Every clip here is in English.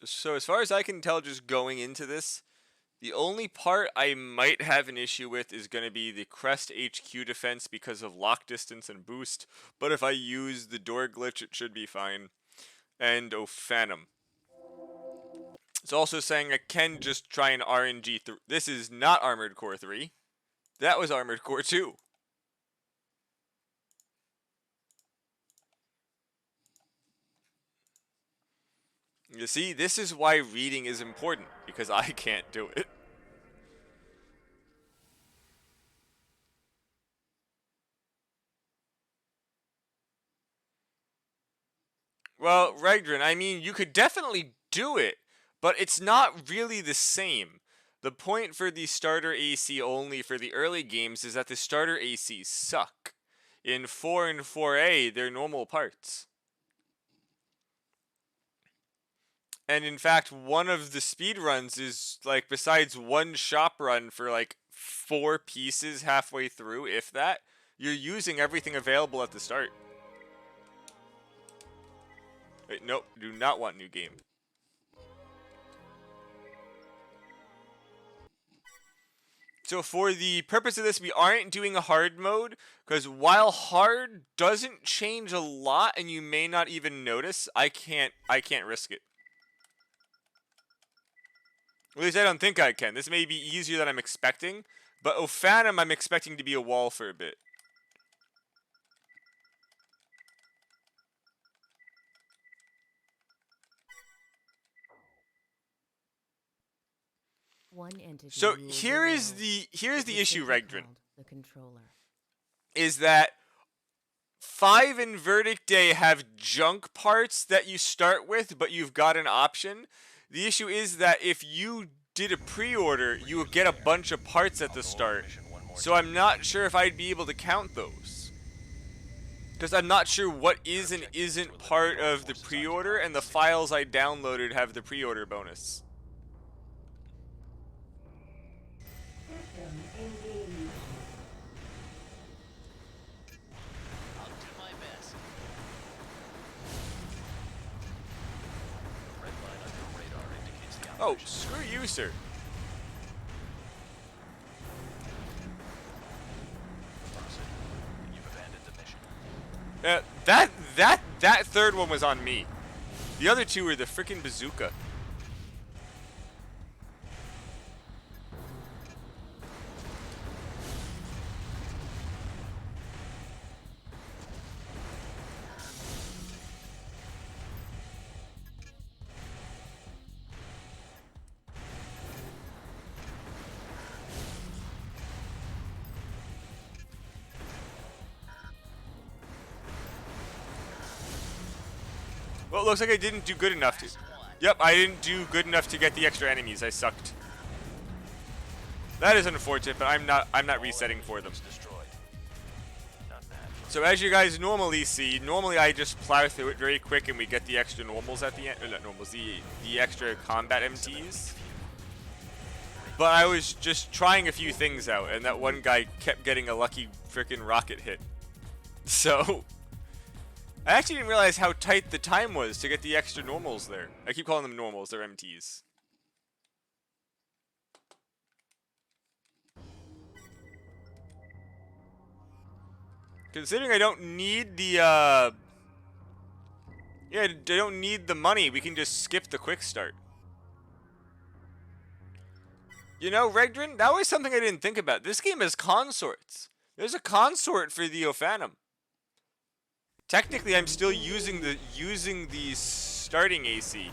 So as far as I can tell, just going into this, the only part I might have an issue with is going to be the Crest HQ defense because of lock distance and boost, but if I use the door glitch, it should be fine. And Ofanim. It's also saying I can just try and RNG through. This is not Armored Core 3. That was Armored Core 2. You see, this is why reading is important, because I can't do it. Well, Regdrin, I mean, you could definitely do it, but it's not really the same. The point for the starter AC only for the early games is that the starter ACs suck. In 4 and 4A, they're normal parts. And in fact, one of the speed runs is, like, besides one shop run for, like, 4 pieces halfway through, if that, you're using everything available at the start. Wait, nope, do not want new game. So for the purpose of this, we aren't doing a hard mode, because while hard doesn't change a lot, and you may not even notice, I can't risk it. At least I don't think I can. This may be easier than I'm expecting, but Ofanim I'm expecting to be a wall for a bit. So here's the issue, Regdrin. The controller. Is that 5 and Verdict Day have junk parts that you start with, but you've got an option. The issue is that if you did a pre-order, you would get a bunch of parts at the start. So I'm not sure if I'd be able to count those. Because I'm not sure what is and isn't part of the pre-order, and the files I downloaded have the pre-order bonus. Oh, screw you, sir. That third one was on me. The other two were the frickin' bazooka. Well, it looks like I didn't do good enough to... Yep, I didn't do good enough to get the extra enemies. I sucked. That is unfortunate, but I'm not resetting for them. So as you guys normally see, normally I just plow through it very quick and we get the extra normals at the end. Not normals, the extra combat MTs. But I was just trying a few things out, and that one guy kept getting a lucky frickin' rocket hit. So... I actually didn't realize how tight the time was to get the extra normals there. I keep calling them normals, they're MTs. Considering I don't need the, yeah, I don't need the money, we can just skip the quick start. You know, Regdrin, that was something I didn't think about. This game has consorts. There's a consort for the Ofanim. Technically, I'm still using the starting AC.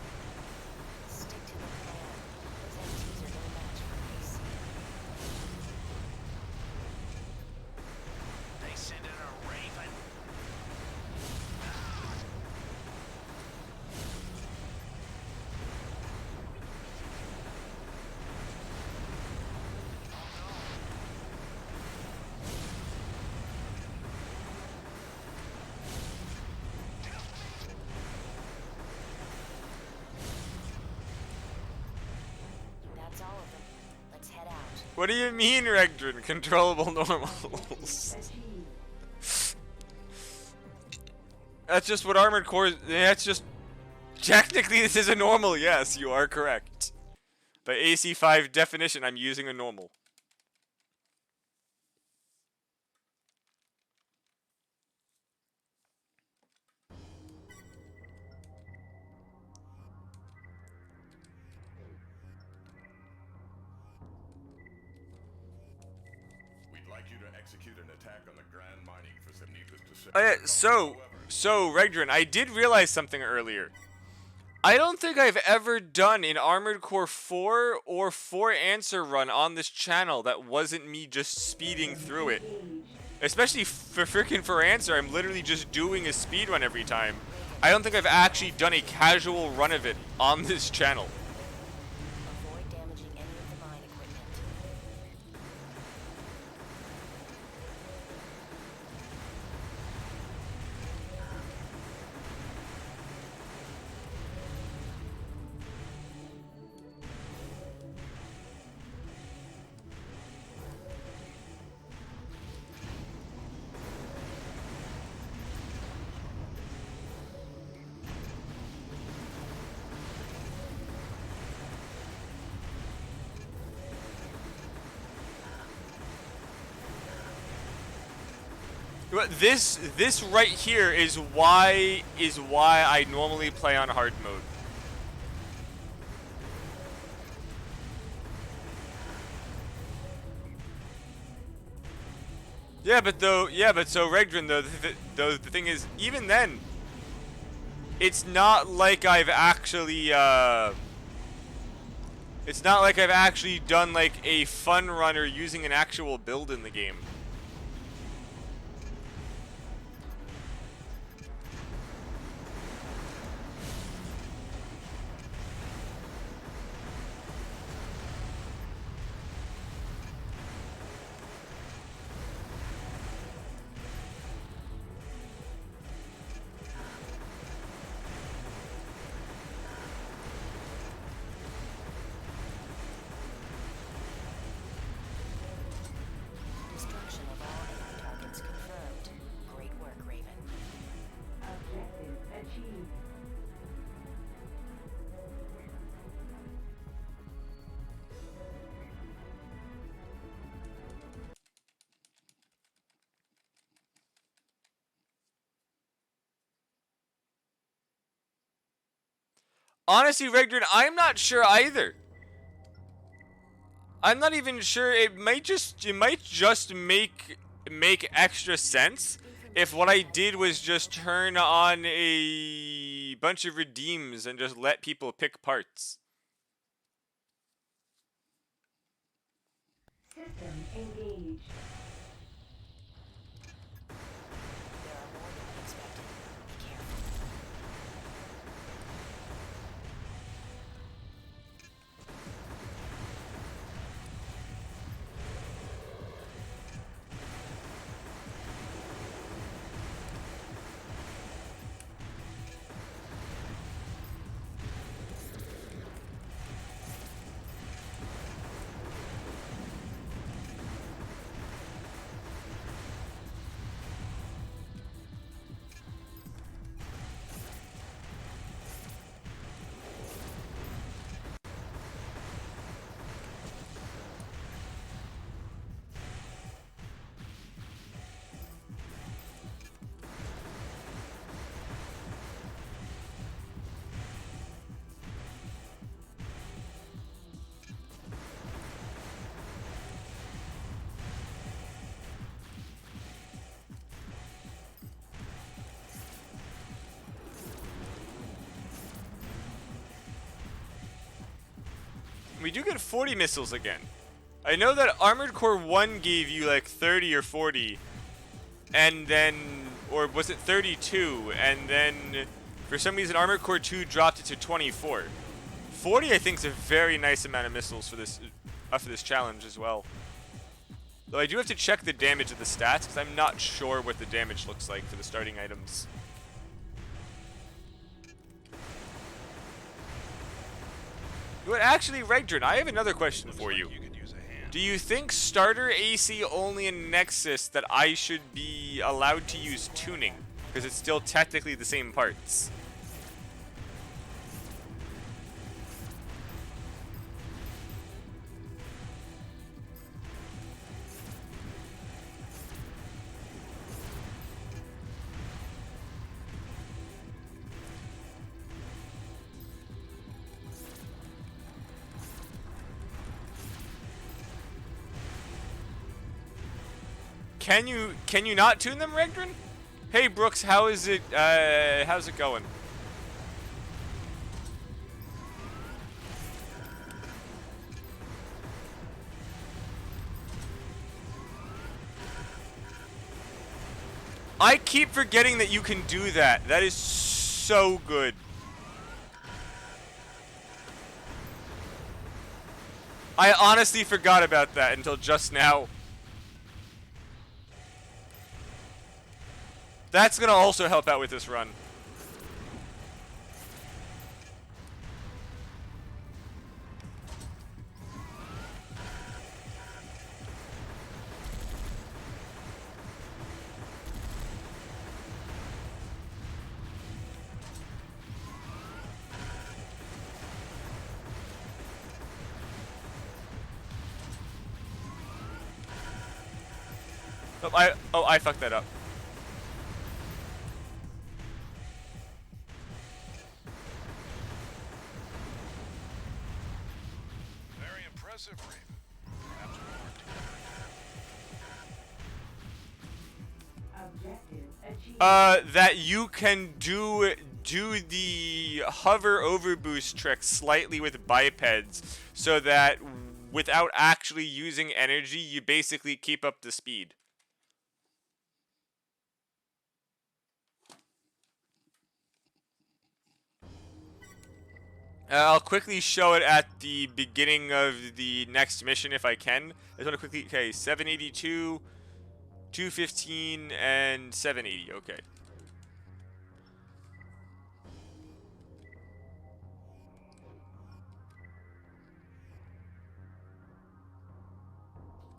What do you mean, Regdrin? Controllable normals. That's just what Armored Core. That's just. Technically, this is a normal. Yes, you are correct. By AC5 definition, I'm using a normal. Oh yeah, so Regdrin, I did realize something earlier. I don't think I've ever done an Armored Core 4 or 4 answer run on this channel that wasn't me just speeding through it. Especially for freaking for answer, I'm literally just doing a speed run every time. I don't think I've actually done a casual run of it on this channel. Avoid damaging any of the mine equipment. This right here is why I normally play on hard mode. So Regdrin though the thing is, even then, it's not like I've actually done like a fun run or using an actual build in the game. Destruction of all enemy targets confirmed. Great work, Raven. Objective achieved. Honestly, Regdrin, I'm not sure either. I'm not even sure. It might just make extra sense if what I did was just turn on a bunch of redeems and just let people pick parts. System engaged. There are more than we expected. Be careful. We do get 40 missiles again. I know that Armored Core 1 gave you like 30 or 40, and then, or was it 32, and then for some reason Armored Core 2 dropped it to 24. 40 I think is a very nice amount of missiles for this challenge as well. Though I do have to check the damage of the stats, because I'm not sure what the damage looks like for the starting items. But actually, Regdrin, I have another question for you. You could use a hand. Do you think starter AC only in Nexus that I should be allowed to use tuning? Because it's still technically the same parts. Can you not tune them, Regdrin? Hey Brooks, how's it going? I keep forgetting that you can do that. That is so good. I honestly forgot about that until just now. That's gonna also help out with this run. Oh, I fucked that up. Very impressive, Raven. Perhaps we work together. Objective achieved. That you can do the hover overboost trick slightly with bipeds, so that without actually using energy, you basically keep up the speed. I'll quickly show it at the beginning of the next mission if I can. I just want to quickly, okay, 782, 215, and 780, okay.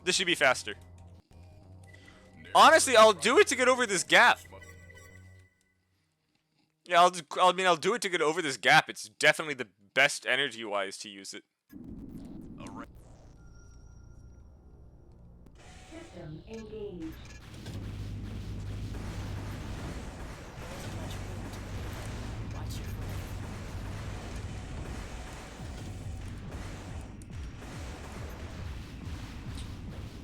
This should be faster. Honestly, I'll do it to get over this gap. Yeah, I'll do it to get over this gap. It's definitely the best energy-wise to use it. System engaged. There isn't much room to maneuver. Watch your footing.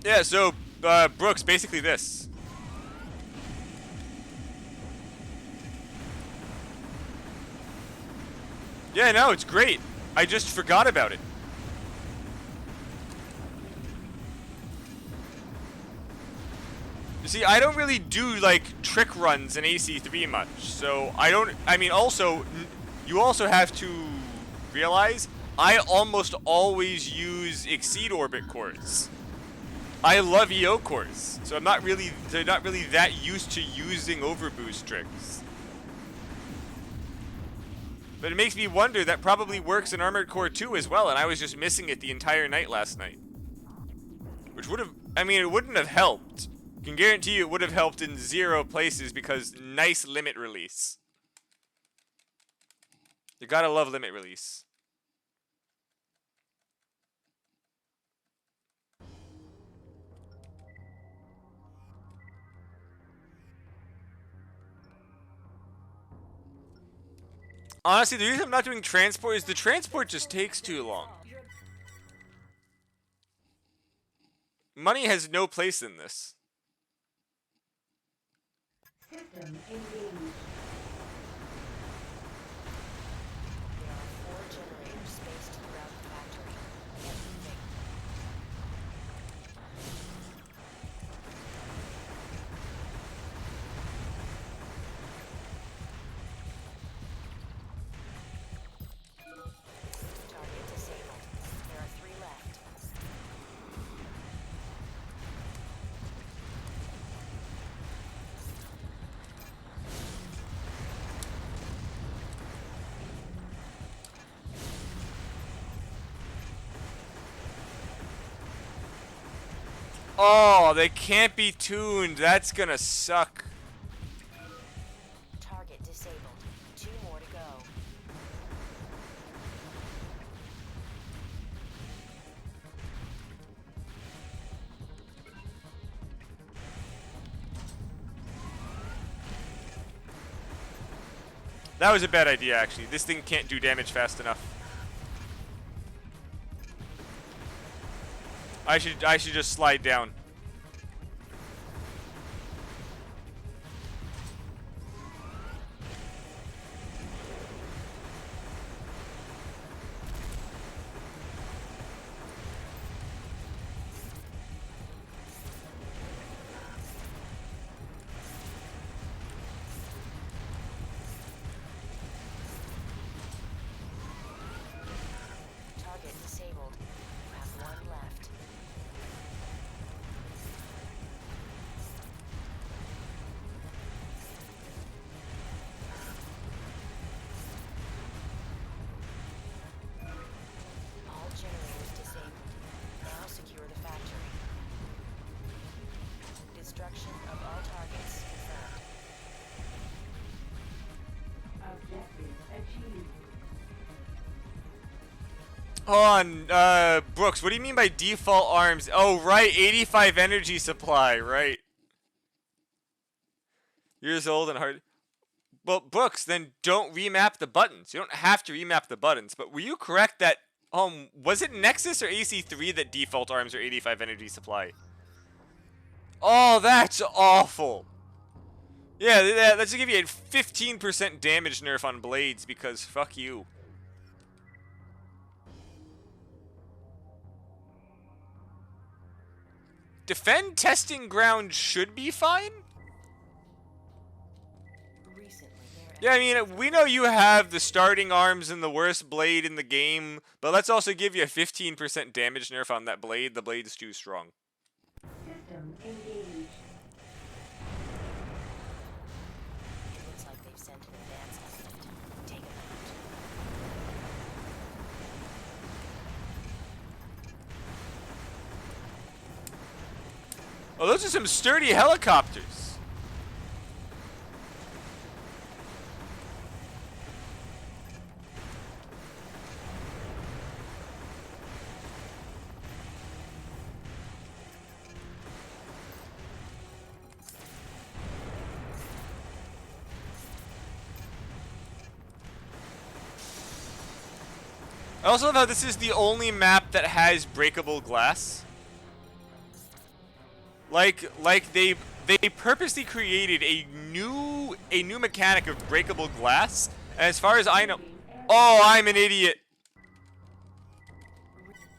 Yeah, so, Brooks, basically this. Yeah, no, it's great. I just forgot about it. You see, I don't really do, like, trick runs in AC3 much, so also, you also have to realize, I almost always use Exceed Orbit cores. I love EO cores, so they're not really that used to using overboost tricks. But it makes me wonder, that probably works in Armored Core 2 as well, and I was just missing it the entire night last night. Which would have, it wouldn't have helped. I can guarantee you it would have helped in 0 places because nice limit release. You gotta love limit release. Honestly, the reason I'm not doing transport is the transport just takes too long. Money has no place in this. System engaged. There are 4 generators spaced throughout the factory. Get moving. Target disabled. There are 3 left. Oh, they can't be tuned. That's gonna suck. Target disabled. 2 more to go. That was a bad idea, actually. This thing can't do damage fast enough. I should just slide down. Target disabled. You have 1 left. All generators disabled. Now secure the factory. Destruction of all targets confirmed. Objective achieved. Hold on, Brooks, what do you mean by default arms? Oh, right, 85 energy supply, right. Years old and hard. Well, Brooks, then don't remap the buttons. You don't have to remap the buttons, but were you correct that, was it Nexus or AC3 that default arms are 85 energy supply? Oh, that's awful. Yeah, let's give you a 15% damage nerf on blades because fuck you. Defend testing ground should be fine? Recently, Yeah, I mean, we know you have the starting arms and the worst blade in the game, but let's also give you a 15% damage nerf on that blade. The blade's too strong. System engaged. it looks like they've sent an advance element. Take them out. Oh, those are some sturdy helicopters. I also love how this is the only map that has breakable glass. Like they purposely created a new mechanic of breakable glass. And as far as I know, oh, I'm an idiot.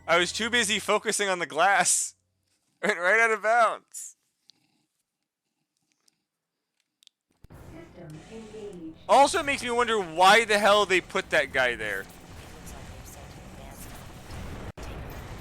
I was too busy focusing on the glass. Went right out of bounds. System engaged. Also, it makes me wonder why the hell they put that guy there. It looks like they've sent an advance element. Take them out.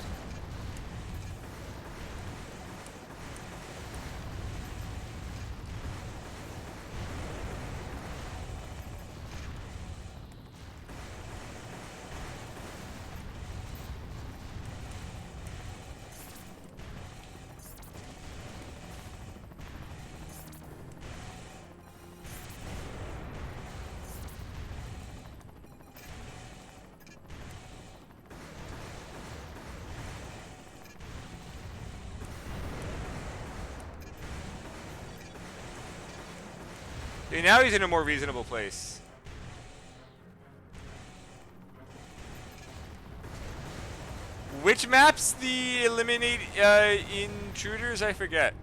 Okay, now he's in a more reasonable place. Which map's the eliminate intruders? I forget.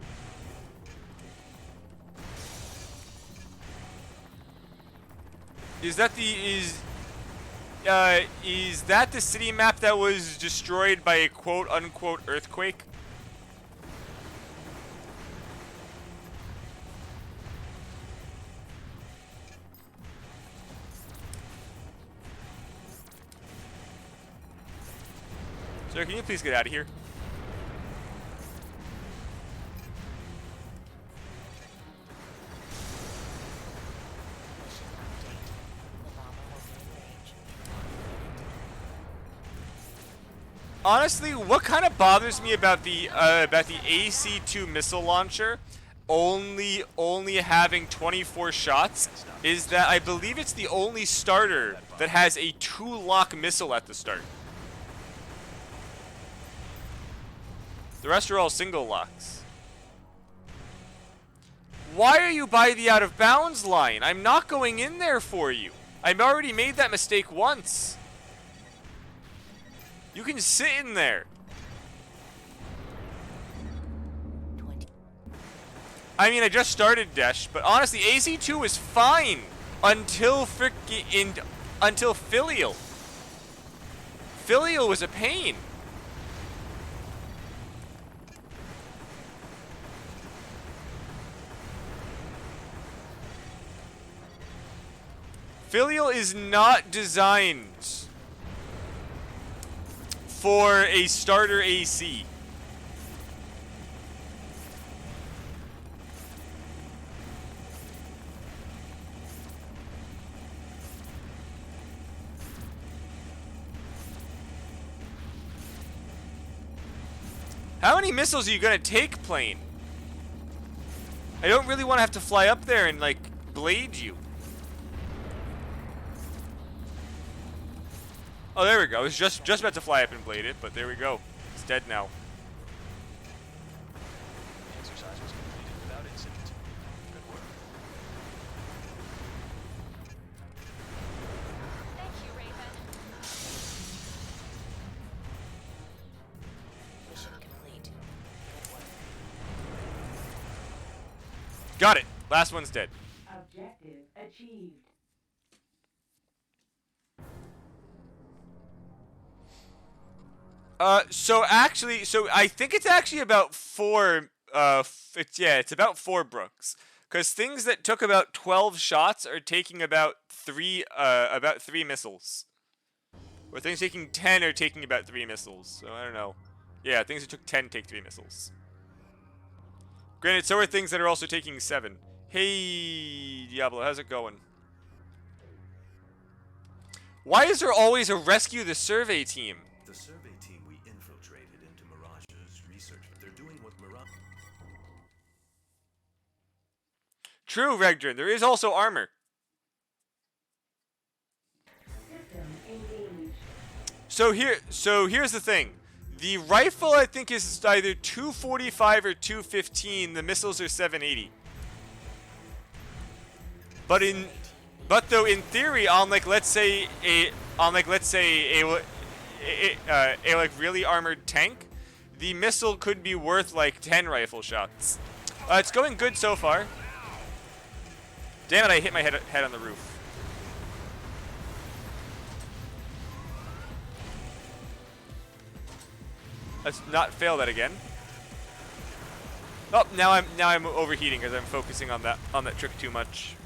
Is that the city map that was destroyed by a quote unquote earthquake? Sir, can you please get out of here? Mission update. The bomber will be in range in 1 minute. Honestly, what kind of bothers me about the AC-2 missile launcher only having 24 shots is that I believe it's the only starter that has a 2-lock missile at the start. The rest are all single locks. Why are you by the out of bounds line? I'm not going in there for you. I've already made that mistake once. You can sit in there. 20. I mean, I just started Desh, but honestly, AC2 was fine until until Filial. Filial was a pain. Filial is not designed for a starter AC. How many missiles are you gonna take, plane? I don't really want to have to fly up there and, like, blade you. Oh, there we go. I was just about to fly up and blade it, but there we go. It's dead now. Exercise was completed without incident. Good work. Thank you, Raven. Mission complete. Good work. Got it. Last one's dead. Objective achieved. So I think it's actually about 4, it's about 4 Brooks. Because things that took about 12 shots are taking about 3 missiles. Or things taking 10 are taking about 3 missiles. So I don't know. Yeah, things that took 10 take 3 missiles. Granted, so are things that are also taking 7. Hey, Diablo, how's it going? Why is there always a rescue the survey team? The survey team we infiltrated into Mirage's research, but they're doing what Mirage... True, Regdrin, there is also armor. System engaged. So here's the thing. The rifle, I think, is either 245 or 215. The missiles are 780. But though in theory, on like let's say a like really armored tank, the missile could be worth like 10 rifle shots. It's going good so far. Damn it! I hit my head on the roof. Let's not fail that again. Oh, now I'm overheating because I'm focusing on that trick too much.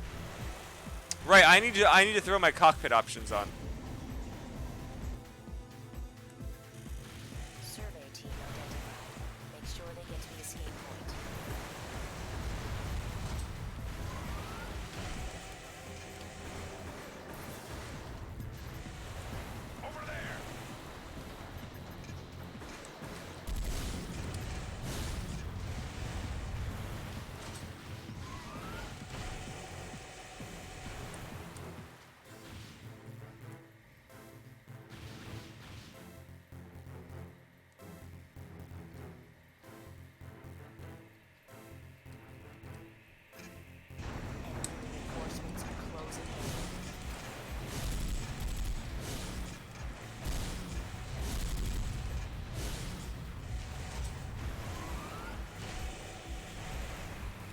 Right, I need to throw my cockpit options on. Survey team identified. Make sure they get to the escape point. Over there. Reinforcements are closing in.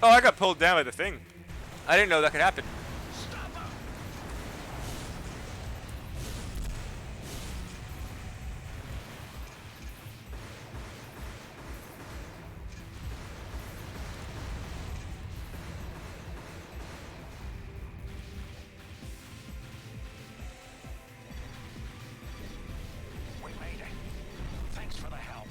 Oh, I got pulled down by the thing. I didn't know that could happen. Stop them. We made it. Thanks for the help.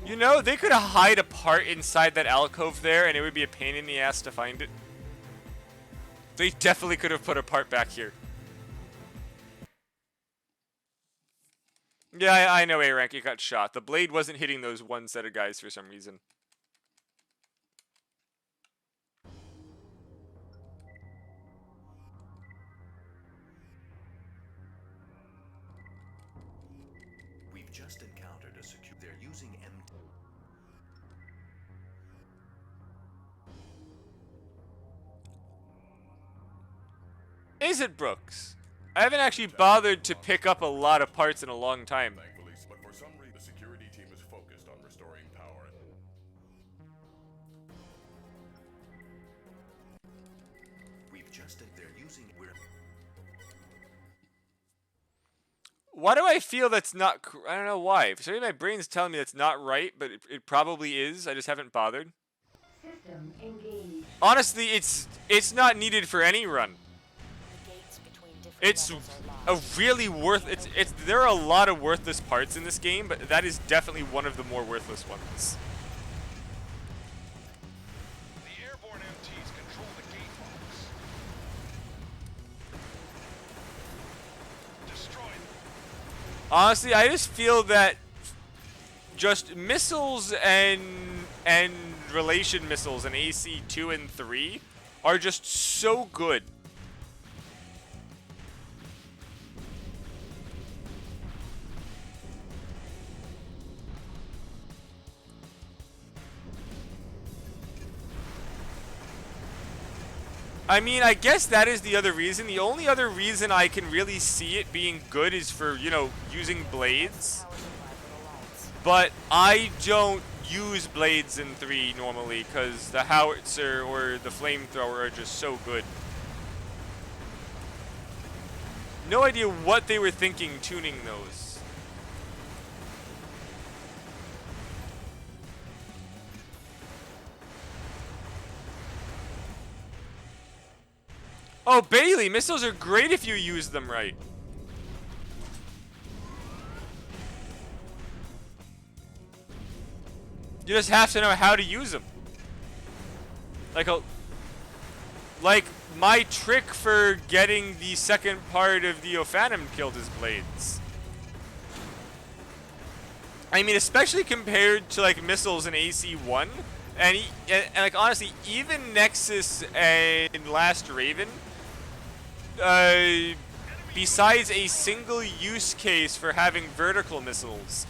You know, they could hide a part inside that alcove there, and it would be a pain in the ass to find it. They definitely could have put a part back here. Yeah, I know A rank. It got shot. The blade wasn't hitting those one set of guys for some reason. We've just encountered a secure. They're using MT. Is it Brooks? I haven't actually bothered to pick up a lot of parts in a long time. Thankfully, but for some reason, the security team is focused on restoring power. We've just. They're using. We're. Why do I feel that's not... I don't know why. For some reason my brain's telling me that's not right, but it probably is. I just haven't bothered. System engaged. Honestly, it's not needed for any run. The gates between different It's levels a are locked. really there are a lot of worthless parts in this game, but that is definitely one of the more worthless ones. The airborne MTs control the gate locks. Destroy them. Honestly, I just feel that just missiles and relation missiles in AC 2 and 3 are just so good. I mean, I guess that is the other reason. The only other reason I can really see it being good is for, you know, using blades. Power supply for the lights. But I don't use blades in 3 normally because the howitzer or the flamethrower are just so good. No idea what they were thinking tuning those. Oh, Bailey, missiles are great if you use them right. You just have to know how to use them. Like my trick for getting the second part of the Ofanim killed is blades. I mean, especially compared to like missiles in AC1, and like honestly, even Nexus and Last Raven, besides a single use case for having vertical missiles,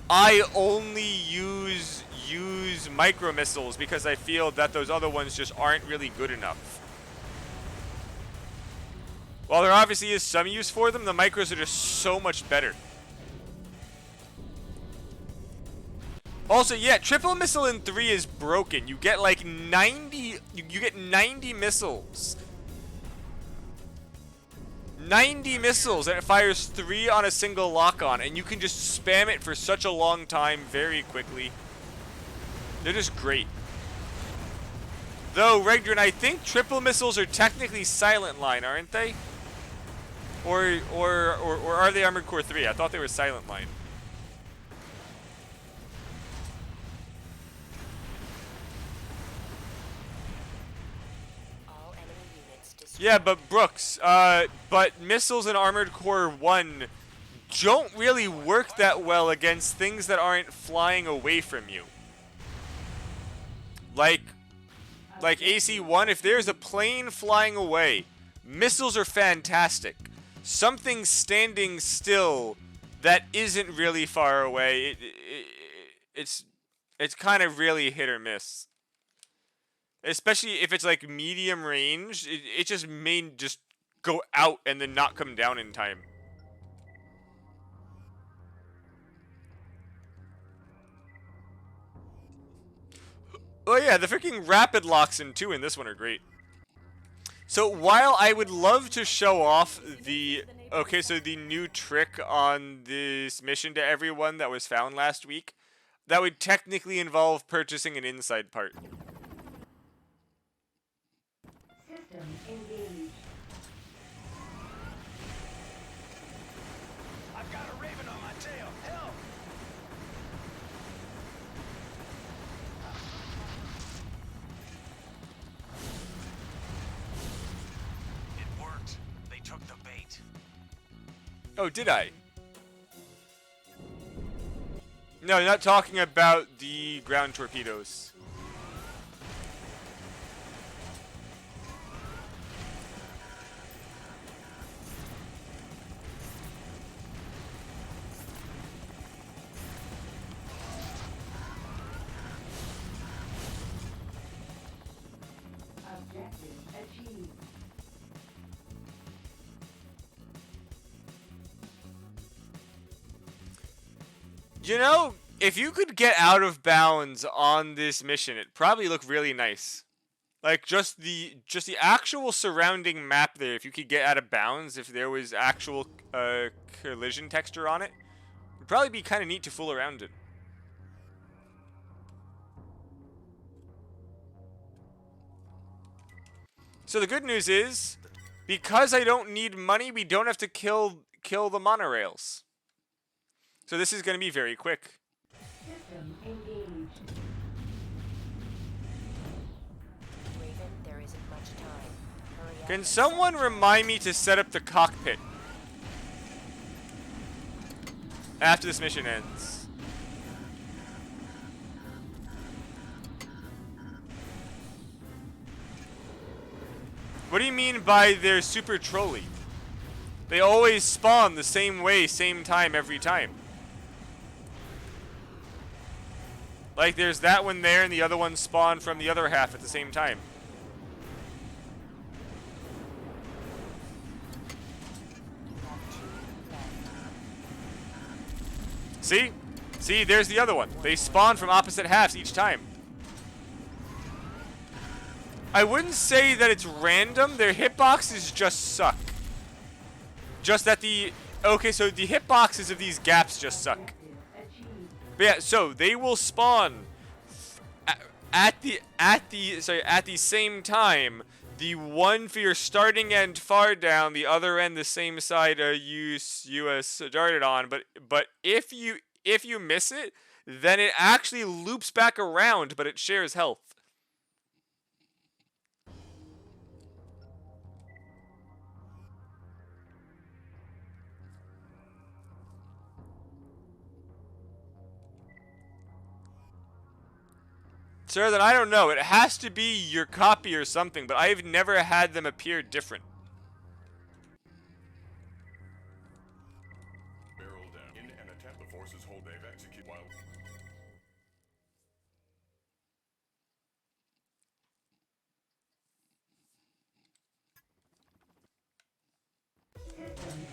I only use micro missiles because I feel that those other ones just aren't really good enough. While there obviously is some use for them, the micros are just so much better. Also, yeah, triple missile in 3 is broken. You get like 90, you get 90 missiles. 90 missiles, and it fires 3 on a single lock-on, and you can just spam it for such a long time very quickly. They're just great. Though, Regdrin, I think triple missiles are technically silent line, aren't they? Or are they Armored Core 3? I thought they were silent line. All enemy units destroyed. Yeah, but Brooks, but missiles in Armored Core 1 don't really work that well against things that aren't flying away from you. Like AC1, if there's a plane flying away, missiles are fantastic. Something standing still that isn't really far away, it's kind of really hit or miss. Especially if it's like medium range, it just may just go out and then not come down in time. Oh yeah, the freaking rapid locks in 2 in this one are great. So while I would love to show off the... Okay, so the new trick on this mission to everyone that was found last week, that would technically involve purchasing an inside part. System engaged. I've got a raven on my tail. Help! It worked. They took the bait. Oh, did I? No, not talking about the ground torpedoes. Objective achieved. You know, if you could get out of bounds on this mission, it'd probably look really nice. Like just the actual surrounding map there, if you could get out of bounds, if there was actual collision texture on it, it'd probably be kind of neat to fool around in. So the good news is, because I don't need money, we don't have to kill the monorails. So this is going to be very quick. System engaged. Raven, there isn't much time. Hurry up. Can and someone set- remind me to set up the cockpit after this mission ends? What do you mean by they're super trolly? They always spawn the same way, same time, every time. Like there's that one there and the other one spawned from the other half at the same time. You have 2 left. See? See, there's the other one. They spawn from opposite halves each time. I wouldn't say that it's random. Their hitboxes just suck. Just that the... Okay, so the hitboxes of these gaps just suck. Objective achieved. But yeah, so they will spawn at the same time. The one for your starting end far down, the other end the same side you started on. But if you miss it, then it actually loops back around, but it shares health. Sir, then I don't know. It has to be your copy or something, but I've never had them appear different. Barrel down. In an attempt, the forces hold they've executed while. System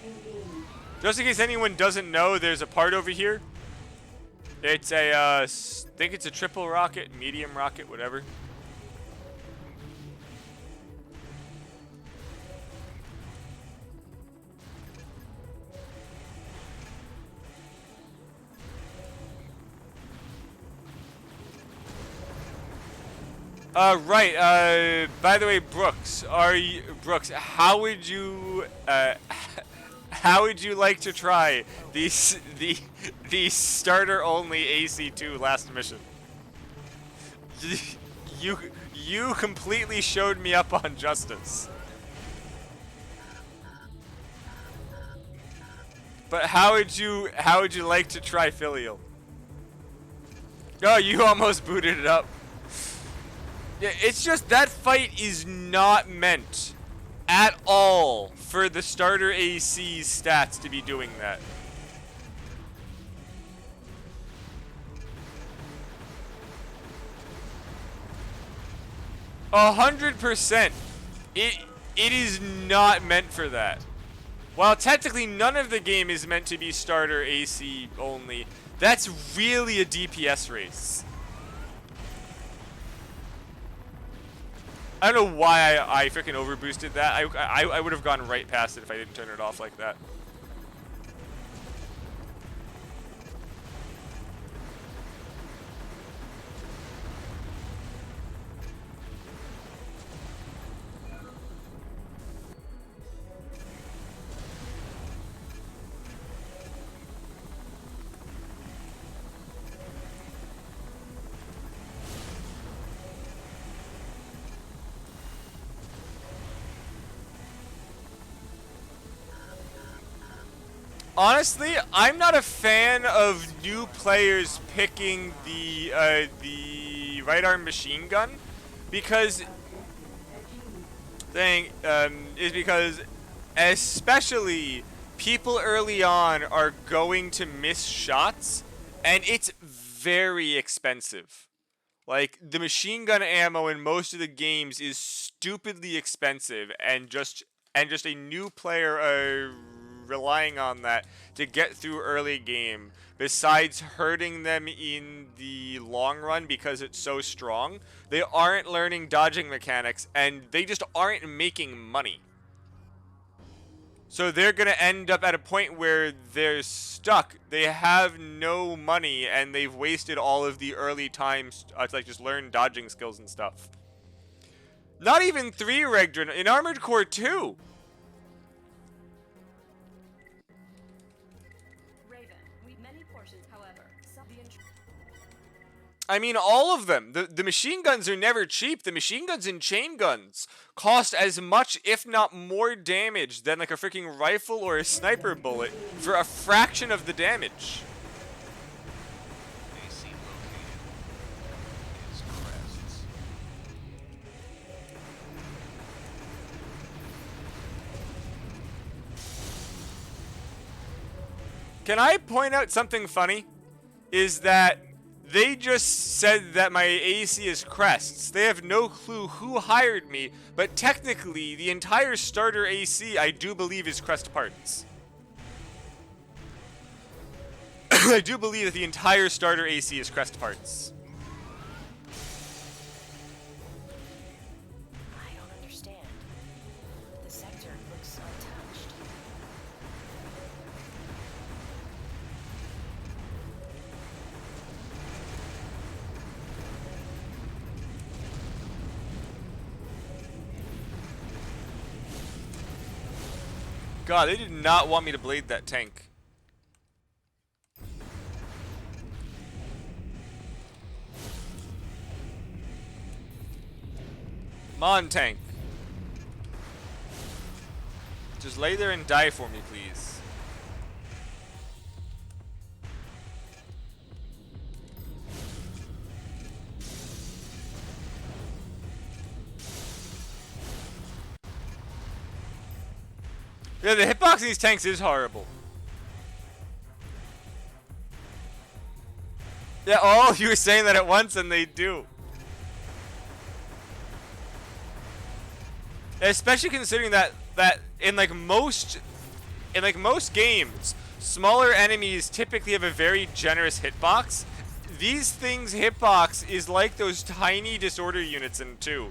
engaged. Just in case anyone doesn't know, there's a part over here. It's a, I think it's a triple rocket, medium rocket, whatever. Right, by the way, Brooks, how would you like to try the starter only AC2 last mission? You completely showed me up on justice. But how would you like to try filial? Oh, you almost booted it up. Yeah, it's just that fight is not meant at all for the starter AC's stats to be doing that. 100%. It is not meant for that. While technically none of the game is meant to be starter AC only, that's really a DPS race. I don't know why I freaking overboosted that. I would have gone right past it if I didn't turn it off like that. Honestly, I'm not a fan of new players picking the right arm machine gun because because especially people early on are going to miss shots and it's very expensive. Like the machine gun ammo in most of the games is stupidly expensive and just a new player relying on that to get through early game besides hurting them in the long run because it's so strong, they aren't learning dodging mechanics and they just aren't making money. So they're going to end up at a point where they're stuck. They have no money and they've wasted all of the early times to like just learn dodging skills and stuff. Not even 3 Regdren, in Armored Core 2. Raven, we many portions, however. I mean, all of them. The machine guns are never cheap. The machine guns and chain guns cost as much, if not more damage than like a freaking rifle or a sniper bullet for a fraction of the damage. AC located is crests. Can I point out something funny? Is that they just said that my AC is crests. They have no clue who hired me, but technically the entire starter AC I do believe is crest parts. I do believe that the entire starter AC is crest parts. I don't understand. The sector looks untouched. God, they did not want me to blade that tank. Come on, tank. Just lay there and die for me, please. Yeah, the hitbox in these tanks is horrible. Yeah, all you were saying that at once and they do. Especially considering that in most games, smaller enemies typically have a very generous hitbox. These things' hitbox is like those tiny disorder units in 2.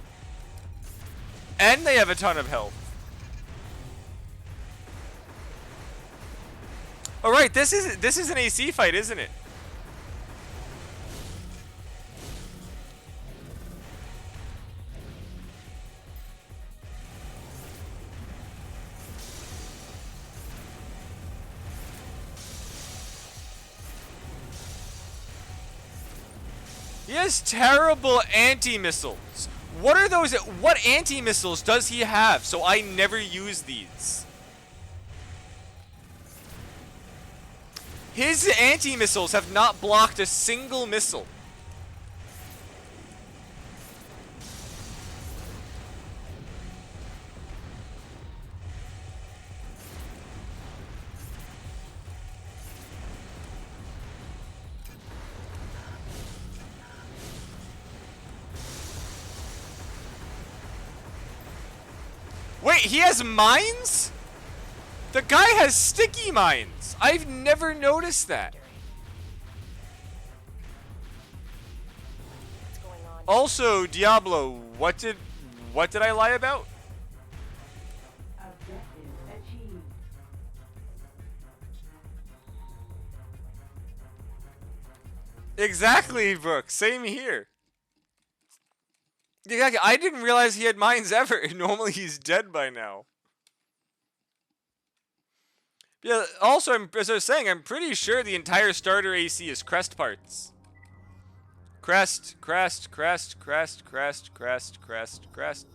And they have a ton of health. Alright, this is an AC fight, isn't it? He has terrible anti-missiles. What are those? What anti-missiles does he have? So I never use these. His anti-missiles have not blocked a single missile. Wait, he has mines? The guy has sticky mines. I've never noticed that. What's going on? Also, Diablo, what did I lie about? Objective achieved. Exactly, Brooke. Same here. Exactly. I didn't realize he had mines ever. Normally he's dead by now. Yeah, also, as I was saying, I'm pretty sure the entire starter AC is crest parts. Crest, crest, crest, crest, crest, crest, crest, crest.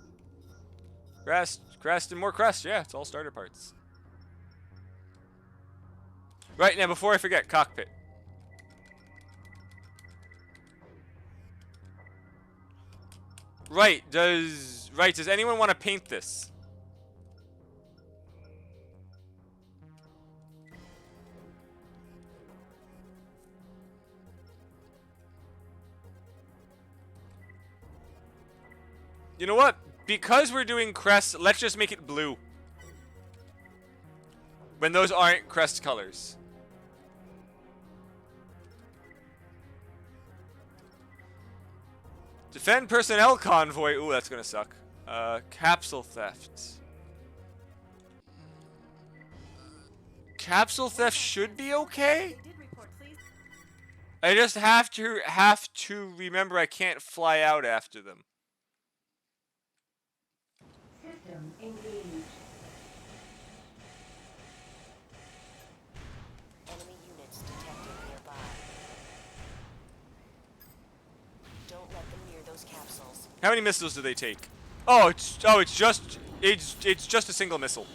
Crest, crest, and more crest. Yeah, it's all starter parts. Right, now before I forget, cockpit. Right, does anyone want to paint this? You know what? Because we're doing crests, let's just make it blue. When those aren't crest colors. Defend personnel convoy. Ooh, that's gonna suck. Capsule theft. Capsule theft should be okay. Did report, please. I just have to remember I can't fly out after them. System engaged. Enemy units detected nearby. Don't let them near those capsules. How many missiles do they take? Oh, it's just a single missile.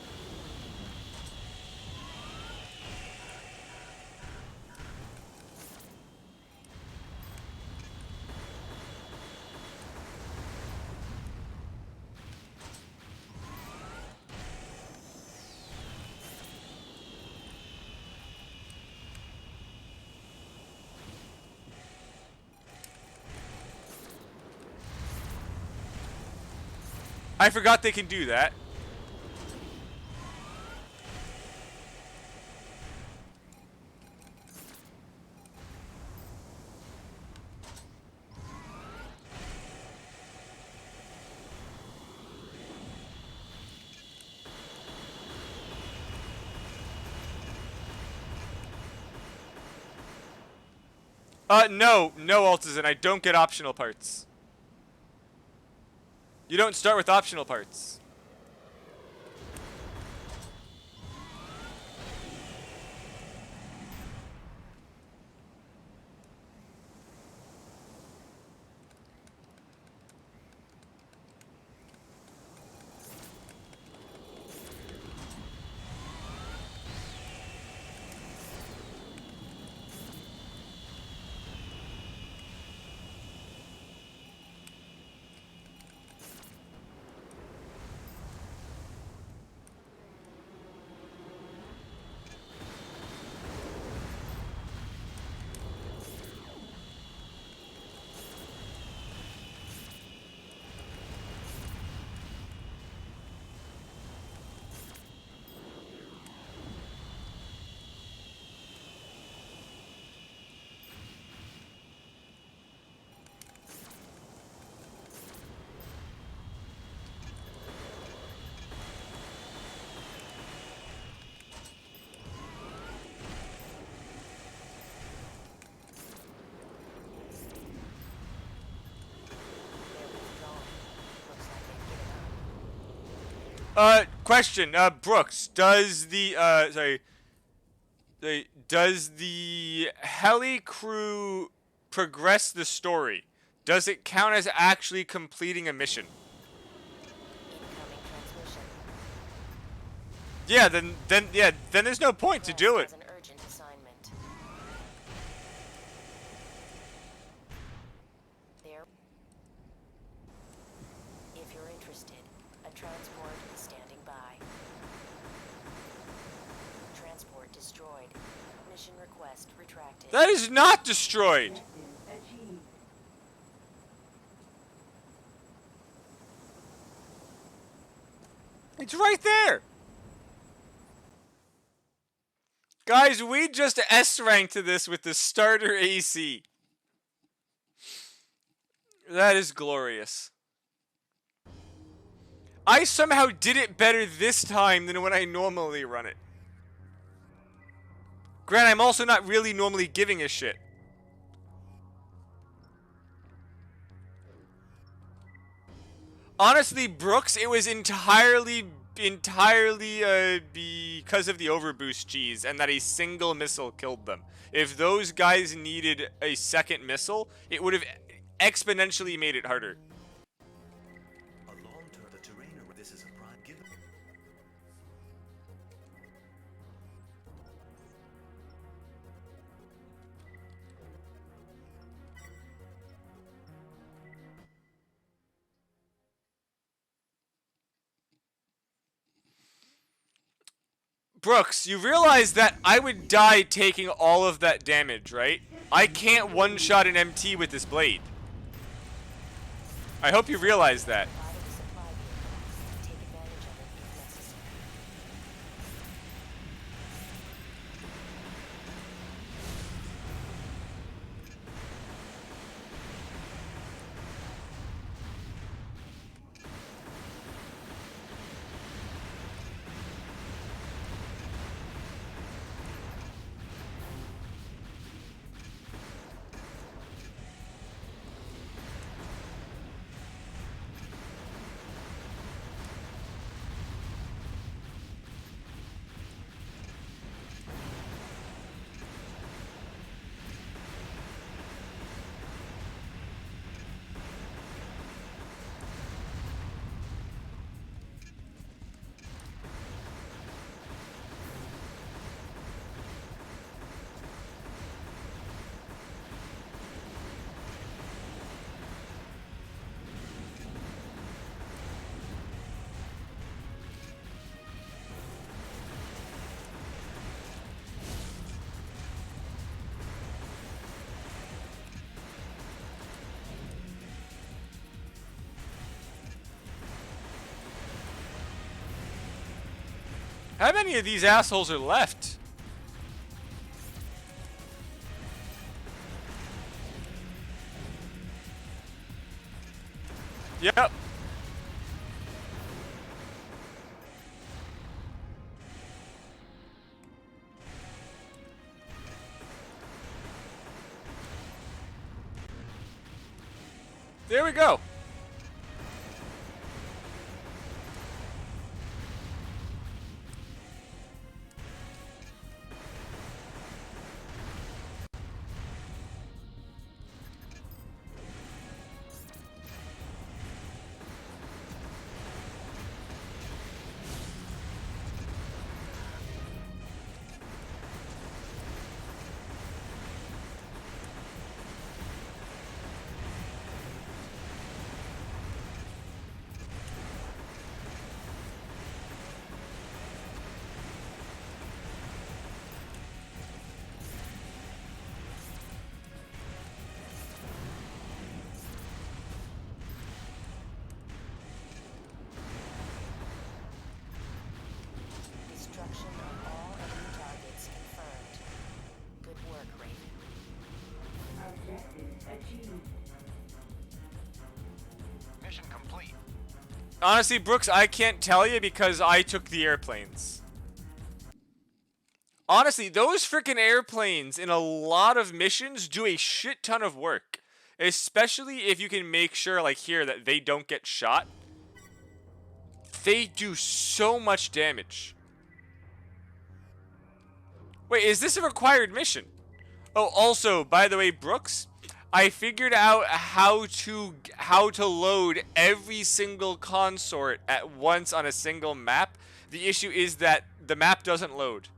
I forgot they can do that. No, Altazin, I don't get optional parts. You don't start with optional parts. They're withdrawing. Looks like they've given up. Question, Brooks, does the, does the heli crew progress the story? Does it count as actually completing a mission? Incoming transmission. Yeah, then there's no point to do it. Has an urgent assignment. There. If you're interested, a transport is standing by. Transport destroyed. Mission request retracted. That is not destroyed. Objective achieved. It's right there. Guys, we just S-ranked to this with the starter AC. That is glorious. I somehow did it better this time than when I normally run it. Grant, I'm also not really normally giving a shit. Honestly, Brooks, it was entirely because of the overboost cheese and that a single missile killed them. If those guys needed a second missile, it would have exponentially made it harder. A long-term, the terrain where this is a prime given. Brooks, you realize that I would die taking all of that damage, right? I can't one-shot an MT with this blade. I hope you realize that. Provided a supply vehicle. Take advantage of it if necessary. How many of these assholes are left? Yep. There we go. Destruction of all enemy targets confirmed. Good work, Raven. Objective achieved. Mission complete. Honestly, Brooks, I can't tell you because I took the airplanes. Honestly, those freaking airplanes in a lot of missions do a shit ton of work. Especially if you can make sure, like here, that they don't get shot. They do so much damage. Wait, is this a required mission? Oh, also, by the way, Brooks, I figured out how to load every single consort at once on a single map. The issue is that the map doesn't load.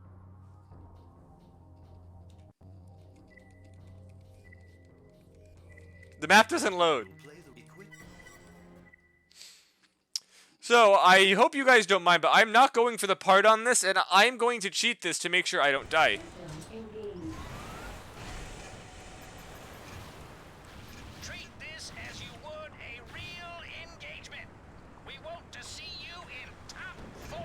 The map doesn't load. So, I hope you guys don't mind, but I'm not going for the part on this, and I'm going to cheat this to make sure I don't die. System engaged. Treat this as you would a real engagement. We want to see you in top 4.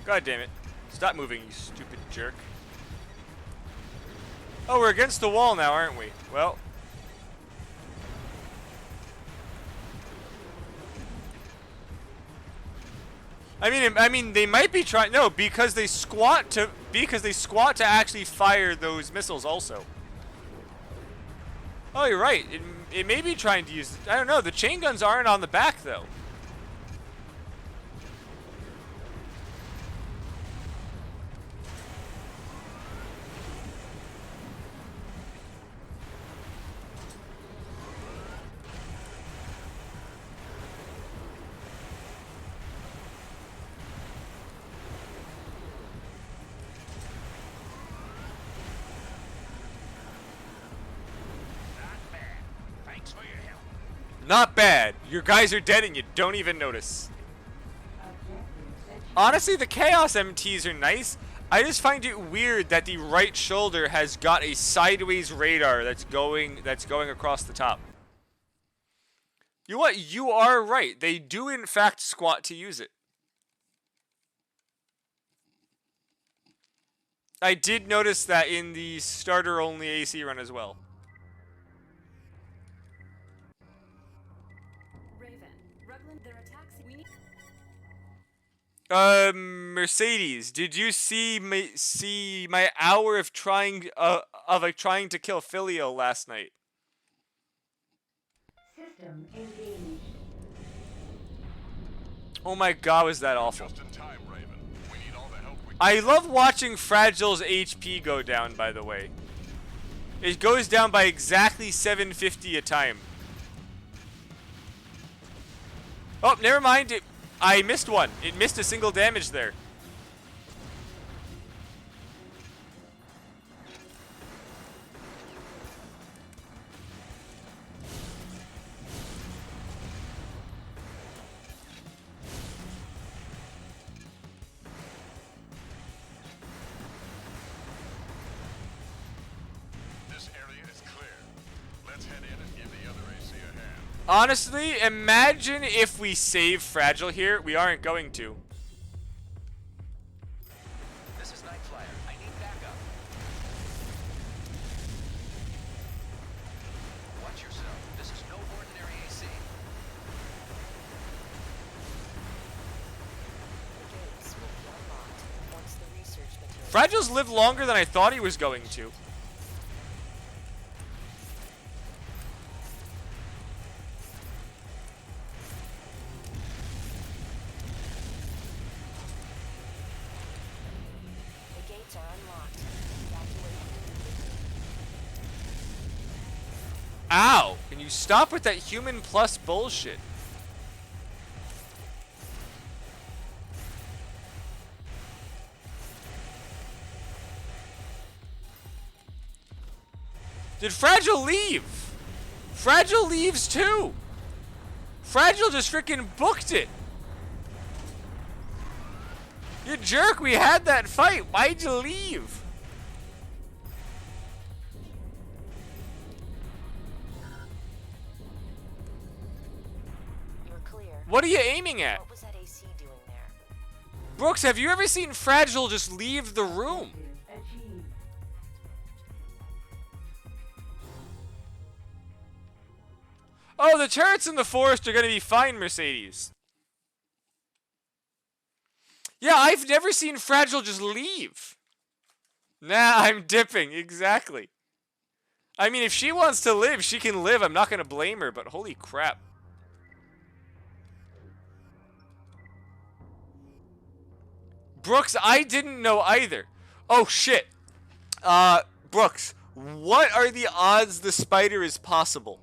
God damn it. Stop moving, you stupid jerk. Oh, we're against the wall now, aren't we? Well. I mean, they might be trying. No, because they squat to actually fire those missiles also. Oh, you're right. It may be trying to use. I don't know. The chain guns aren't on the back though. Not bad. Thanks for your help. Not bad. Your guys are dead and you don't even notice. Honestly, the Chaos MTs are nice. I just find it weird that the right shoulder has got a sideways radar that's going across the top. You know what? You are right. They do in fact squat to use it. I did notice that in the starter only AC run as well. Raven, Rugland, their attacks. We need. Mercedes, did you see my hour of trying to kill Filio last night? System engaged. Oh my god, was that awful. Just in time, Raven. We need all the help we I love watching Fragile's HP go down, by the way. It goes down by exactly 750 a time. Oh, never mind. I missed one. It missed a single damage there. This area is clear. Let's head in and give the other AC a hand. Honestly, imagine if we save Fragile here. We aren't going to. This is Night Flyer. I need backup. Watch yourself. This is no ordinary AC. The gates will be unlocked once the research material. Fragile's lived longer than I thought he was going to. The gates are unlocked. Evacuate immediately. Ow! Can you stop with that human plus bullshit? Did Fragile leave? Fragile leaves too. Fragile just freaking booked it. You jerk, we had that fight. Why'd you leave? You're clear. What are you aiming at? What was that AC doing there? Brooks, have you ever seen Fragile just leave the room? Achieved. Oh, the turrets in the forest are gonna be fine, Mercedes. Yeah, I've never seen Fragile just leave. Nah, I'm dipping, exactly. I mean, if she wants to live, she can live. I'm not gonna blame her, but holy crap. Brooks, I didn't know either. Oh, shit. Brooks, what are the odds the spider is possible?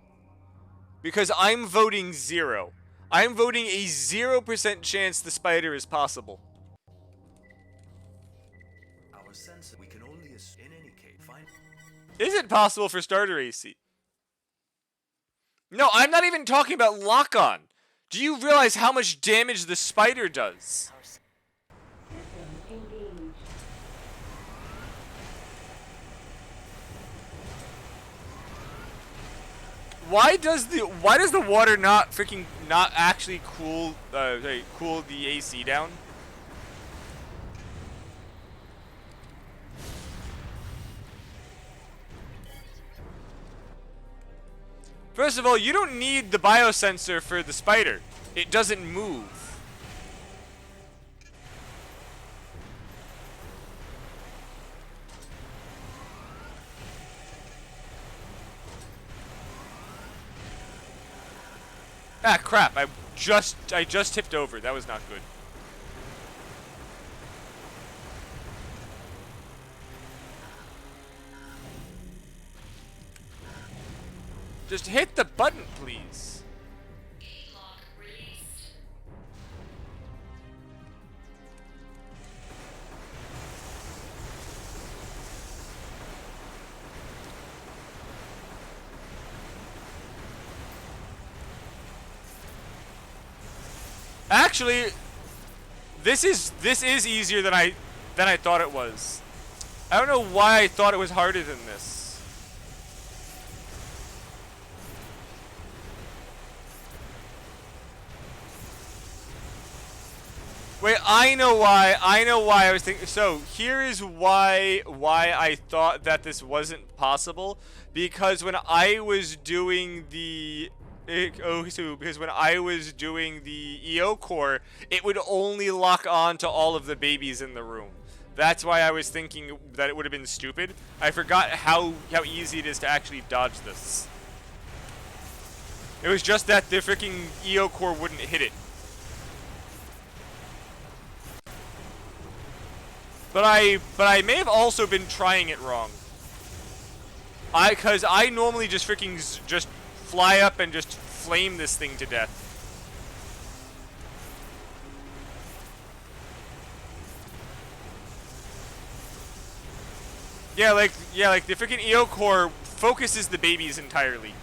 Because I'm voting 0. I'm voting a 0% chance the spider is possible. Our sense we can only in any case find. Is it possible for starter AC? No, I'm not even talking about lock-on. Do you realize how much damage the spider does? Our System engaged. Why does the water not actually cool cool the AC down? First of all, you don't need the biosensor for the spider. It doesn't move. Ah, crap. I just tipped over. That was not good. Just hit the button, please. Actually, this is easier than I thought it was. I don't know why I thought it was harder than this. Wait, I know why I was thinking. So here is why I thought that this wasn't possible. Because when I was doing the because when I was doing the EO core, it would only lock on to all of the babies in the room. That's why I was thinking that it would have been stupid. I forgot how easy it is to actually dodge this. It was just that the freaking EO core wouldn't hit it. But I may have also been trying it wrong. Cause I normally just freaking just fly up and just flame this thing to death. Yeah, like the freaking EO core focuses the babies entirely.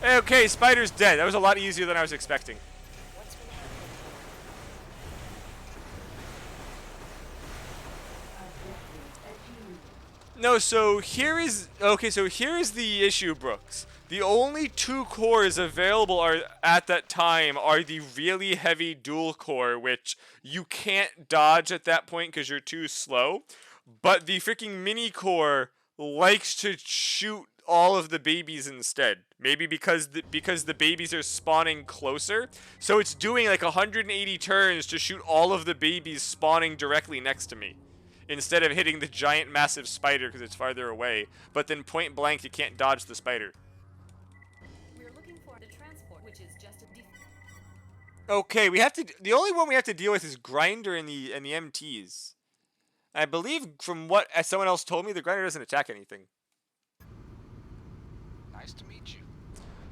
Okay, Spider's dead. That was a lot easier than I was expecting. What's been happening here? No, so here is the issue, Brooks. The only two cores available at that time are the really heavy dual core, which you can't dodge at that point because you're too slow. But the freaking mini core likes to shoot all of the babies instead. Maybe because the babies are spawning closer. So it's doing like 180 turns to shoot all of the babies spawning directly next to me, instead of hitting the giant massive spider because it's farther away. But then point blank you can't dodge the spider. We're looking for the transport, which is just a Okay, the only one we have to deal with is Grinder and the MTs. I believe from what someone else told me, the Grinder doesn't attack anything. Nice to meet you.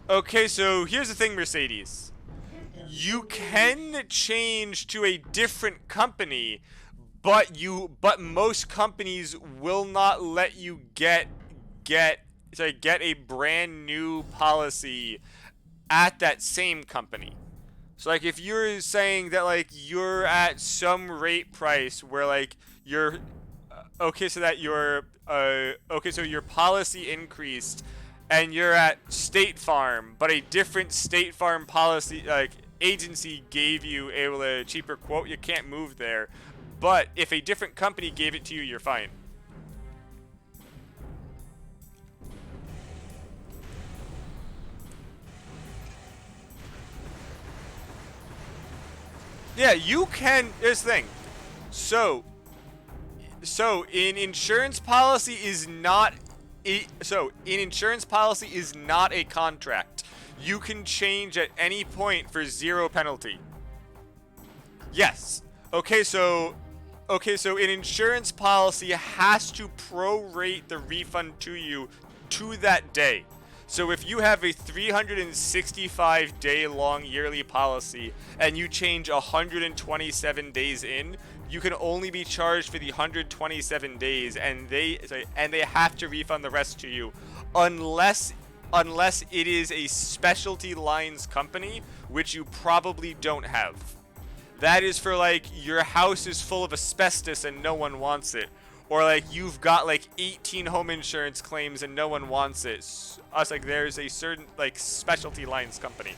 Okay, so here's the thing, Mercedes. You can change to a different company, but most companies will not let you get a brand new policy at that same company. So like if you're saying that like you're at some rate price where like you're so your policy increased and you're at State Farm, but a different State Farm policy like agency gave you a cheaper quote, you can't move there. But if a different company gave it to you, you're fine. Yeah, you can. Here's the thing. So in insurance policy is not a contract. You can change at any point for 0 penalty. Yes. Okay, so an insurance policy has to prorate the refund to you to that day. So if you have a 365-day long yearly policy and you change 127 days in, you can only be charged for the 127 days, and they have to refund the rest to you, unless it is a specialty lines company, which you probably don't have. That is for like your house is full of asbestos and no one wants it, or like you've got like 18 home insurance claims and no one wants it. Us like there's a certain like specialty lines company.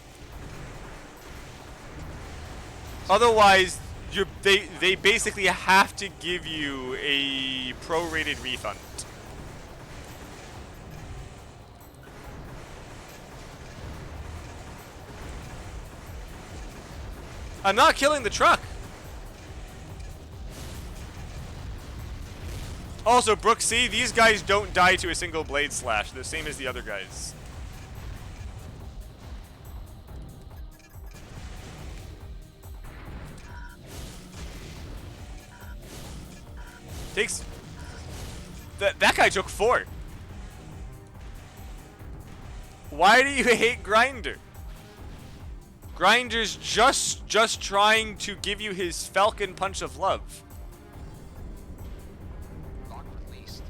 Otherwise, they basically have to give you a prorated refund. I'm not killing the truck. Also, Brooke, see, these guys don't die to a single blade slash. They're the same as the other guys. Takes... That guy took 4. Why do you hate Grinder? Grinder's just trying to give you his Falcon Punch of Love. Lock released.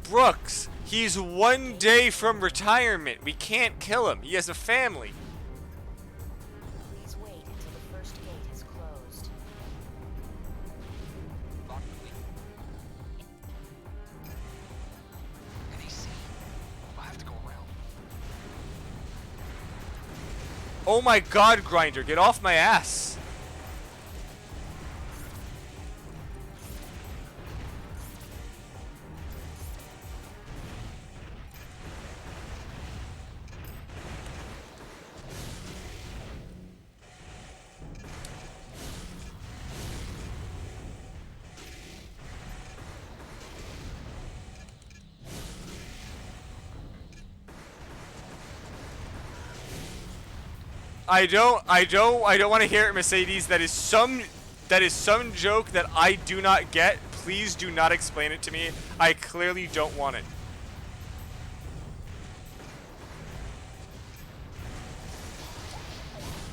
Brooks, he's 1 day from retirement. We can't kill him. He has a family. Please wait until the first gate has closed. Lock released. NEC. I have to go around. Oh my god, Grinder, get off my ass. I don't want to hear it, Mercedes. That is some joke that I do not get. Please do not explain it to me. I clearly don't want it.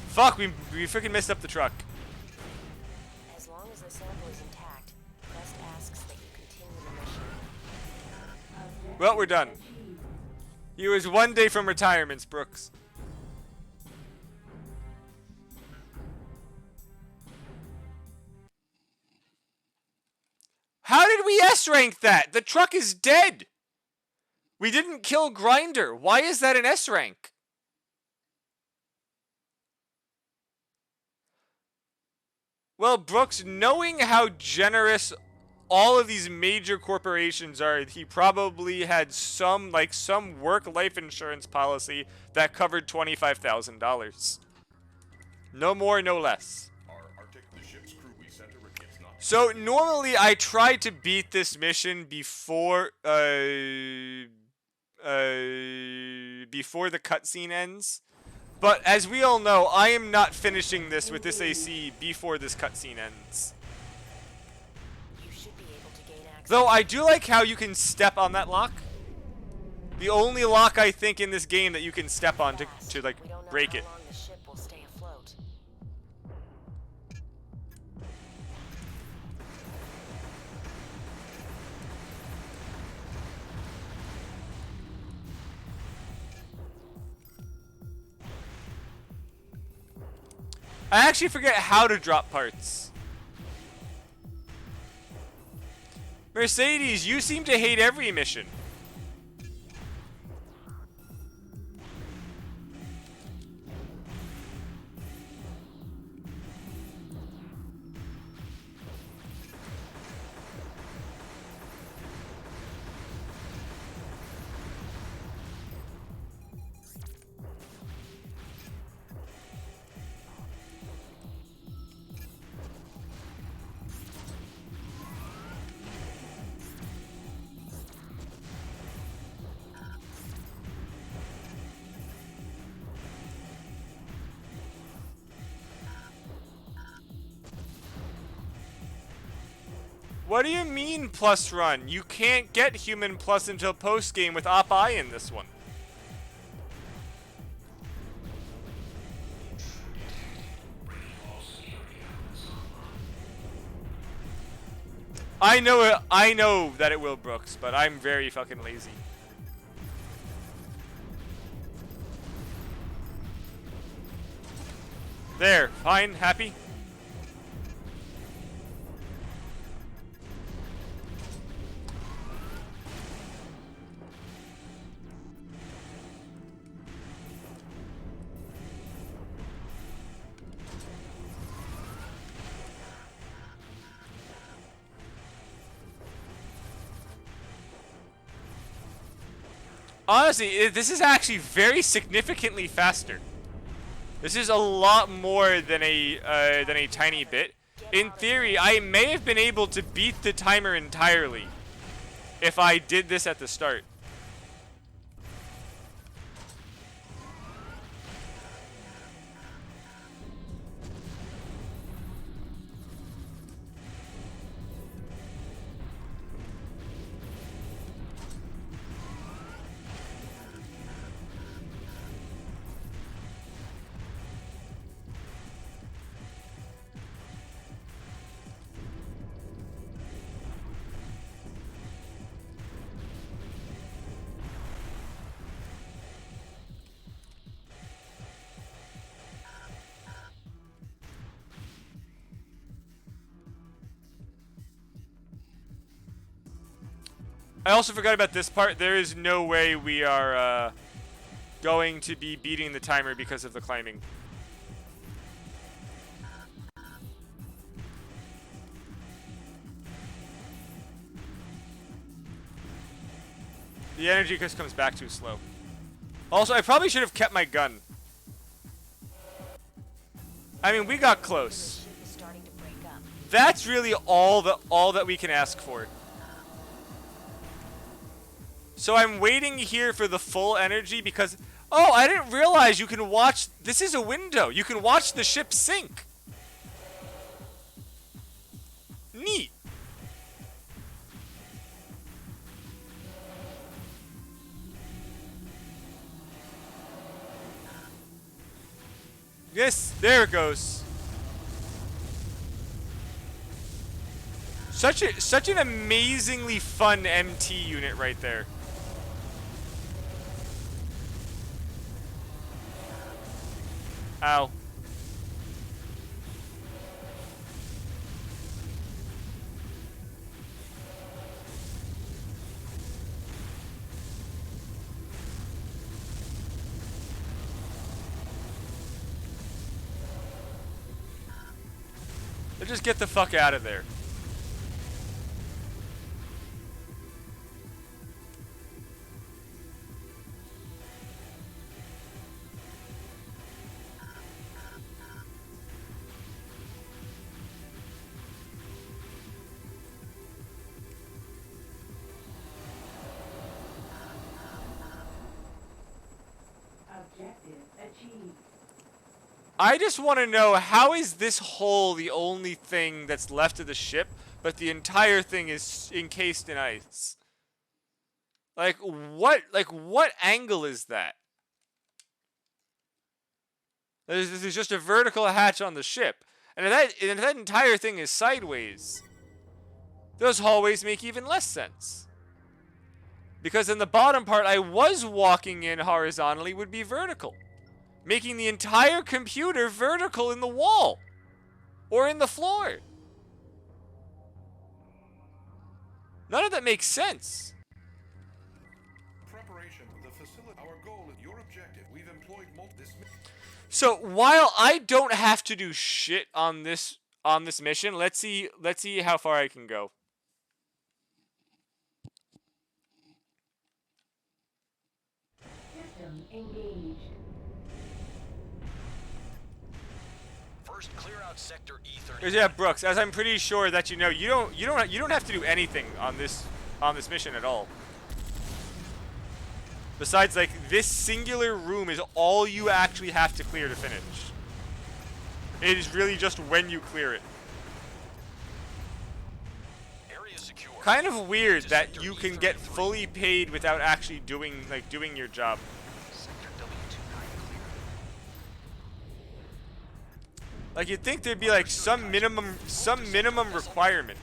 Fuck, we freaking messed up the truck. As long as the sample is intact, Quest asks that you continue the mission. Well, we're done. He was 1 day from retirement, Brooks. How did we S-rank that? The truck is dead. We didn't kill Grinder. Why is that an S-rank? Well, Brooks, knowing how generous all of these major corporations are, he probably had some work life insurance policy that covered $25,000. No more, no less. The ship's crew we sent her against not. So normally I try to beat this mission before the cutscene ends. But as we all know, I am not finishing this with this AC before this cutscene ends. You should be able to gain access. Though I do like how you can step on that lock. The only lock I think in this game that you can step on to like We don't know break how it. long the ship will stay afloat. I actually forget how to drop parts. Mercedes, you seem to hate every mission. What do you mean plus run? You can't get human plus until post game with Op I in this one. I know that it will, Brooks, but I'm very fucking lazy. There, fine, happy. Honestly, this is actually very significantly faster. This is a lot more than a tiny bit. In theory, I may have been able to beat the timer entirely if I did this at the start. I also forgot about this part. There is no way we are going to be beating the timer because of the climbing. The energy just comes back too slow. Also, I probably should have kept my gun. I mean, we got close. Ship is starting to break up. That's really all that we can ask for. So I'm waiting here for the full energy because, oh, I didn't realize you can watch, this is a window. You can watch the ship sink. Neat. Yes, there it goes. Such an amazingly fun MT unit right there. Ow. Let's just get the fuck out of there. Objective achieved. I just want to know, how is this hole the only thing that's left of the ship, but the entire thing is encased in ice? Like what angle is that? There's just a vertical hatch on the ship, and if that entire thing is sideways, those hallways make even less sense. Because in the bottom part I was walking in horizontally would be vertical, making the entire computer vertical in the wall or in the floor. None of that makes sense. Preparation of the facility. Our goal is your objective. We've employed this. So while I don't have to do shit on this mission, let's see how far I can go. System engaged. First, clear out sector E30. Because yeah, Brooks, as I'm pretty sure that you know, you don't have to do anything on this mission at all. Besides, like, this singular room is all you actually have to clear to finish. It is really just when you clear it. Area secure. Kind of weird that you can get fully paid without actually doing your job. Sector W29 clear. Like, you'd think there'd be like some minimum requirement.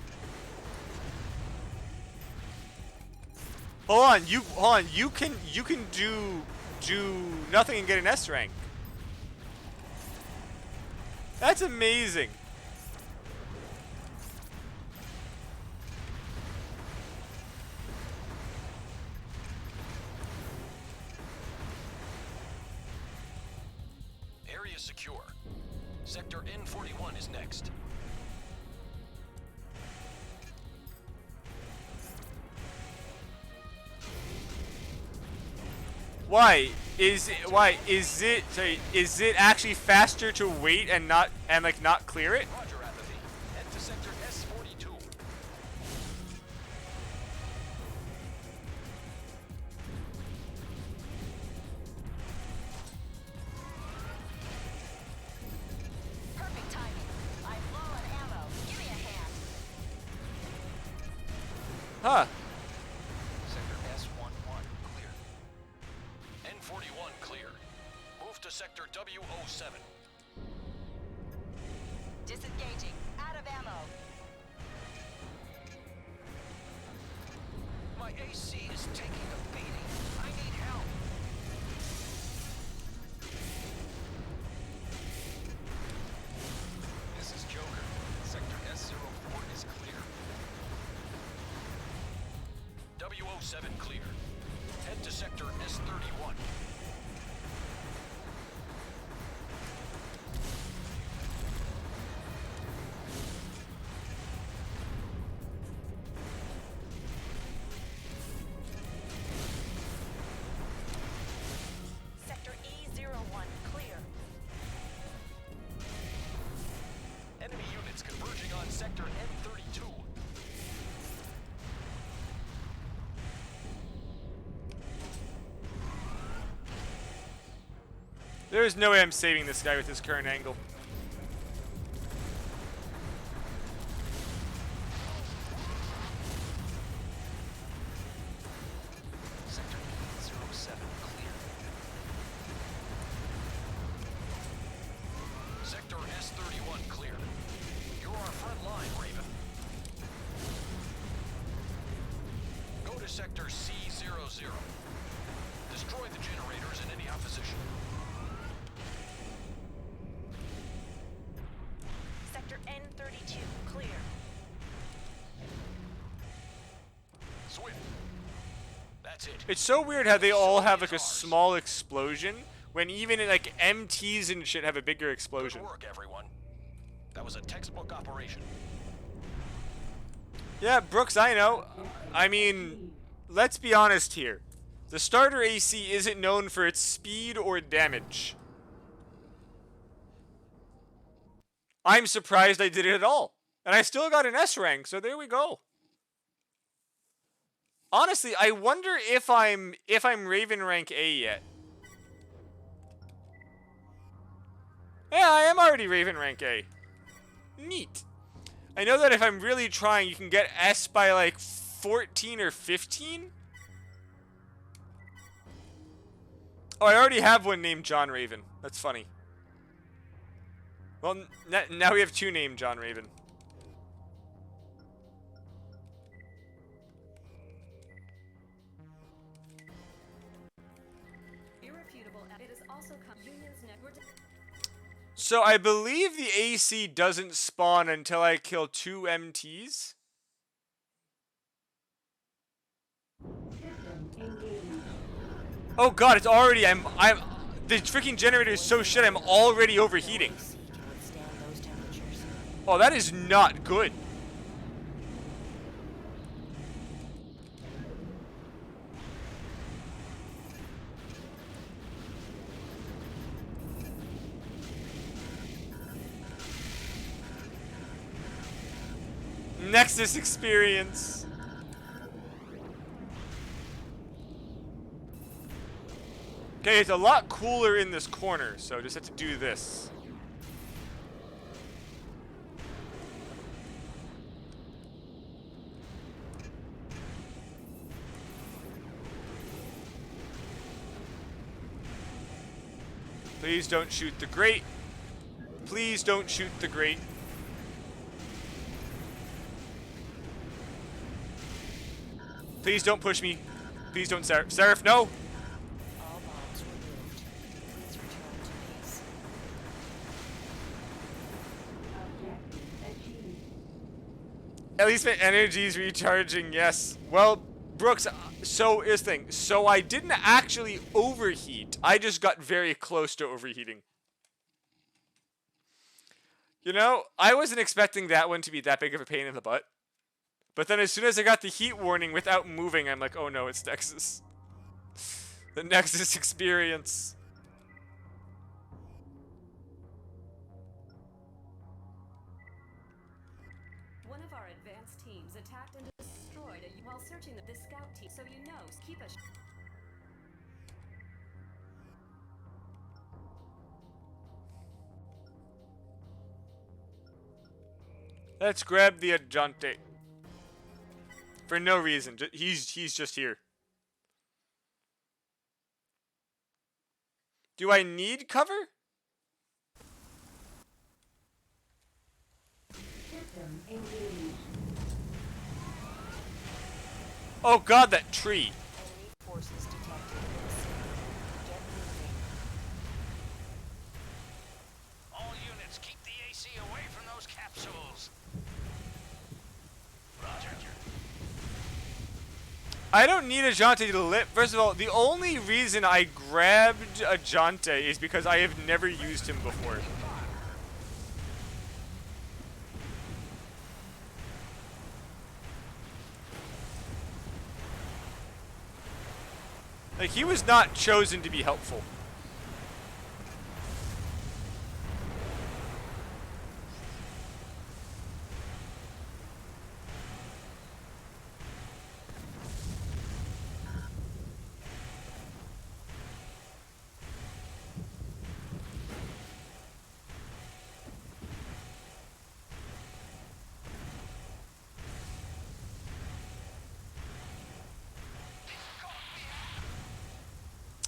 Hold on, you can do nothing and get an S rank. That's amazing. Area secure. Sector N41 is next. Why? Sorry, is it actually faster to wait and not clear it? Roger, Apathy. Head to sector S42. Perfect timing. I'm low on ammo. Give me a hand. Huh. Sector S11 clear. N41 clear. Move to sector W07. Disengaging. Out of ammo. My AC is taking a beating. I need help. This is Joker. Sector S04 is clear. W07 clear. Head to sector S31. Sector E01 clear. Enemy units converging on sector N32. There's no way I'm saving this guy with his current angle. Sector E07 clear. Sector S31 clear. You're our front line, Raven. Go to sector C00. Destroy the generators in any opposition. Sector N32 clear. Swift. That's it. It's so weird how they all have like a small explosion when even like MTs and shit have a bigger explosion. Good work, everyone. That was a textbook operation. Yeah, Brooks, I know. I mean, let's be honest here. The starter AC isn't known for its speed or damage. I'm surprised I did it at all. And I still got an S rank, so there we go. Honestly, I wonder if I'm Raven rank A yet. Yeah, I am already Raven rank A. Neat. I know that if I'm really trying, you can get S by like 14 or 15. Oh, I already have one named John Raven. That's funny. Well, now we have two named John Raven. Irrefutable. It is also Union's network. So I believe the AC doesn't spawn until I kill 2 MTs. System engaged. Oh god, it's already the freaking generator is so shit I'm already overheating. AC can withstand those temperatures. Oh, that is not good. Nexus experience. Okay, it's a lot cooler in this corner, so just have to do this. Please don't shoot the grate. Please don't shoot the grate. Please don't push me. Please don't, Seraph. Seraph, no! All bombs removed. Please return to base. Objective achieved. At least my energy's recharging, yes. Well, Brooks, so here's the thing. So I didn't actually overheat. I just got very close to overheating. You know, I wasn't expecting that one to be that big of a pain in the butt. But then as soon as I got the heat warning without moving, I'm like, oh no, it's Nexus. The Nexus experience. One of our advanced teams attacked and destroyed while searching the scout team, so you know, keep a Let's grab the Ajante. For no reason. He's just here. Do I need cover? System engaged. Oh god, that tree. Enemy forces detected in this area. Get moving. All units, keep the AC away from those capsules. Roger. I don't need Ajante to lit. First of all, the only reason I grabbed Ajante is because I have never used him before. Like, he was not chosen to be helpful.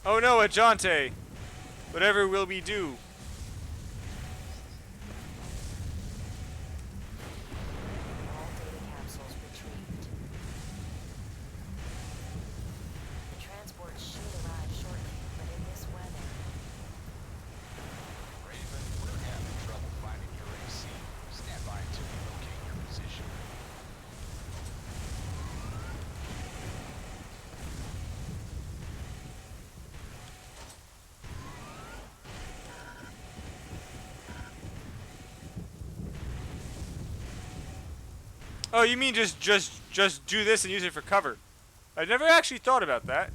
Oh no, Ajante! Whatever will we do? All data capsules retrieved. The transport should arrive shortly, but in this weather. Raven, we're having trouble finding your AC. Stand by until we locate your position. Oh, you mean just do this and use it for cover? I never actually thought about that.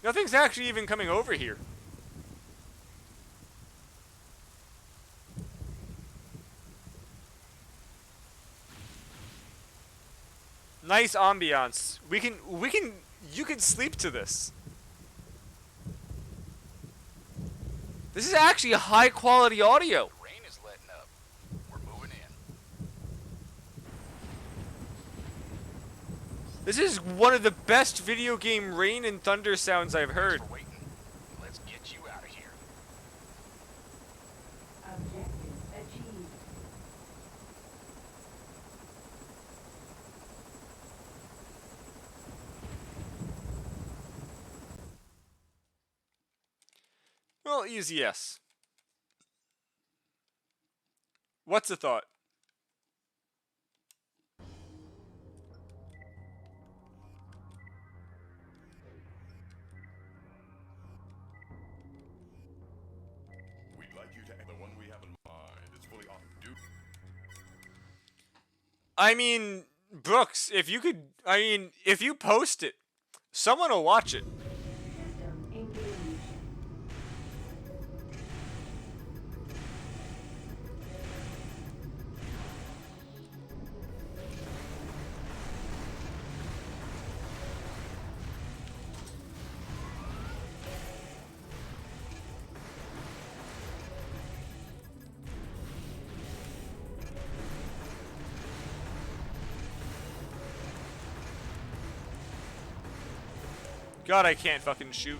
Nothing's actually even coming over here. Nice ambiance. You can sleep to this. This is actually high quality audio. Rain is letting up. We're moving in. This is one of the best video game rain and thunder sounds I've heard. Thanks for waiting. Let's get you out of here. Objective achieved. Well, easy yes. What's the thought? We'd like you to the one we have in mind. It's fully off due. I mean, Brooks, if you post it, someone will watch it. System engaged. God, I can't fucking shoot.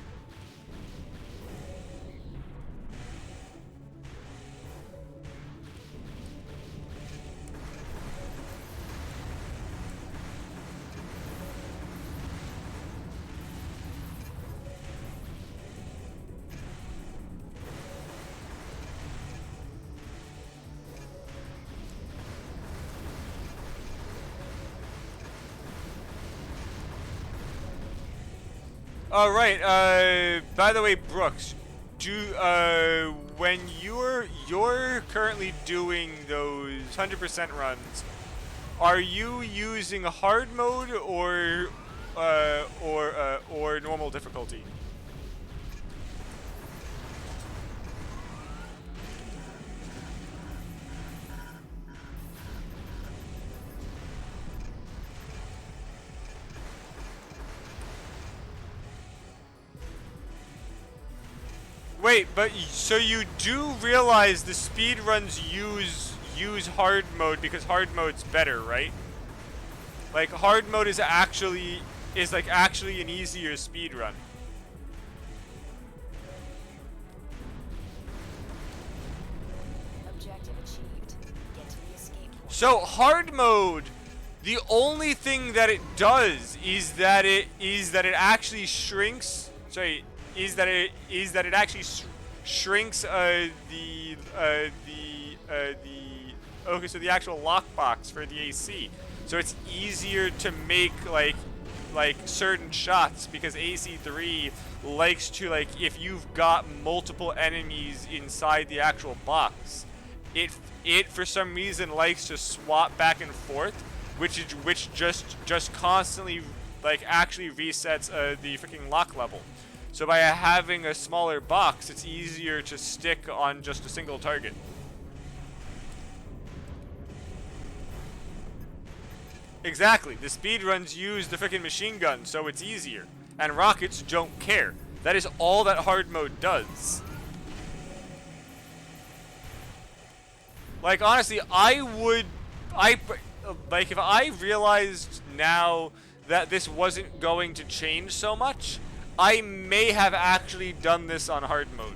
All right. By the way, Brooks, when you're currently doing those 100% runs, are you using hard mode or normal difficulty? Wait, but so you do realize the speed runs use hard mode because hard mode's better, right? Like hard mode is actually an easier speed run. Objective achieved. Get to the escape point. So hard mode, the only thing that it does is that it actually shrinks. Sorry, is that it actually shrinks okay, so the actual lockbox for the AC. So it's easier to make like certain shots because AC3 likes to, like, if you've got multiple enemies inside the actual box, it for some reason likes to swap back and forth, which just constantly like actually resets the freaking lock level. So by having a smaller box, it's easier to stick on just a single target. Exactly. The speedruns use the freaking machine gun, so it's easier. And rockets don't care. That is all that hard mode does. Like, honestly, if I realized now that this wasn't going to change so much, I may have actually done this on hard mode.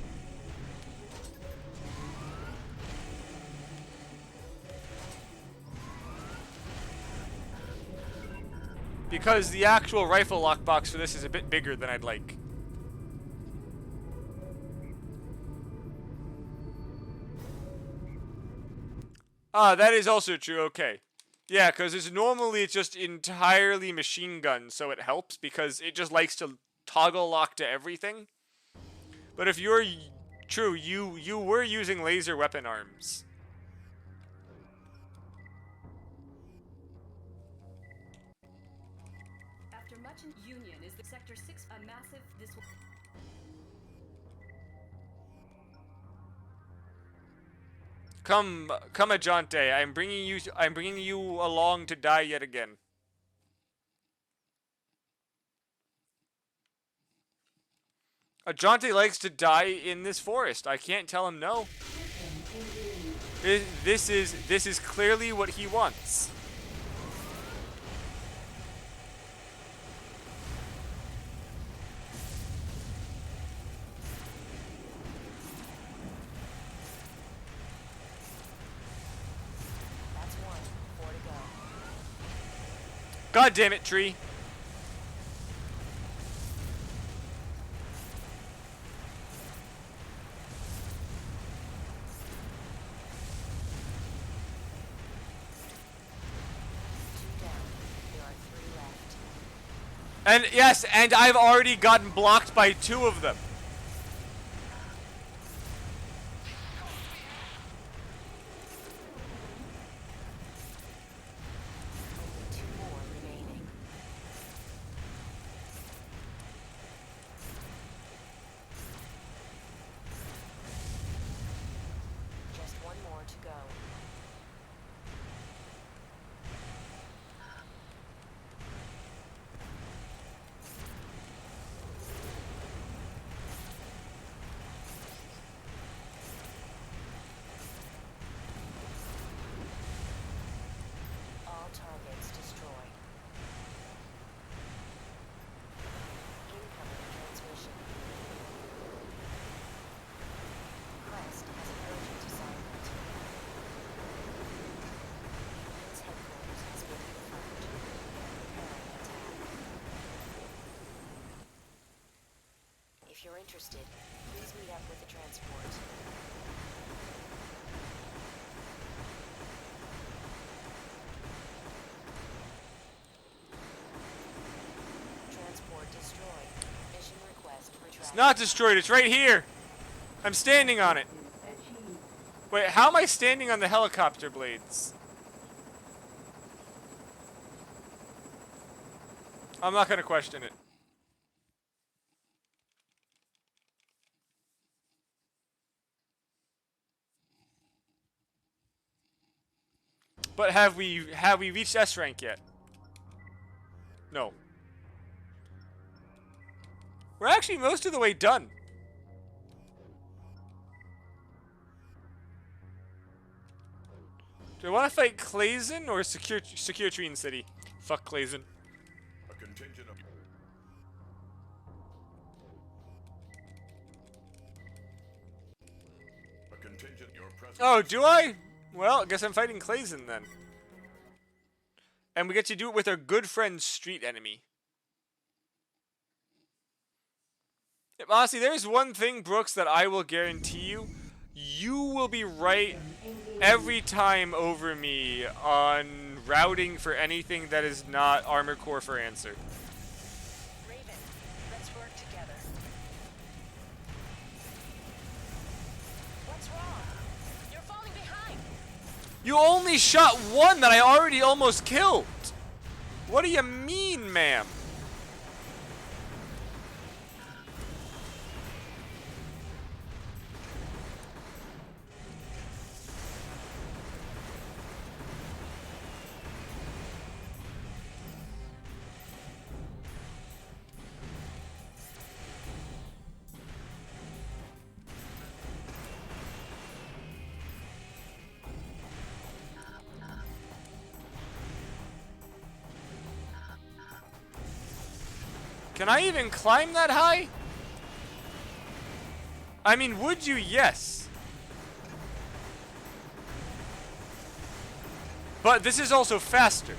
Because the actual rifle lockbox for this is a bit bigger than I'd like. Ah, that is also true, okay. Yeah, because it's normally just entirely machine gun, so it helps because it just likes to toggle lock to everything. But if you're true, you were using laser weapon arms. After much union is the Sector 6 a massive this will Come, Ajante, I'm bringing you along to die yet again. Ajante likes to die in this forest. I can't tell him no. This is clearly what he wants. That's one. 4 to go. God damn it, tree. And yes, and I've already gotten blocked by 2 of them. Two more remaining. Just one more to go. All targets destroyed. Incoming transmission. Crest has an urgent assignment. Its headquarters has been confirmed. Preparing attack. If you're interested, please meet up with the transport. Transport destroyed. Mission It's not destroyed. It's right here. I'm standing on it. Achieved. Wait, how am I standing on the helicopter blades? I'm not gonna question it. But have we reached S rank yet? No. We're actually most of the way done. Do I want to fight Clazen or secure Trine City? Fuck Clazen. A contingent of your presence. Oh, do I? Well, I guess I'm fighting Clazen then. And we get to do it with our good friend Street Enemy. Honestly, there's one thing, Brooks, that I will guarantee you. You will be right every time over me on routing for anything that is not Armor Core for answer. Raven, let's work together. What's wrong? You're falling behind. You only shot one that I already almost killed. What do you mean, ma'am? Can I even climb that high? I mean, would you? Yes. But this is also faster.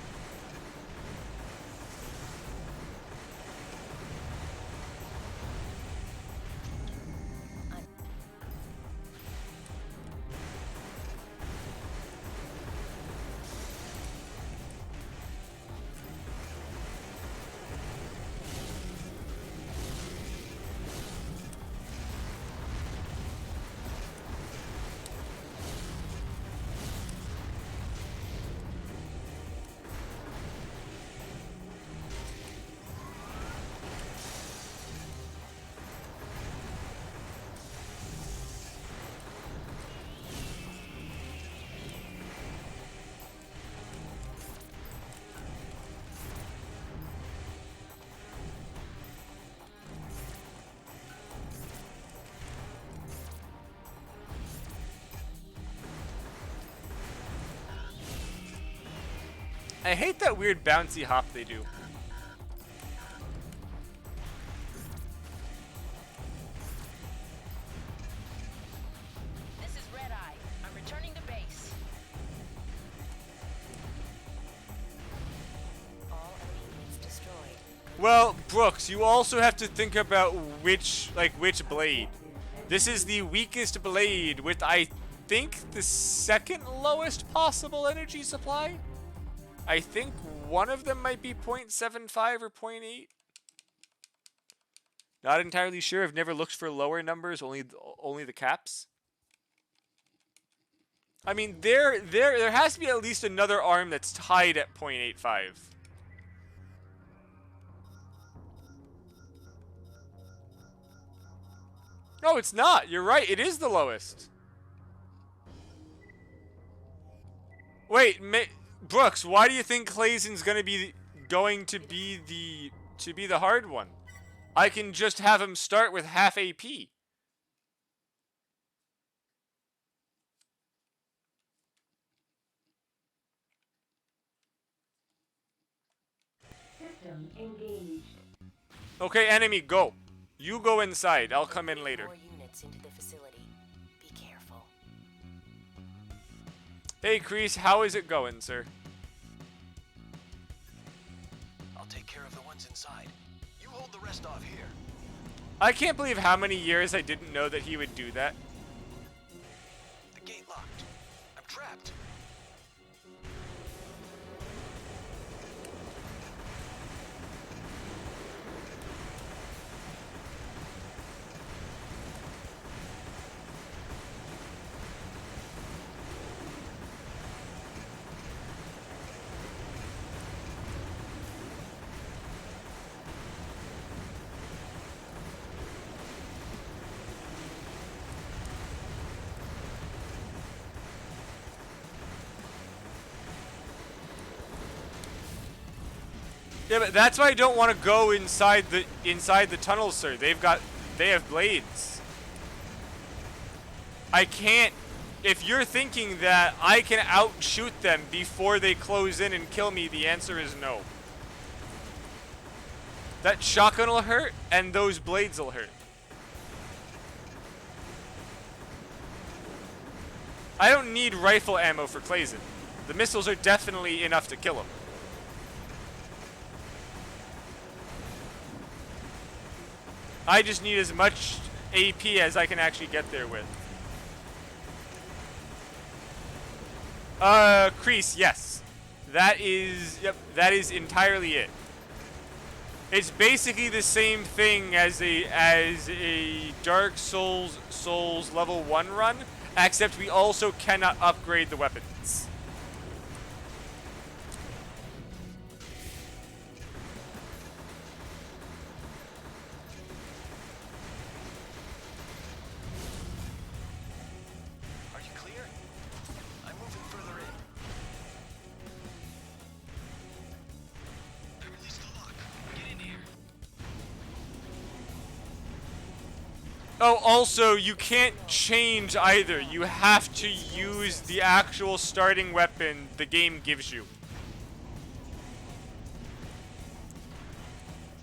I hate that weird bouncy hop they do. This is Red Eye. I'm returning to base. All enemy units destroyed. Well, Brooks, you also have to think about which blade. This is the weakest blade with, I think, the second lowest possible energy supply. I think one of them might be 0.75 or 0.8. Not entirely sure. I've never looked for lower numbers, only the caps. I mean, there has to be at least another arm that's tied at 0.85. No, it's not. You're right. It is the lowest. Wait, Brooks, why do you think Clazen's going to be the hard one? I can just have him start with half AP. System engaged. Okay, enemy, go. You go inside. I'll come in later. More units into the facility. Be careful. Hey, Kreese, how is it going, sir? I'll take care of the ones inside. You hold the rest off here. I can't believe how many years I didn't know that he would do that. The gate locked. I'm trapped. Yeah, but that's why I don't want to go inside the tunnels, sir. They have blades. I can't. If you're thinking that I can outshoot them before they close in and kill me, the answer is no. That shotgun will hurt, and those blades will hurt. I don't need rifle ammo for Clazen. The missiles are definitely enough to kill him. I just need as much AP as I can actually get there with. Crease, yes. That is entirely it. It's basically the same thing as a Dark Souls level 1 run, except we also cannot upgrade the weapons. Are you clear? I'm moving further in. I released the lock. Get in here. Oh, also, you can't change either. You have to use the actual starting weapon the game gives you.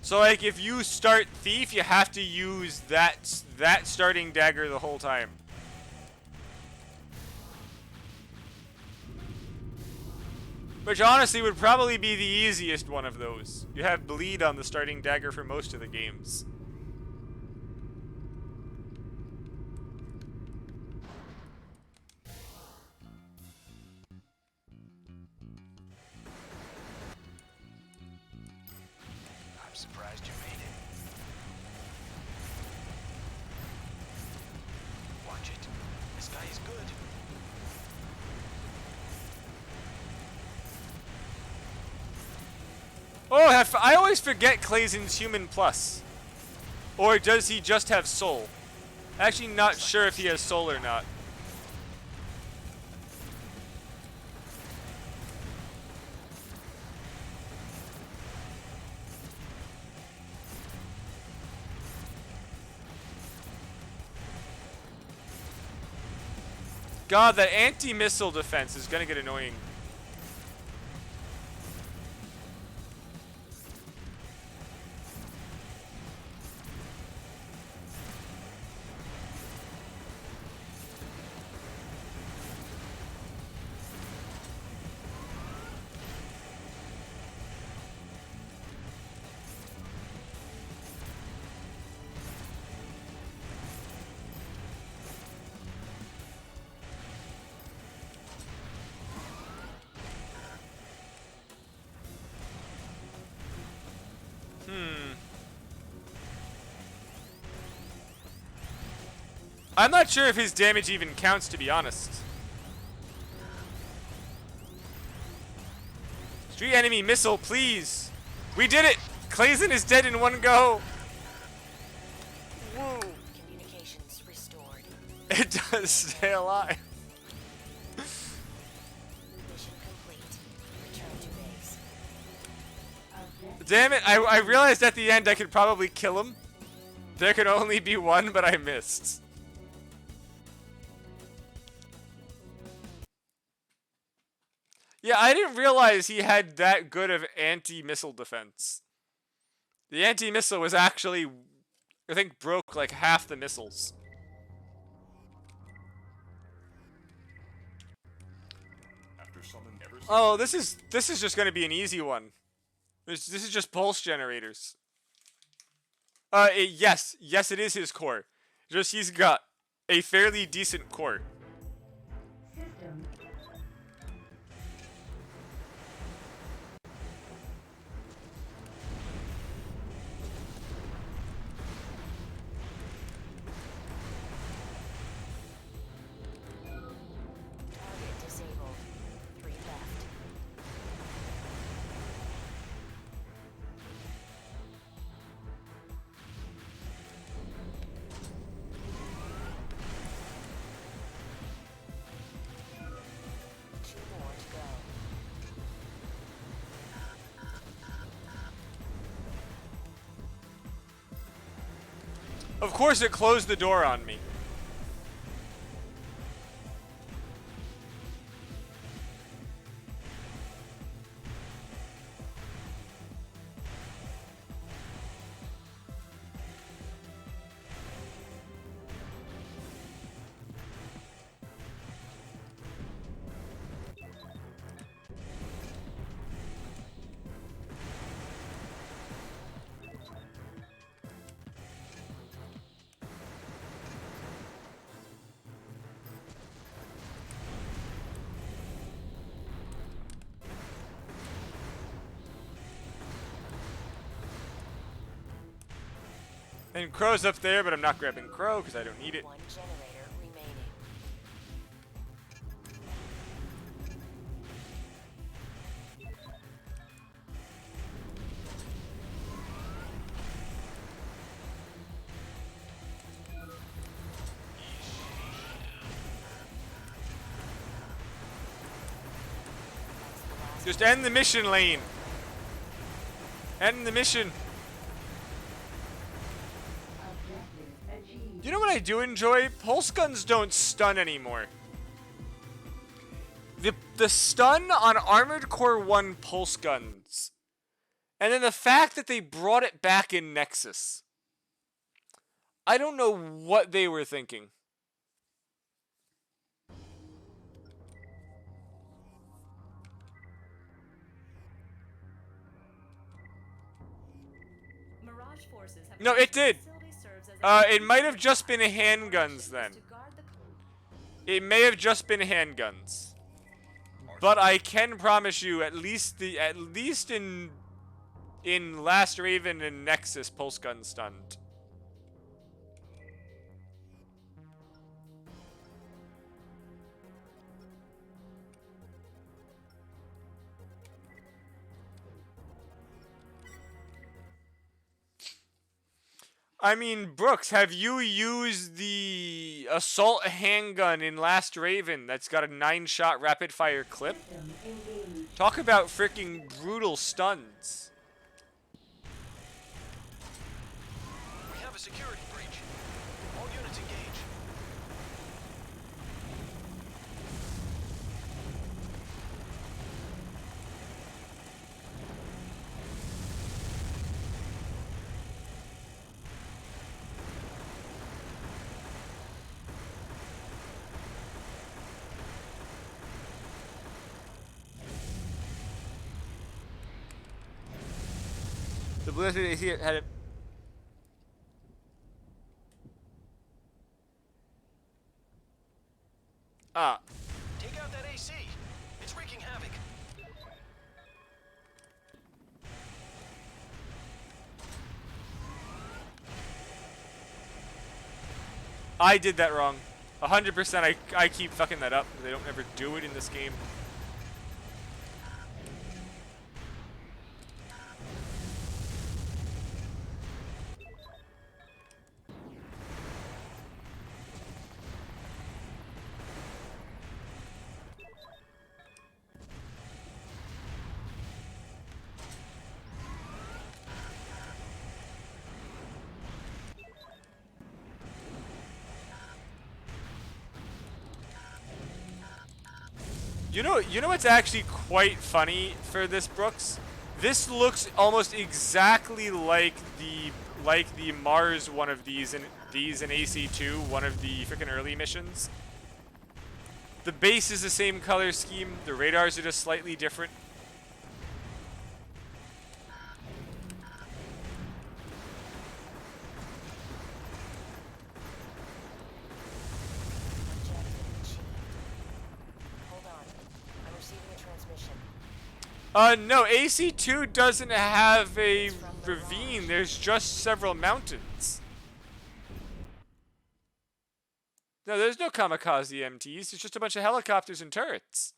So, like, if you start Thief, you have to use that starting dagger the whole time. Which, honestly, would probably be the easiest one of those. You have bleed on the starting dagger for most of the games. I'm surprised you made it. Watch it. This guy is good. Oh, I always forget Clazen's human plus. Or does he just have soul? Actually not sure if he has soul or not. God, that anti-missile defense is gonna get annoying. I'm not sure if his damage even counts, to be honest. Street enemy missile, please. We did it! Clazen is dead in one go. Whoa. Communications restored. It does stay alive. Mission complete. Return to base. Damn it, I realized at the end I could probably kill him. There could only be one, but I missed. Yeah, I didn't realize he had that good of anti-missile defense. The anti-missile was actually, I think, broke like half the missiles. Oh, this is just gonna be an easy one. This is just pulse generators. Yes, it is his core. Just he's got a fairly decent core. System. Target disabled. 3 left. Of course it closed the door on me. And Crow's up there, but I'm not grabbing Crow because I don't need it. One generator remaining. Just end the mission, Lane. End the mission. Objective achieved. You know what I do enjoy? Pulse guns don't stun anymore. The stun on Armored Core 1 pulse guns. And then the fact that they brought it back in Nexus. I don't know what they were thinking. Mirage forces have No, it did. facility serves as a It might have just been handguns then. to guard the It may have just been handguns. But I can promise you, at least in Last Raven and Nexus, pulse gun stunned. I mean, Brooks, have you used the assault handgun in Last Raven that's got a 9-shot rapid-fire clip? System engaged. Talk about freaking brutal stuns. We have a security breach. All units engage. The Blizzard AC had it. Ah. Take out that AC. It's wreaking havoc. I did that wrong. 100% I keep fucking that up. They don't ever do it in this game. You know what's actually quite funny for this, Brooks? This looks almost exactly like the Mars one of these in AC2, one of the freaking early missions. The base is the same color scheme. The radars are just slightly different. Objective achieved. Hold on. I'm receiving a transmission. No, AC2 doesn't have a ravine. There's just several mountains. No, there's no kamikaze MTs. It's just a bunch of helicopters and turrets.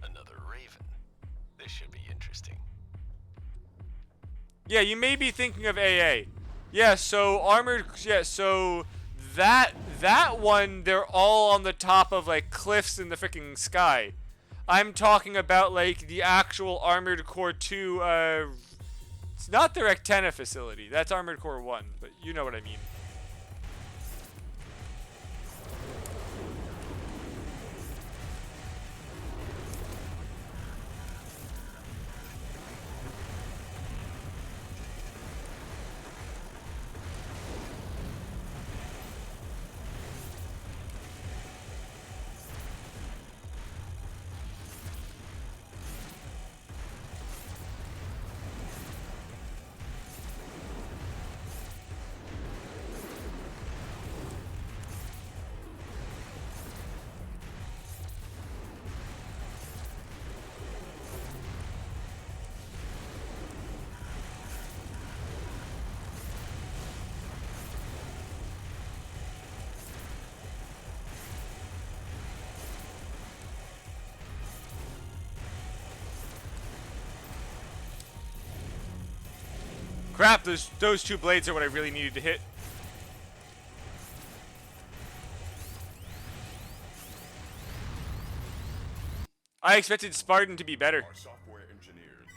Another Raven. This should be interesting. Yeah, you may be thinking of AA. Yeah, so armored. Yeah, so that one, they're all on the top of like cliffs in the freaking sky. I'm talking about like the actual Armored Core 2. It's not the Rectena facility. That's Armored Core 1, but you know what I mean. Crap, those two blades are what I really needed to hit. I expected Spartan to be better. Our software engineers.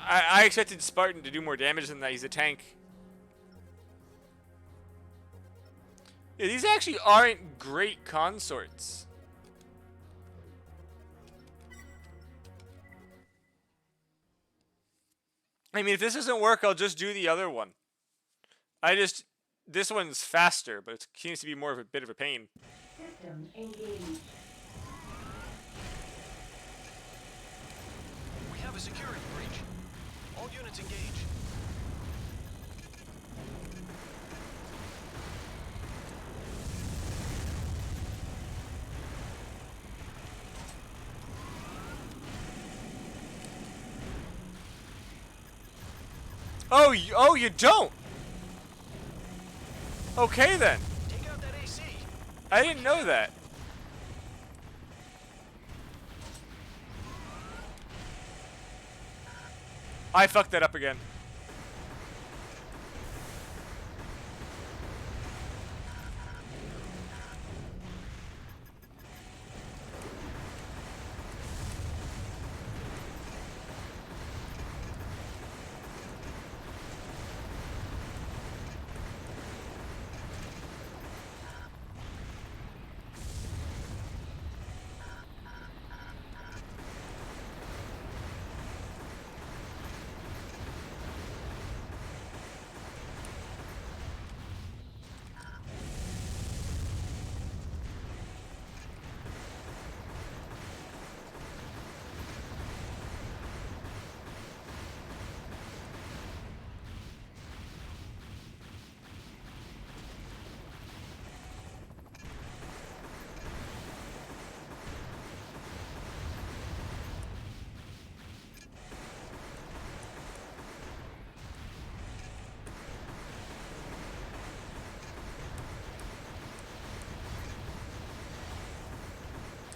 I expected Spartan to do more damage than that. He's a tank. Yeah, these actually aren't great consorts. I mean, if this doesn't work, I'll just do the other one. This one's faster, but it seems to be more of a bit of a pain. System engaged. We have a security breach. All units engage. Oh, you don't. Okay then. Take out that AC. I didn't know that. I fucked that up again.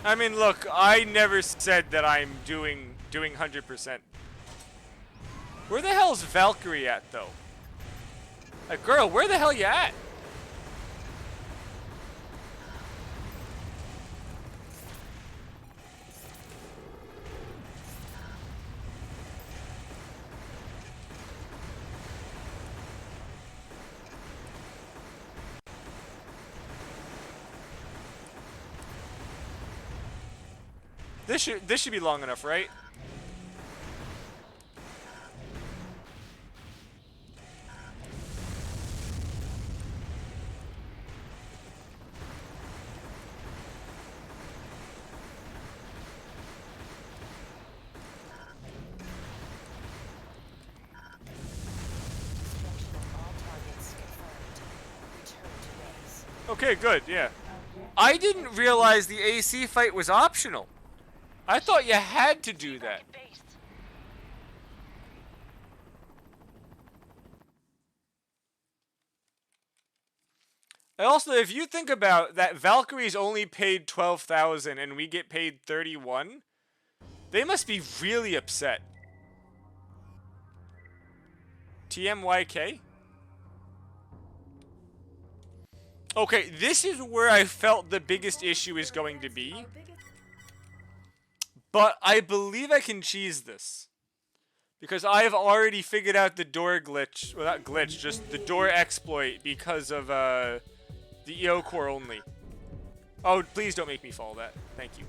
I mean, look, I never said that I'm doing 100%. Where the hell's Valkyrie at, though? Like, girl, where the hell you at? This should be long enough, right? Destruction of all targets confirmed. Return to base. Okay, good, yeah. I didn't realize the AC fight was optional. I thought you had to do that. And also, if you think about that, Valkyrie's only paid 12,000 and we get paid 31. They must be really upset. TMYK? Okay, this is where I felt the biggest issue is going to be. But I believe I can cheese this. Because I have already figured out the door glitch. Well, not glitch, just the door exploit because of the EO core only. Oh, please don't make me follow that. Thank you.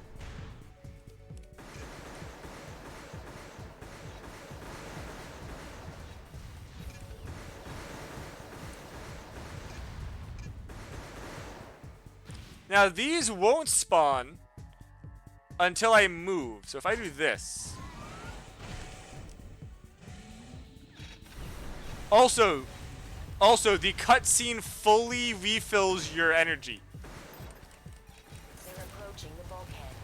Now, these won't spawn until I move. So if I do this. Also, the cutscene fully refills your energy. They're approaching the bulkhead.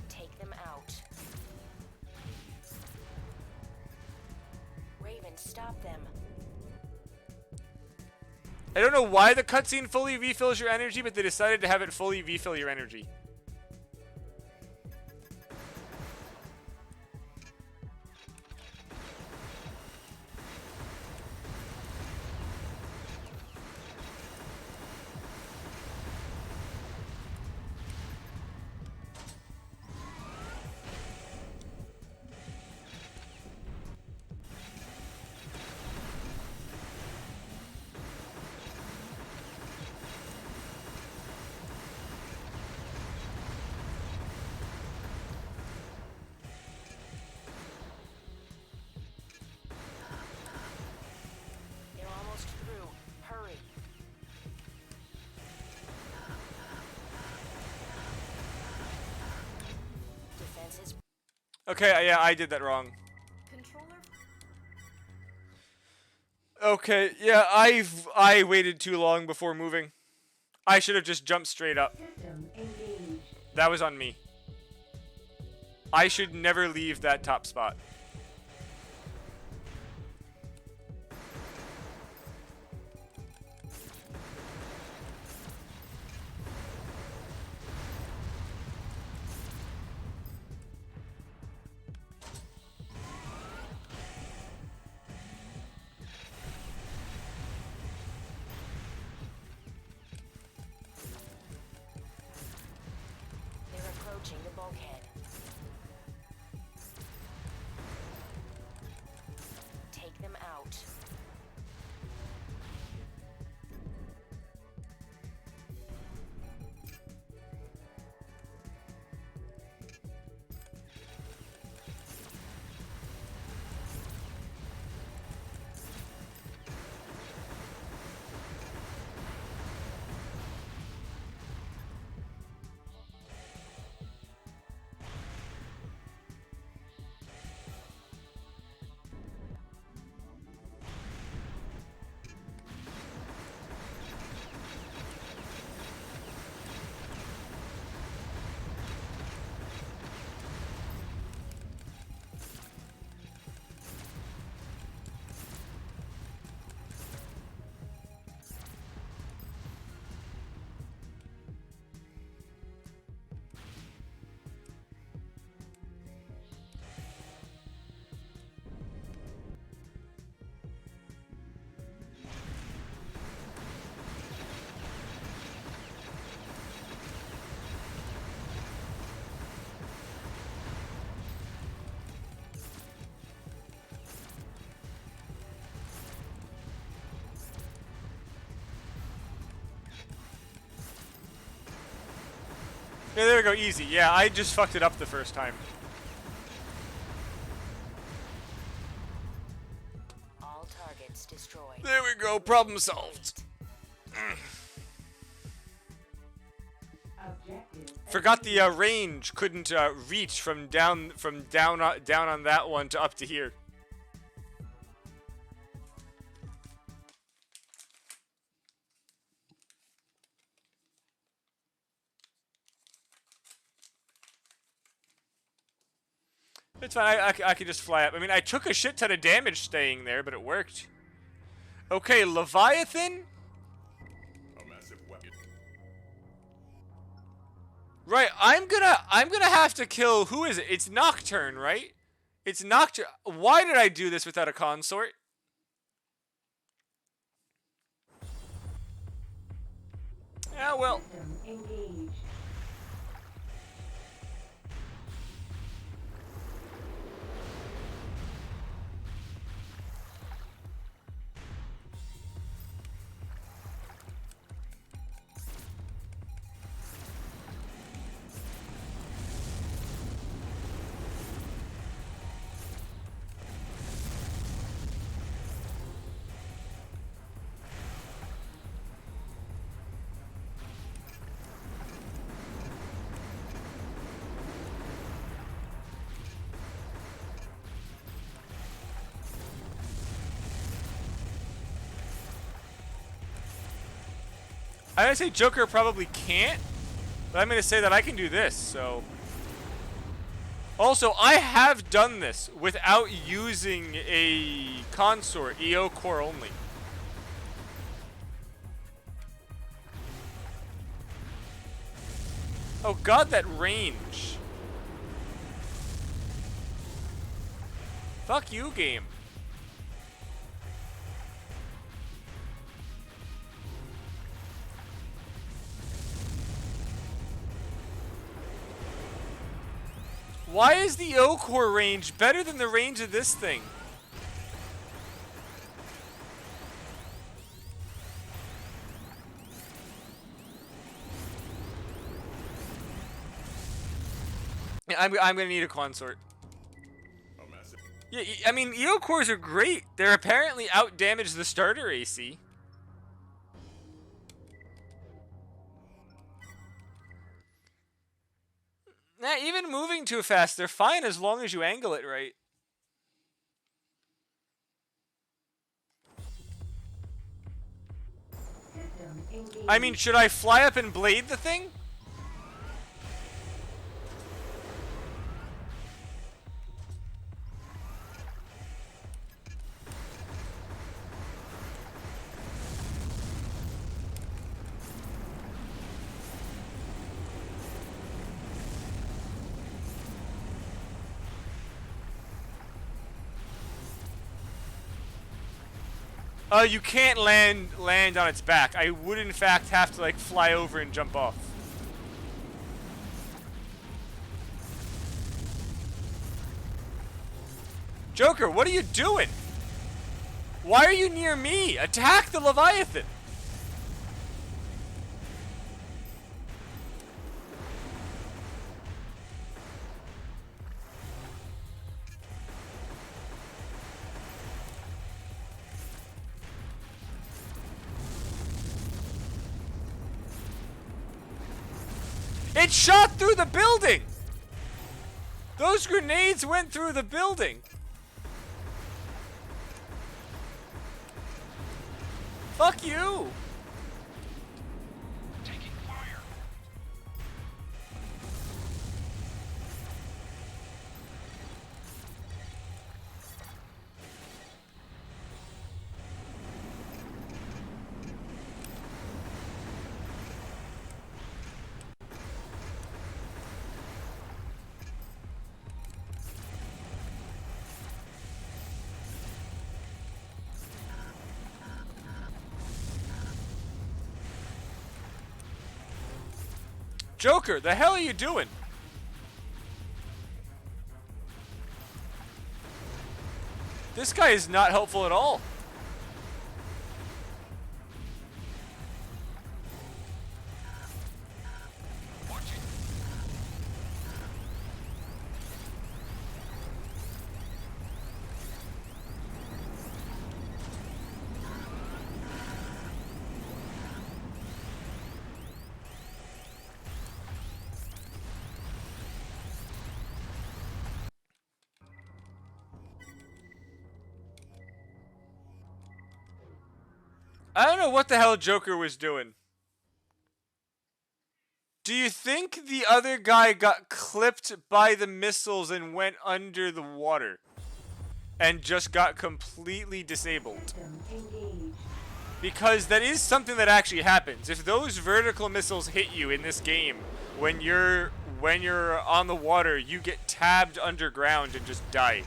Take them out. Raven, stop them. I don't know why the cutscene fully refills your energy, but they decided to have it fully refill your energy. They're almost through. Hurry. Defenses. Okay, yeah, I did that wrong. Controller. Okay, yeah, I waited too long before moving. I should have just jumped straight up. System engaged. That was on me. I should never leave that top spot. They're approaching the bulkhead. Take them out. Yeah, there we go, easy. Yeah, I just fucked it up the first time. All targets destroyed. There we go, problem solved. Objective. Forgot the range couldn't reach from down on that one to up to here. It's fine. I could just fly up. I mean, I took a shit ton of damage staying there, but it worked. Okay, Leviathan. A massive weapon. Right, I'm gonna have to kill. Who is it? It's Nocturne, right? It's Nocturne. Why did I do this without a consort? Yeah, well. System engaged. I'm gonna say Joker probably can't, but I'm gonna say that I can do this, so. Also, I have done this without using a consort, EO core only. Oh god, that range. Fuck you, game. Why is the O core range better than the range of this thing? Yeah, I'm gonna need a consort. Yeah, I mean, EO cores are great. They're apparently out-damage the starter AC. Nah, even moving too fast, they're fine as long as you angle it right. System engaged. I mean, should I fly up and blade the thing? You can't land on its back. I would in fact have to like fly over and jump off. Joker, what are you doing? Why are you near me? Attack the Leviathan! It shot through the building! Those grenades went through the building! Fuck you! Taking fire. Joker, the hell are you doing? This guy is not helpful at all. Watch it. I don't know what the hell Joker was doing. Do you think the other guy got clipped by the missiles and went under the water? And just got completely disabled? System engaged. Because that is something that actually happens. If those vertical missiles hit you in this game, when you're on the water, you get tabbed underground and just die.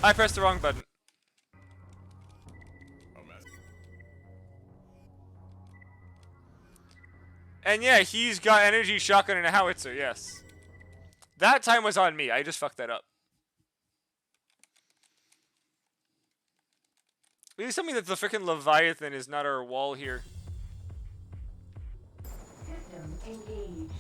I pressed the wrong button. And yeah, he's got energy, shotgun, and a howitzer, yes. That time was on me. I just fucked that up. Please tell me that the freaking Leviathan is not our wall here. System engaged.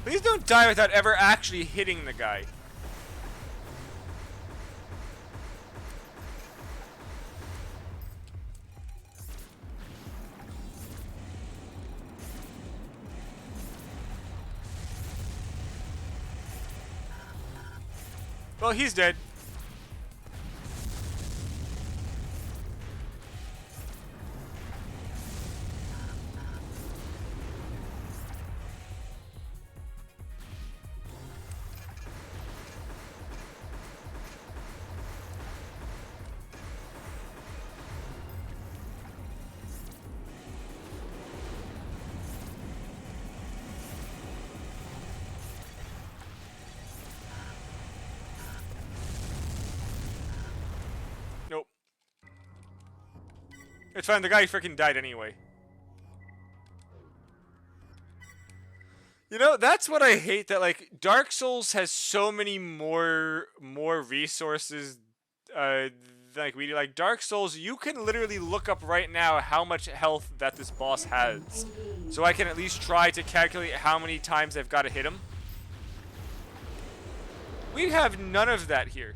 Please don't die without ever actually hitting the guy. Well, he's dead. Nope. It's fine, the guy freaking died anyway. You know, that's what I hate, that like Dark Souls has so many more resources like we do. Like Dark Souls, you can literally look up right now how much health that this boss has. So I can at least try to calculate how many times I've got to hit him. We have none of that here.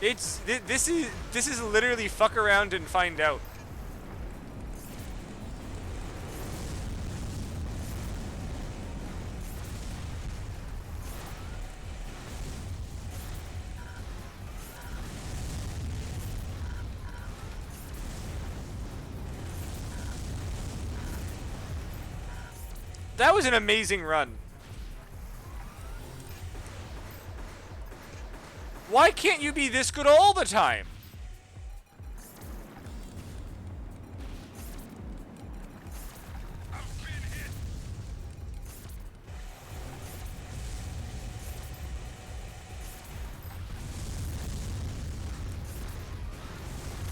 It's this is literally fuck around and find out. That was an amazing run. Why can't you be this good all the time?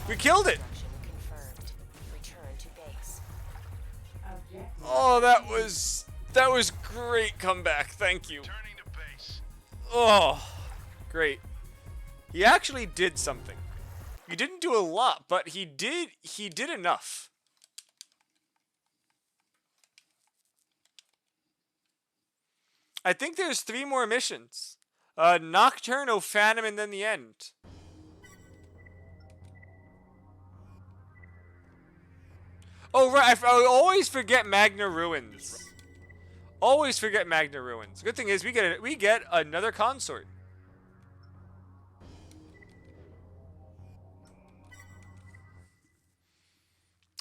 We killed it. Construction confirmed. Return to base. Objective. Oh, that was great comeback. Thank you. Turning to base. Oh, great. He actually did something. He didn't do a lot, but he did enough. I think there's 3 more missions. Nocturne, Ofanim, and then the end. Oh, right. I always forget Magna Ruins. Always forget Magna Ruins. Good thing is we get another consort.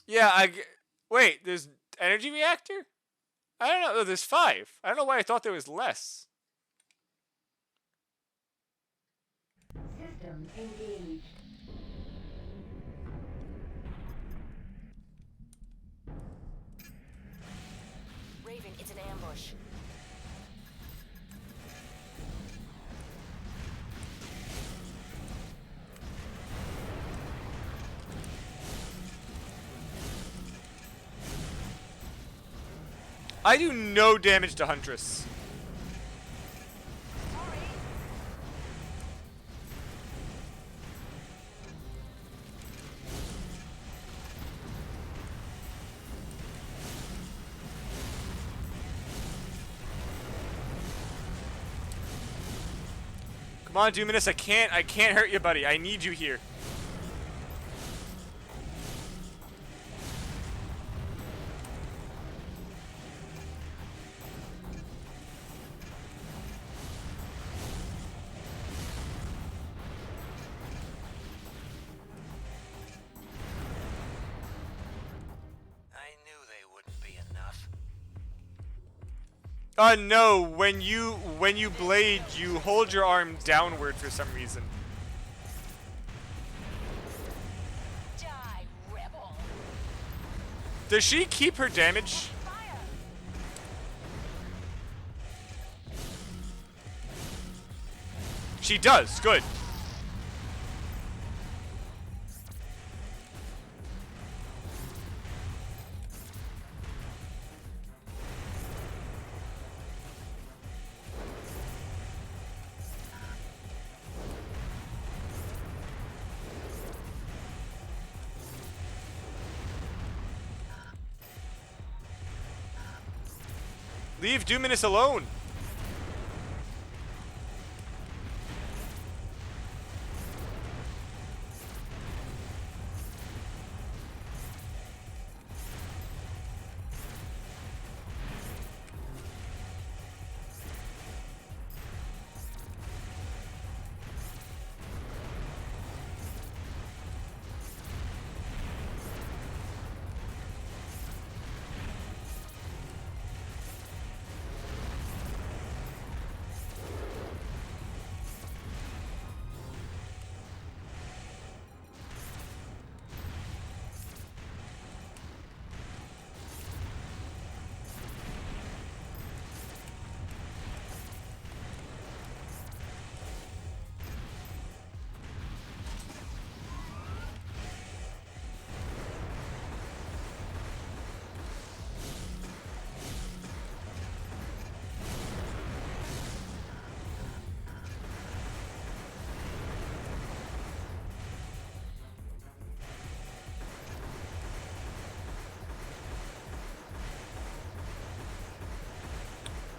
Yeah, wait, there's energy reactor? I don't know. Oh, there's 5. I don't know why I thought there was less. System engaged. Raven, it's an ambush. I do no damage to Huntress. Come on, Dominus, I can't hurt you, buddy. I need you here. No, when you blade, you hold your arm downward for some reason. Die, rebel. Does she keep her damage? Fire. She does. Good. Leave Dominus alone.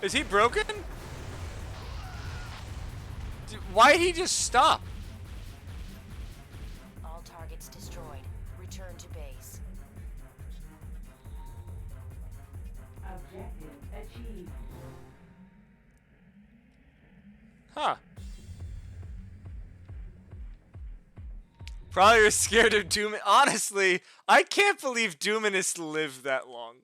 Is he broken? Why'd he just stop? All targets destroyed. Return to base. Objective achieved. Huh. Probably was scared of Doom. Honestly, I can't believe Dominus lived that long.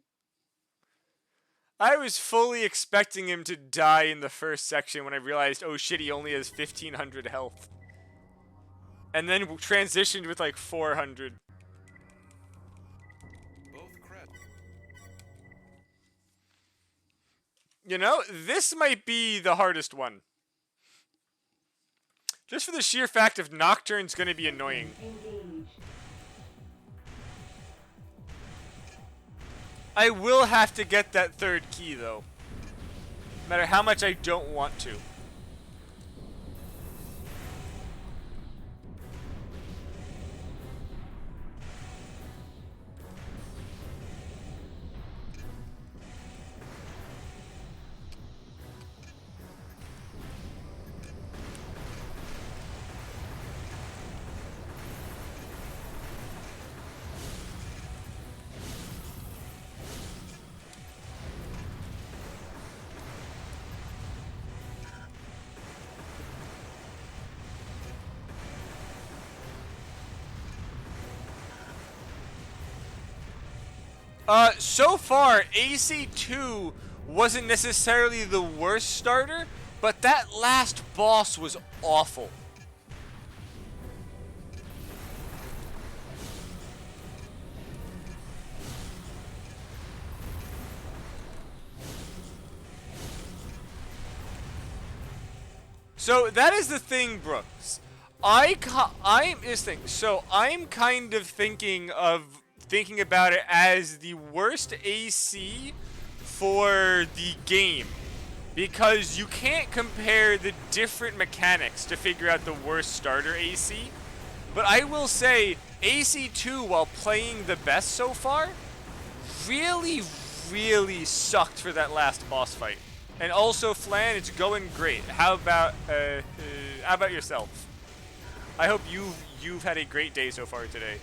I was fully expecting him to die in the first section when I realized, oh shit, he only has 1,500 health. And then transitioned with like 400. Both credit. You know, this might be the hardest one. Just for the sheer fact of Nocturne's gonna be annoying. Engaged. I will have to get that third key, though. No matter how much I don't want to. So far, AC2 wasn't necessarily the worst starter, but that last boss was awful. So that is the thing, Brooks. I'm kind of thinking about it as the worst AC for the game, because you can't compare the different mechanics to figure out the worst starter AC. But I will say AC2, while playing the best so far, really, really sucked for that last boss fight. And also, Flan, it's going great. How about yourself? I hope you've had a great day so far today.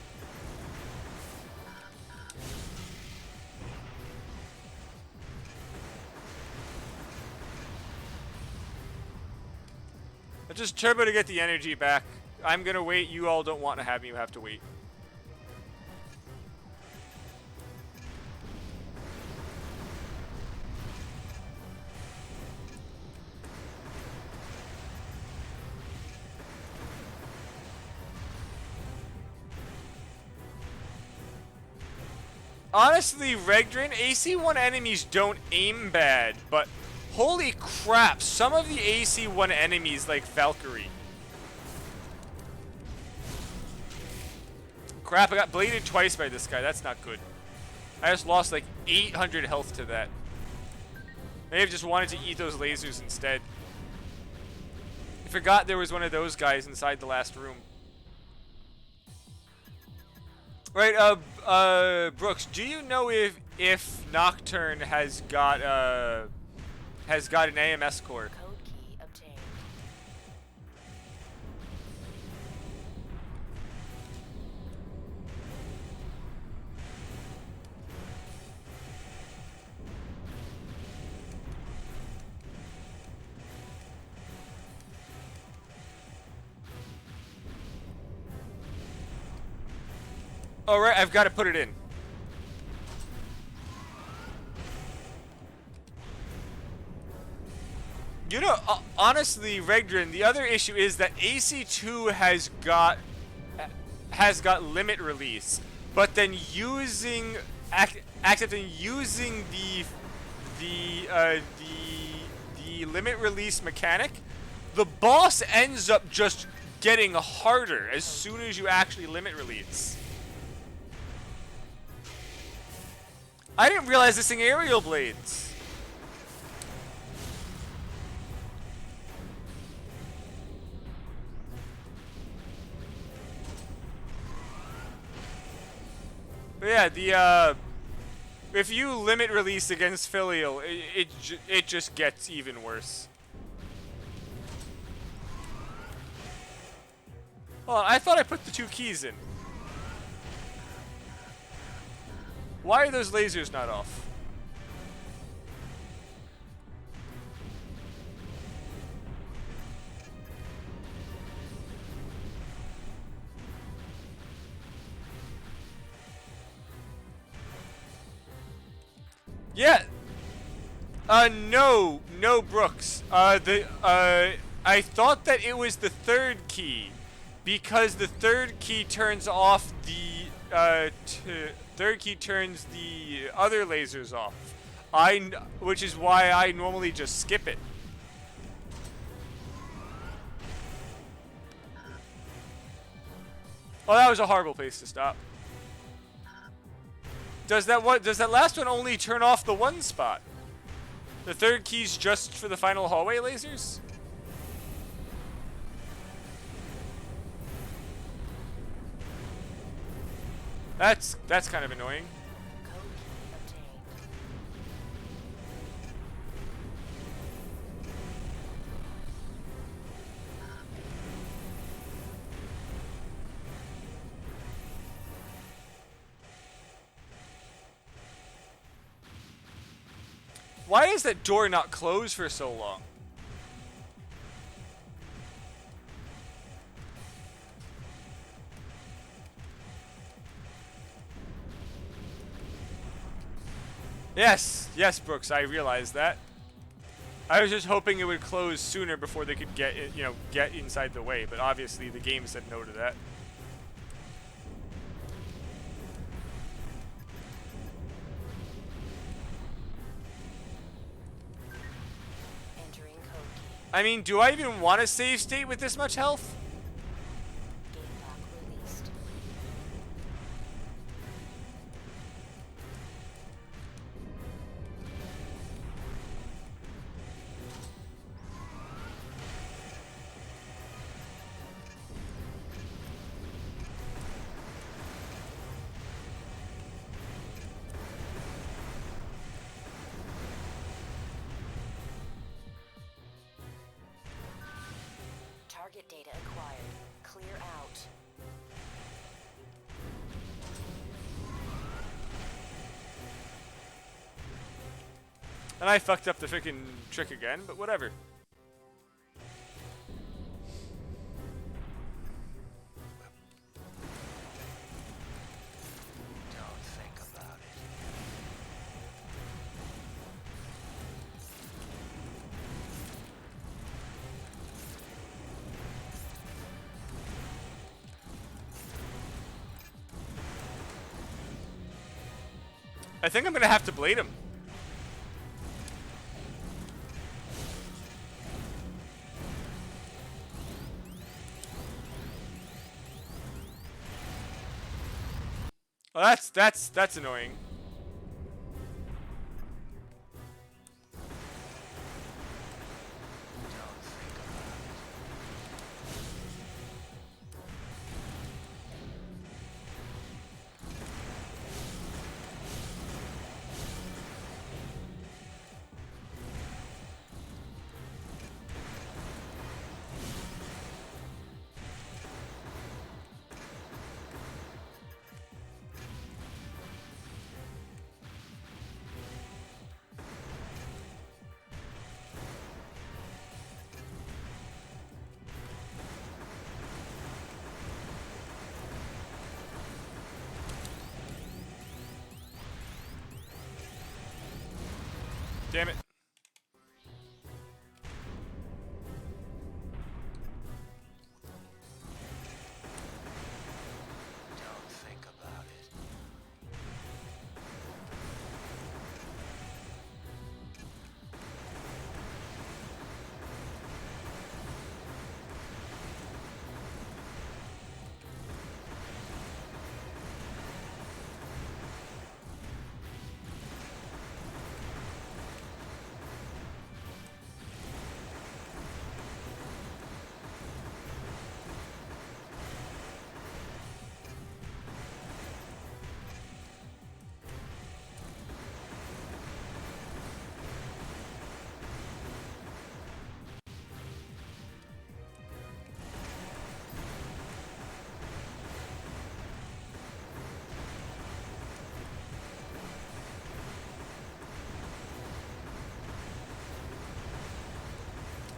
Let's just turbo to get the energy back. I'm gonna wait. You all don't want to have me have to wait. Honestly, Regdrin, AC1 enemies don't aim bad, but holy crap, some of the AC1 enemies like Valkyrie. Crap, I got bladed twice by this guy. That's not good. I just lost like 800 health to that. May have just wanted to eat those lasers instead. I forgot there was one of those guys inside the last room. Right, Brooks, do you know if Nocturne has got an AMS core? Code key obtained. All right, I've got to put it in. You know, honestly, Regdrin, the other issue is that AC2 has got limit release, but then accepting using the limit release mechanic, the boss ends up just getting harder as soon as you actually limit release. I didn't realize this thing aerial blades. But yeah, if you limit release against Filial, it just gets even worse. Hold on, I thought I put the 2 keys in. Why are those lasers not off? Yeah. No, Brooks. I thought that it was the 3rd key, because the 3rd key turns off the, 3rd key turns the other lasers off. Which is why I normally just skip it. Oh, that was a horrible place to stop. Does that last one only turn off the one spot? The 3rd key's just for the final hallway lasers? That's kind of annoying. Code key obtained. Why is that door not closed for so long? Yes, Brooks, I realized that. I was just hoping it would close sooner before they could get inside the way, but obviously the game said no to that. Entering code key. I mean, do I even want to save state with this much health? Gate lock released. Target data acquired. Clear out. And I fucked up the freaking trick again, but whatever. Don't think about it. I think I'm gonna have to blade him. Oh, that's annoying. Damn it. Don't think about it.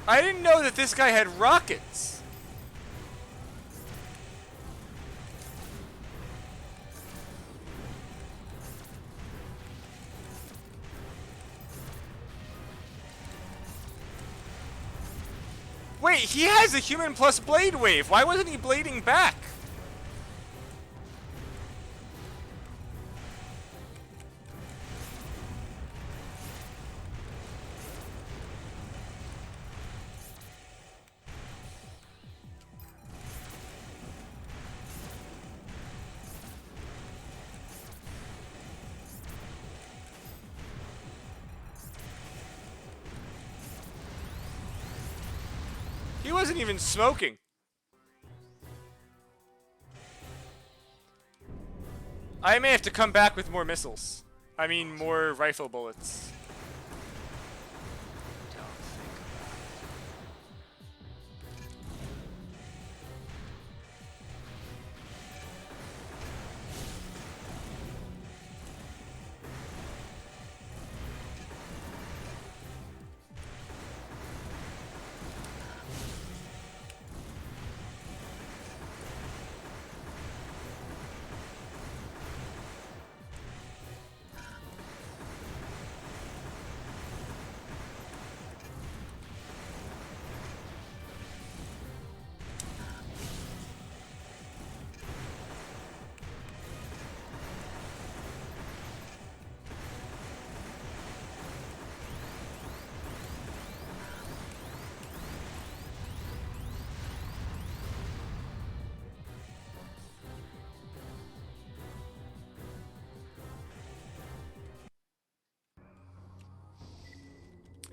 I didn't know that this guy had rockets. Wait, he has a human plus blade wave. Why wasn't he blading back? He wasn't even smoking. I may have to come back with more missiles. I mean, more rifle bullets. Don't think about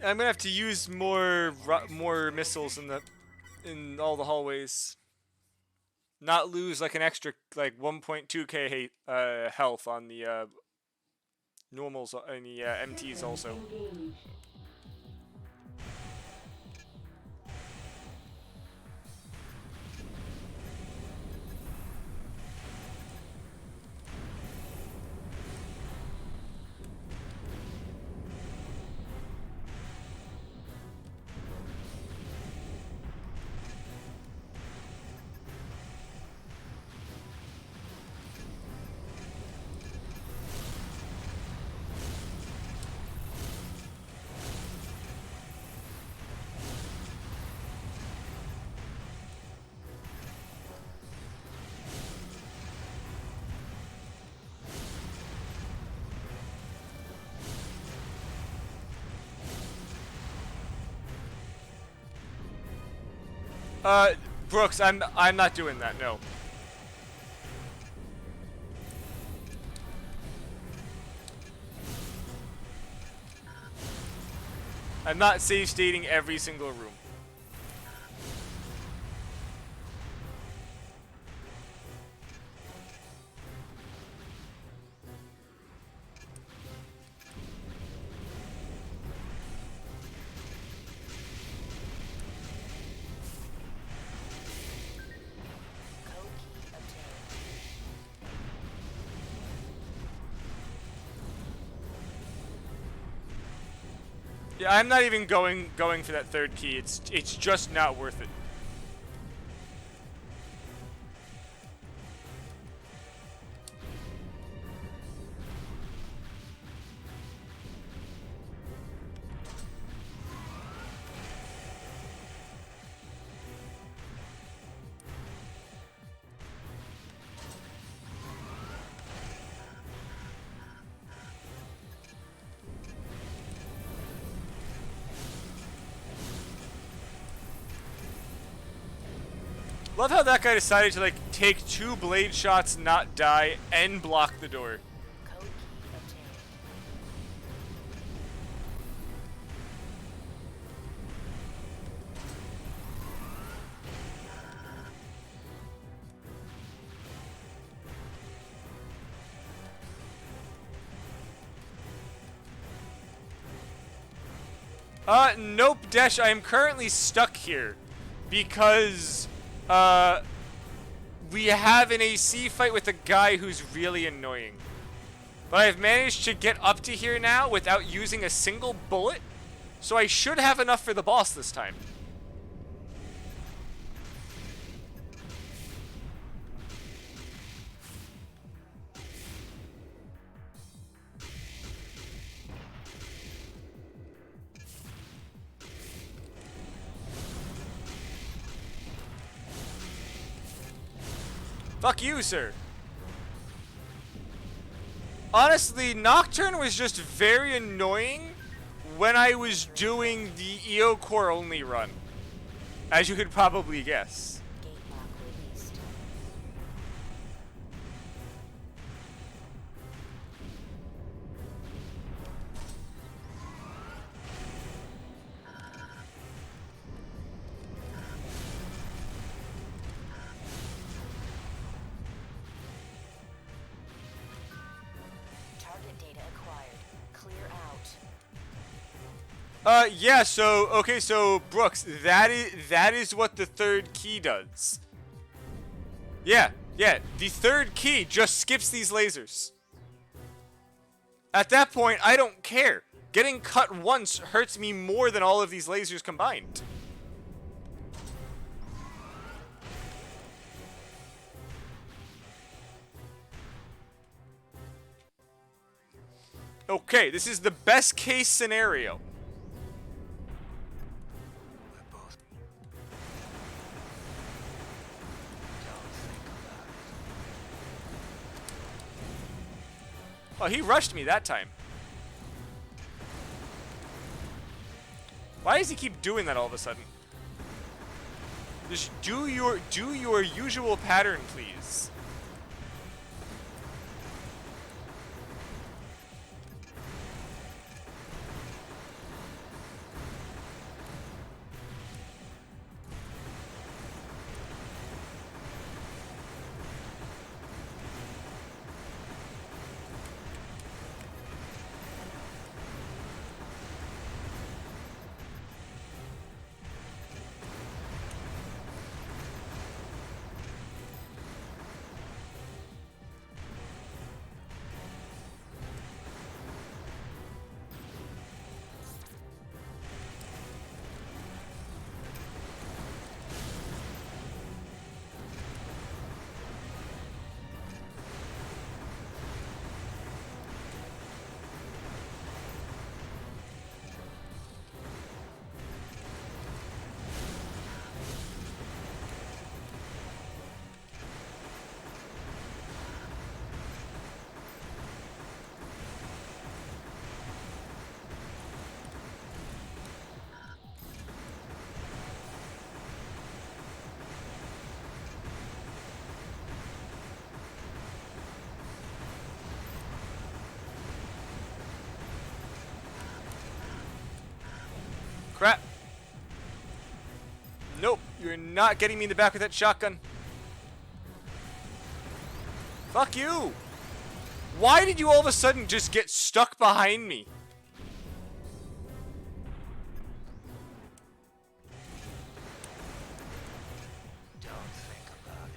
I'm gonna have to use more missiles in all the hallways. Not lose like an extra like 1.2k health on the normals and the MTs also. Engaged. Brooks, I'm not doing that. No. I'm not save stating every single room. Code key obtained. Yeah, I'm not even going for that third key. It's just not worth it. Love how that guy decided to like take 2 blade shots, not die, and block the door. Code key obtained. Nope, Desh, I am currently stuck here because we have an AC fight with a guy who's really annoying. But I've managed to get up to here now without using a single bullet, so I should have enough for the boss this time. Fuck you, sir. Honestly, Nocturne was just very annoying when I was doing the EO Core only run, as you could probably guess. Gate lock released. Target data acquired. Clear out. Yeah, so, okay, so, Brooks, that is what the third key does. Yeah, the third key just skips these lasers. At that point, I don't care. Getting cut once hurts me more than all of these lasers combined. Okay, this is the best case scenario. Oh, he rushed me that time. Why does he keep doing that all of a sudden? Just do your usual pattern, please. not getting me in the back with that shotgun. Fuck you! Why did you all of a sudden just get stuck behind me? Don't think about it.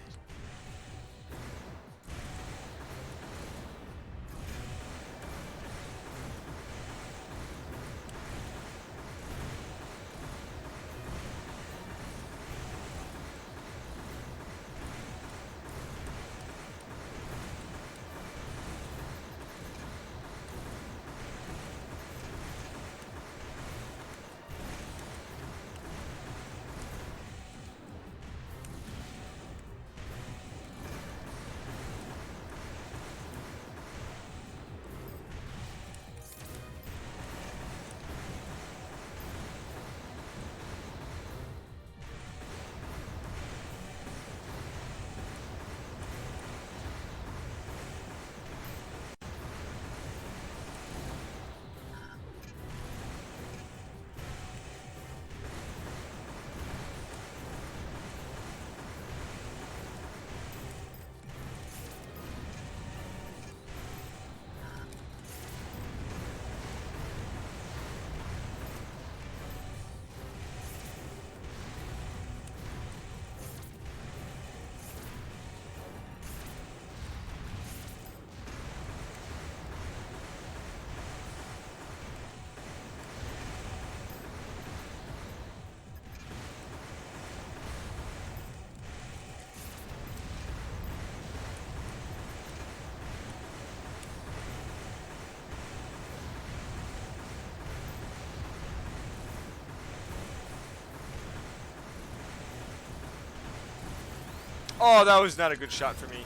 Oh, that was not a good shot for me.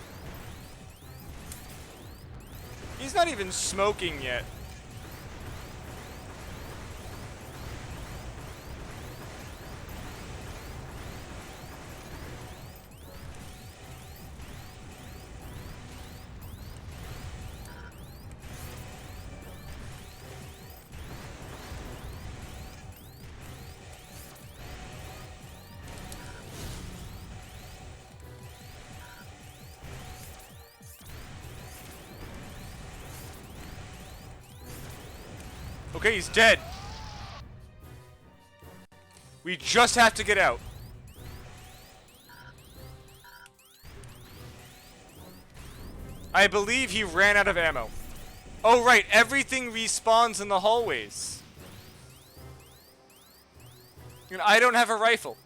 He's not even smoking yet. Okay, he's dead. We just have to get out. I believe he ran out of ammo. Oh, right. Everything respawns in the hallways. And I don't have a rifle.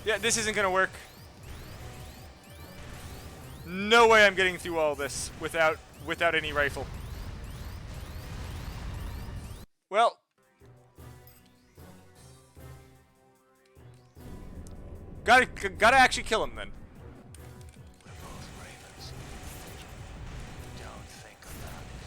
Yeah, this isn't gonna work. No way I'm getting through all this without any rifle. Well, gotta actually kill him then. We're both ravens. Don't think about it.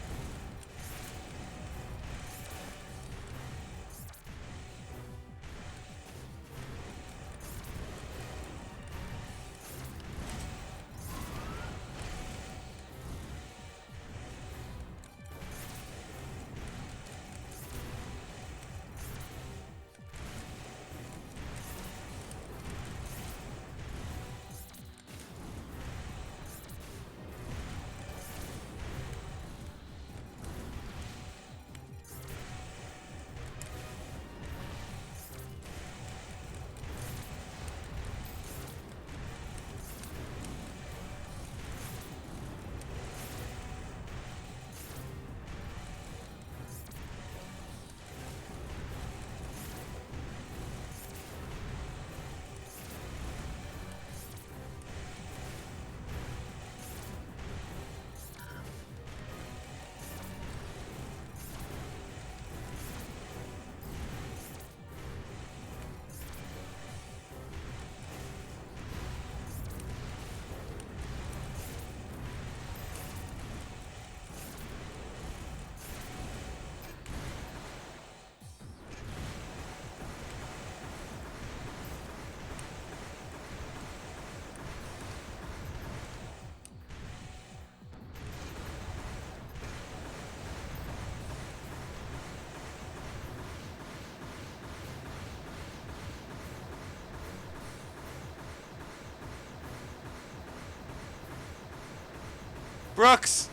Brooks!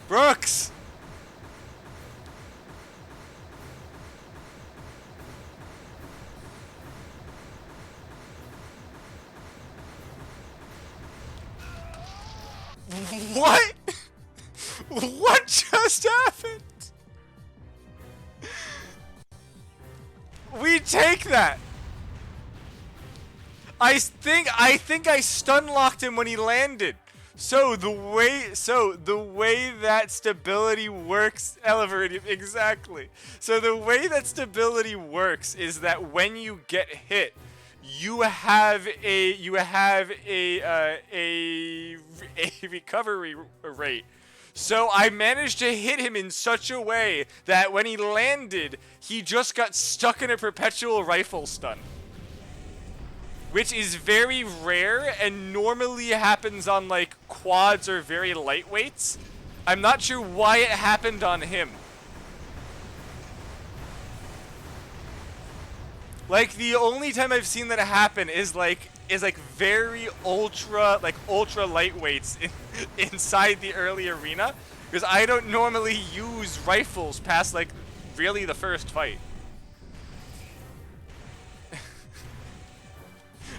Brooks! What? What just happened? We take that. I think I stun locked him when he landed. So the way that stability works, Eleveridium, exactly. So the way that stability works is that when you get hit, you have a recovery rate. So I managed to hit him in such a way that when he landed, he just got stuck in a perpetual rifle stun. Which is very rare and normally happens on like quads or very lightweights. I'm not sure why it happened on him. Like the only time I've seen that happen is like very ultra lightweights inside the early arena, because I don't normally use rifles past like really the first fight.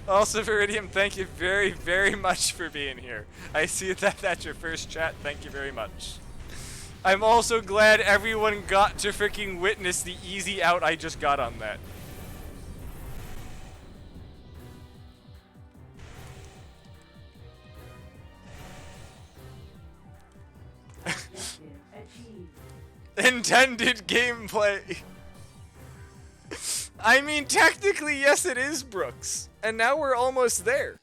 Also, Viridium, thank you very, very much for being here. I see that that's your first chat. Thank you very much. I'm also glad everyone got to freaking witness the easy out I just got on that. Objective achieved. Intended gameplay. I mean, technically, yes, it is, Brooks. And now we're almost there.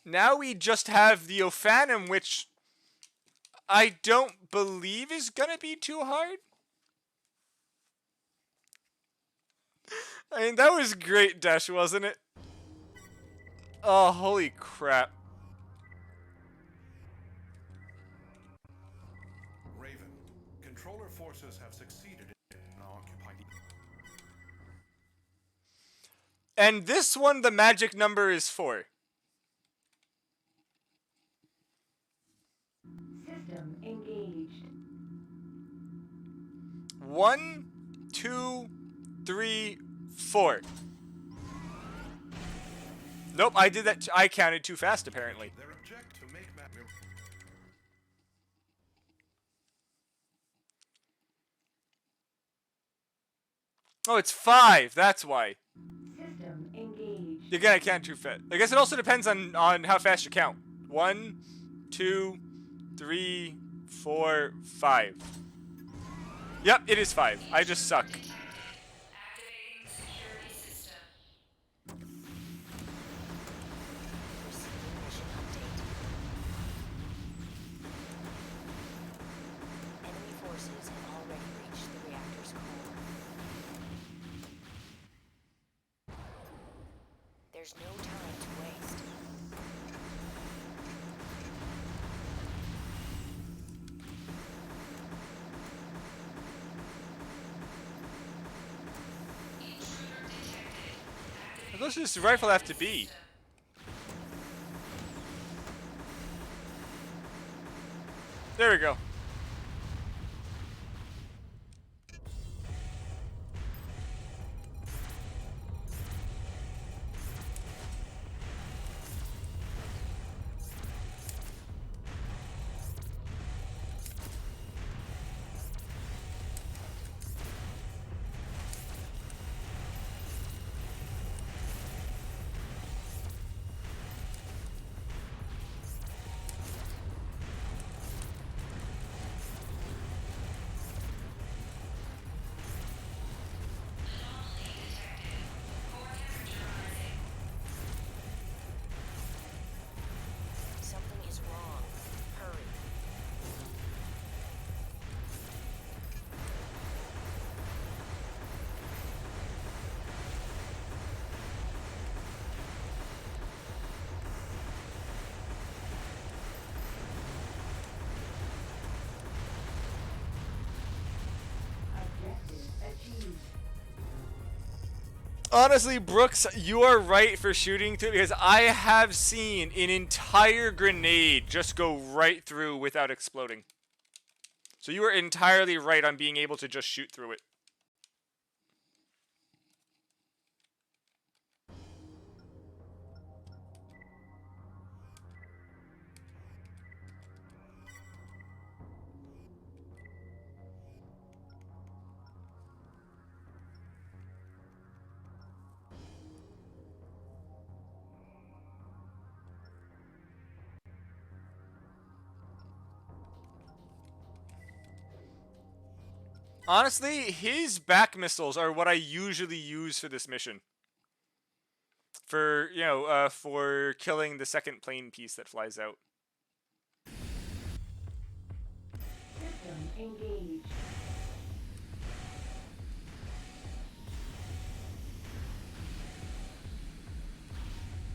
Now we just have the Ofanim, which I don't believe is gonna be too hard. I mean, that was great, Dash, wasn't it? Oh, holy crap. Raven, controller forces have succeeded in occupying. And this one, the magic number is 4. System engaged. 1, 2, 3, 4. Nope, I did that. I counted too fast, apparently. Their object to make Oh, it's 5. That's why. System engaged. You're gonna count too fast. I guess it also depends on how fast you count. 1, 2, 3, 4, 5. Yep, it is 5. I just suck. Activating security system. Receiving mission update. Enemy forces have already reached the reactor's core. There's no time to waste. How close does this rifle have to be? There we go. Something is wrong. Hurry. Objective achieved. Honestly, Brooks, you are right for shooting through, because I have seen an entire grenade just go right through without exploding. So you were entirely right on being able to just shoot through it. Honestly, his back missiles are what I usually use for this mission. For, for killing the second plane piece that flies out. System engaged.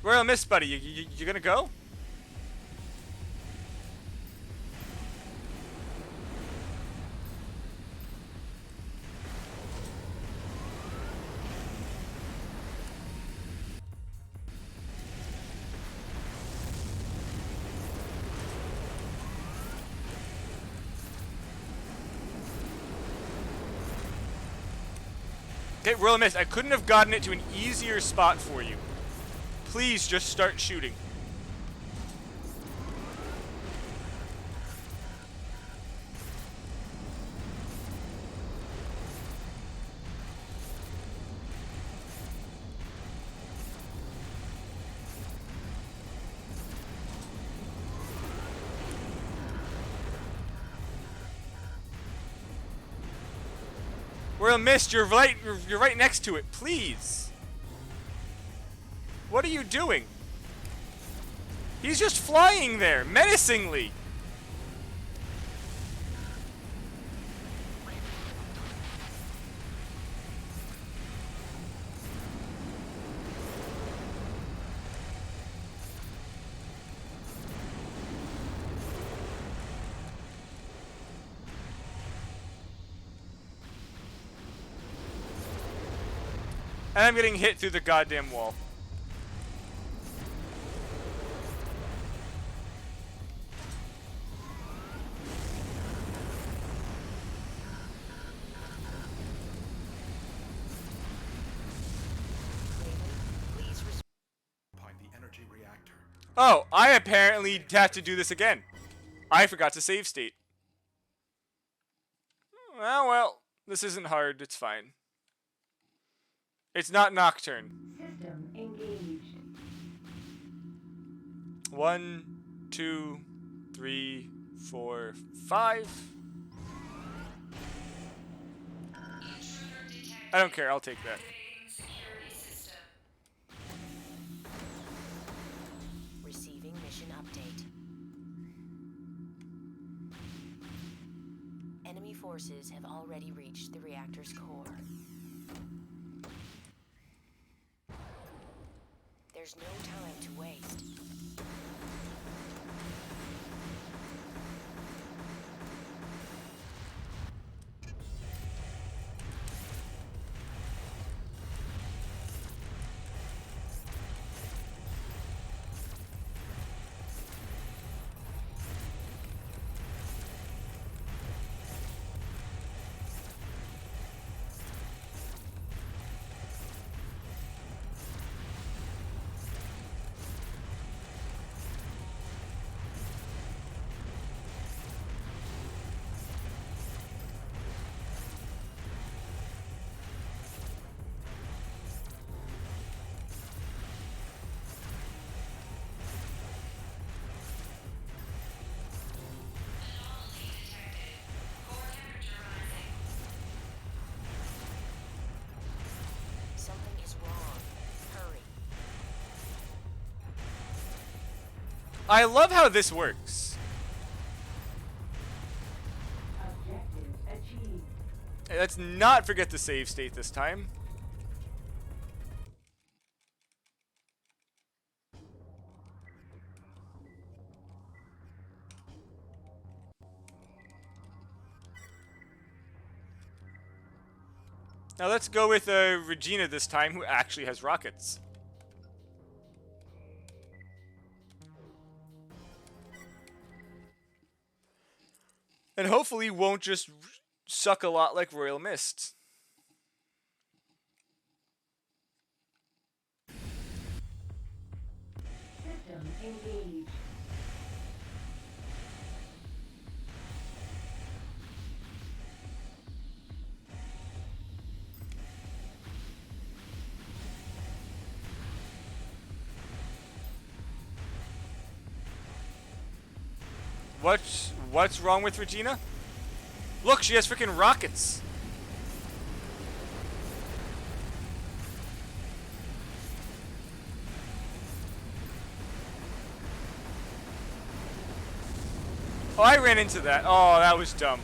Royal Mist, buddy, you gonna go? Okay, Royal Mist, I couldn't have gotten it to an easier spot for you. Please just start shooting. Royal Mist, you're right next to it. Please. What are you doing? He's just flying there, menacingly. And I'm getting hit through the goddamn wall. Behind the energy reactor. Oh, I apparently have to do this again. I forgot to save state. Well, this isn't hard. It's fine. It's not Nocturne. System engaged. 1, 2, 3, 4, 5. I don't care. I'll take that. Receiving mission update. Enemy forces have already reached the reactor's core. There's no time to waste. Something is wrong. Hurry. I love how this works. Objective achieved. Hey, let's not forget to save state this time. Now let's go with Regina this time, who actually has rockets. And hopefully won't just suck a lot like Royal Mist. System engaged. What's wrong with Regina? Look, she has freaking rockets. Oh, I ran into that. Oh, that was dumb.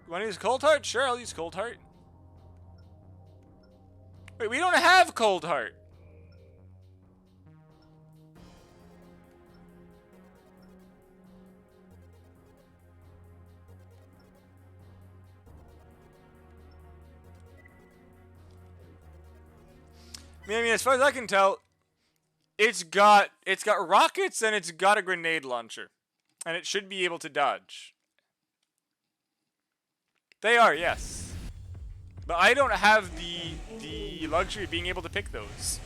You want to use Cold Heart? Sure, I'll use Cold Heart. Wait, we don't have Cold Heart. I mean, as far as I can tell, it's got rockets and it's got a grenade launcher, and it should be able to dodge. They are, yes, but I don't have the luxury of being able to pick those.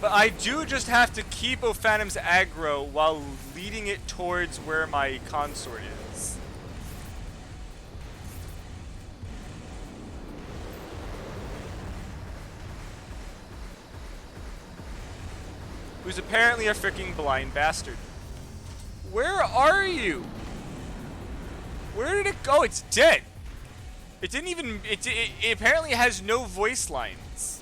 But I do just have to keep Ophanim's aggro while leading it towards where my consort is. Who's apparently a freaking blind bastard. Where are you? Where did it go? It's dead. It didn't even... It apparently has no voice lines.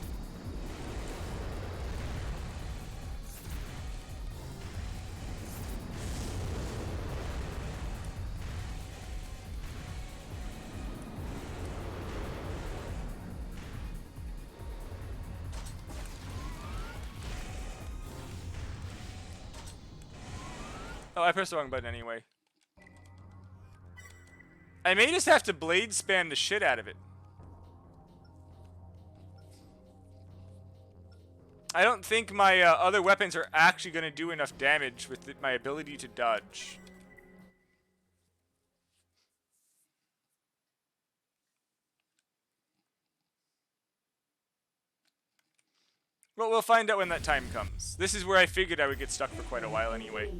Oh, I pressed the wrong button anyway. I may just have to blade spam the shit out of it. I don't think my other weapons are actually going to do enough damage with my ability to dodge. Well, we'll find out when that time comes. This is where I figured I would get stuck for quite a while anyway.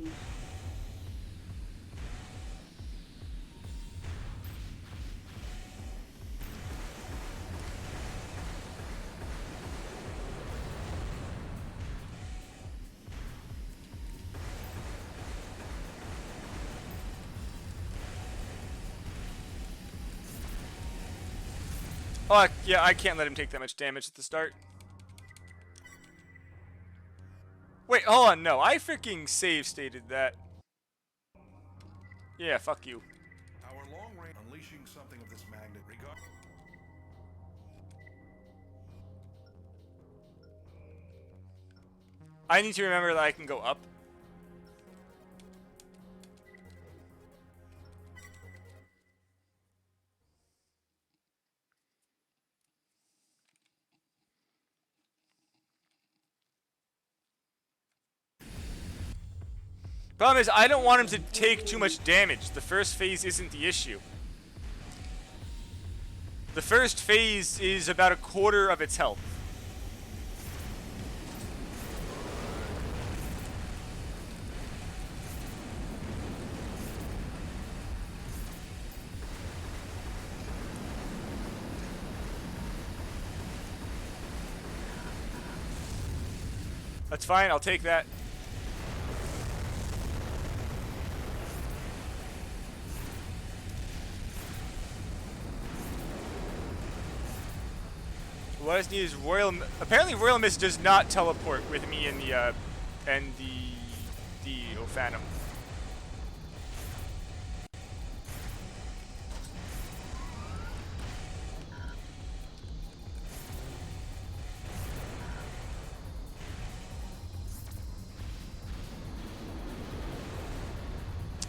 Oh, yeah, I can't let him take that much damage at the start. Wait, hold on, no, I freaking save stated that. Yeah, fuck you. Our long range unleashing something of this magnet regard. I need to remember that I can go up. Problem is, I don't want him to take too much damage. The first phase isn't the issue. The first phase is about a quarter of its health. That's fine, I'll take that. What is needed is Royal... Apparently Royal Mist does not teleport with me in the the Ofanim.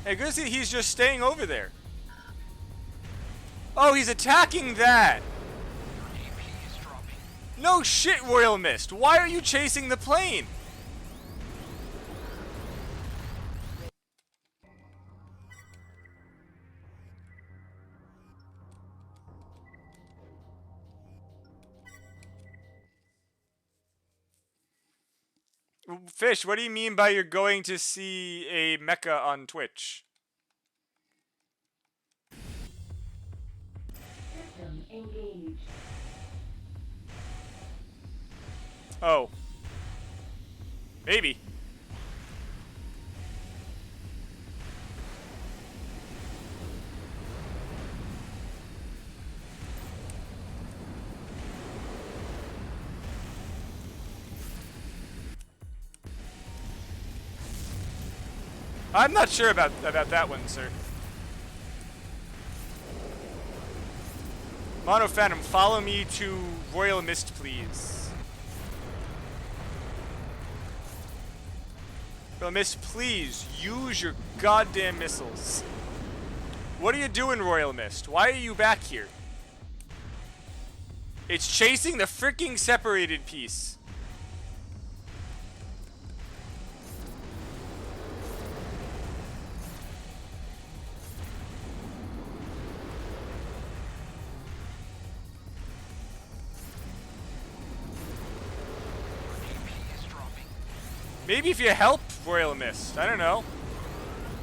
Hey, good to see he's just staying over there. Oh, he's attacking that! AP is dropping. No shit, Royal Mist! Why are you chasing the plane? Fish, what do you mean by you're going to see a mecha on Twitch? System engaged. Oh. Maybe. I'm not sure about that one, sir. Mono Phantom, follow me to Royal Mist, please. Royal Mist, please use your goddamn missiles. What are you doing, Royal Mist? Why are you back here? It's chasing the freaking separated piece. AP is dropping. Maybe if you help Royal Mist. I don't know.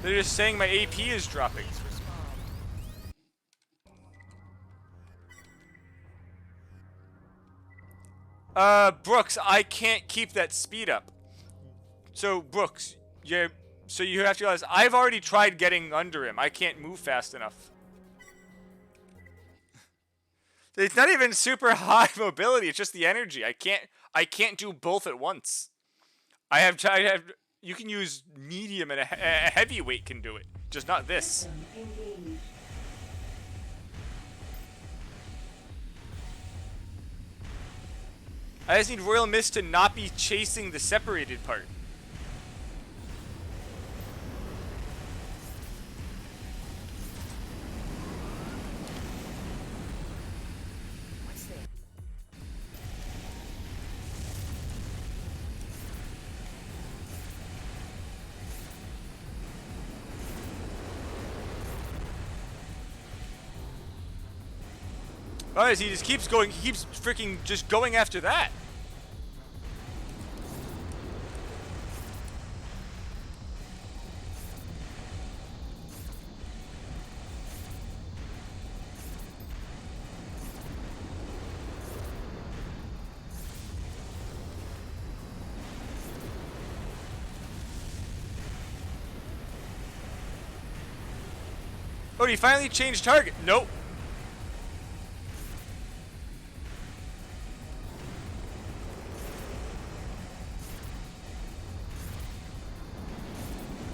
They're just saying my AP is dropping. Please respond. Brooks, I can't keep that speed up. So, Brooks, so you have to realize, I've already tried getting under him. I can't move fast enough. It's not even super high mobility, it's just the energy. I can't do both at once. You can use medium and a heavyweight can do it, just not this. System engaged. I just need Royal Mist to not be chasing the separated part. What's this? Oh, he just keeps going. He keeps freaking just going after that. Oh, did he finally changed target? Nope.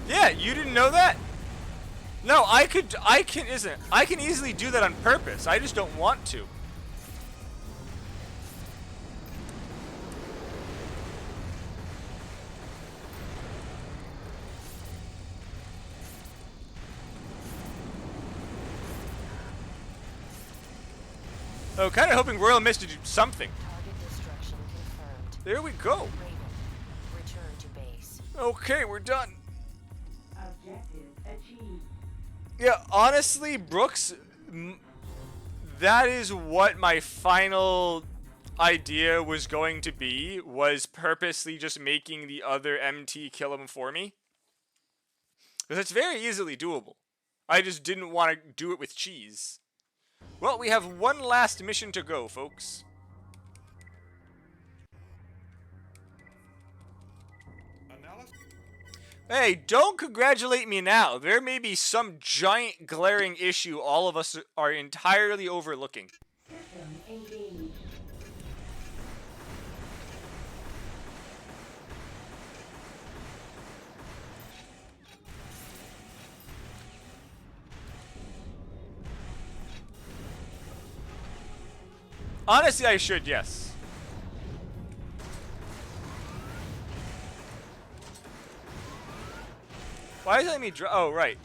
Yeah, you didn't know that? No, I can easily do that on purpose. I just don't want to. Oh, kind of hoping Royal Mist to do something. Target destruction confirmed. There we go. Raven, return to base. Okay, we're done. Objective achieved. Yeah, honestly, Brooks, that is what my final idea was going to be, was purposely just making the other MT kill him for me. Because it's very easily doable. I just didn't want to do it with cheese. Well, we have one last mission to go, folks. Analysis. Hey, don't congratulate me now. There may be some giant glaring issue all of us are entirely overlooking. System engaged. Honestly, I should, yes. Why is it letting me oh, right.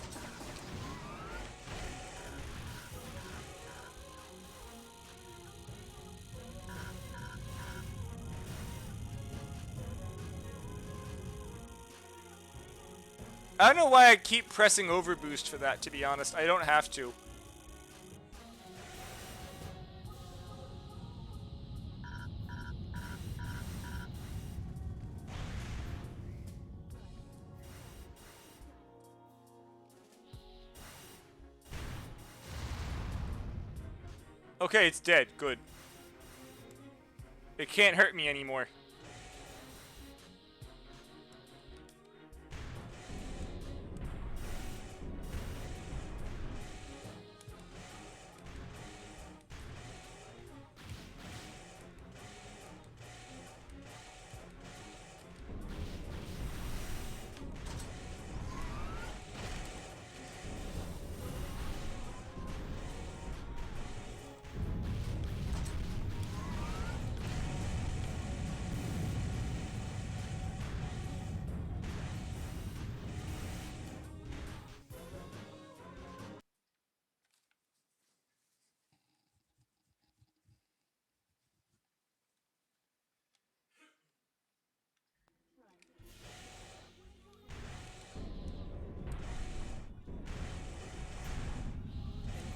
I don't know why I keep pressing overboost for that, to be honest. I don't have to. Okay, it's dead. Good. It can't hurt me anymore.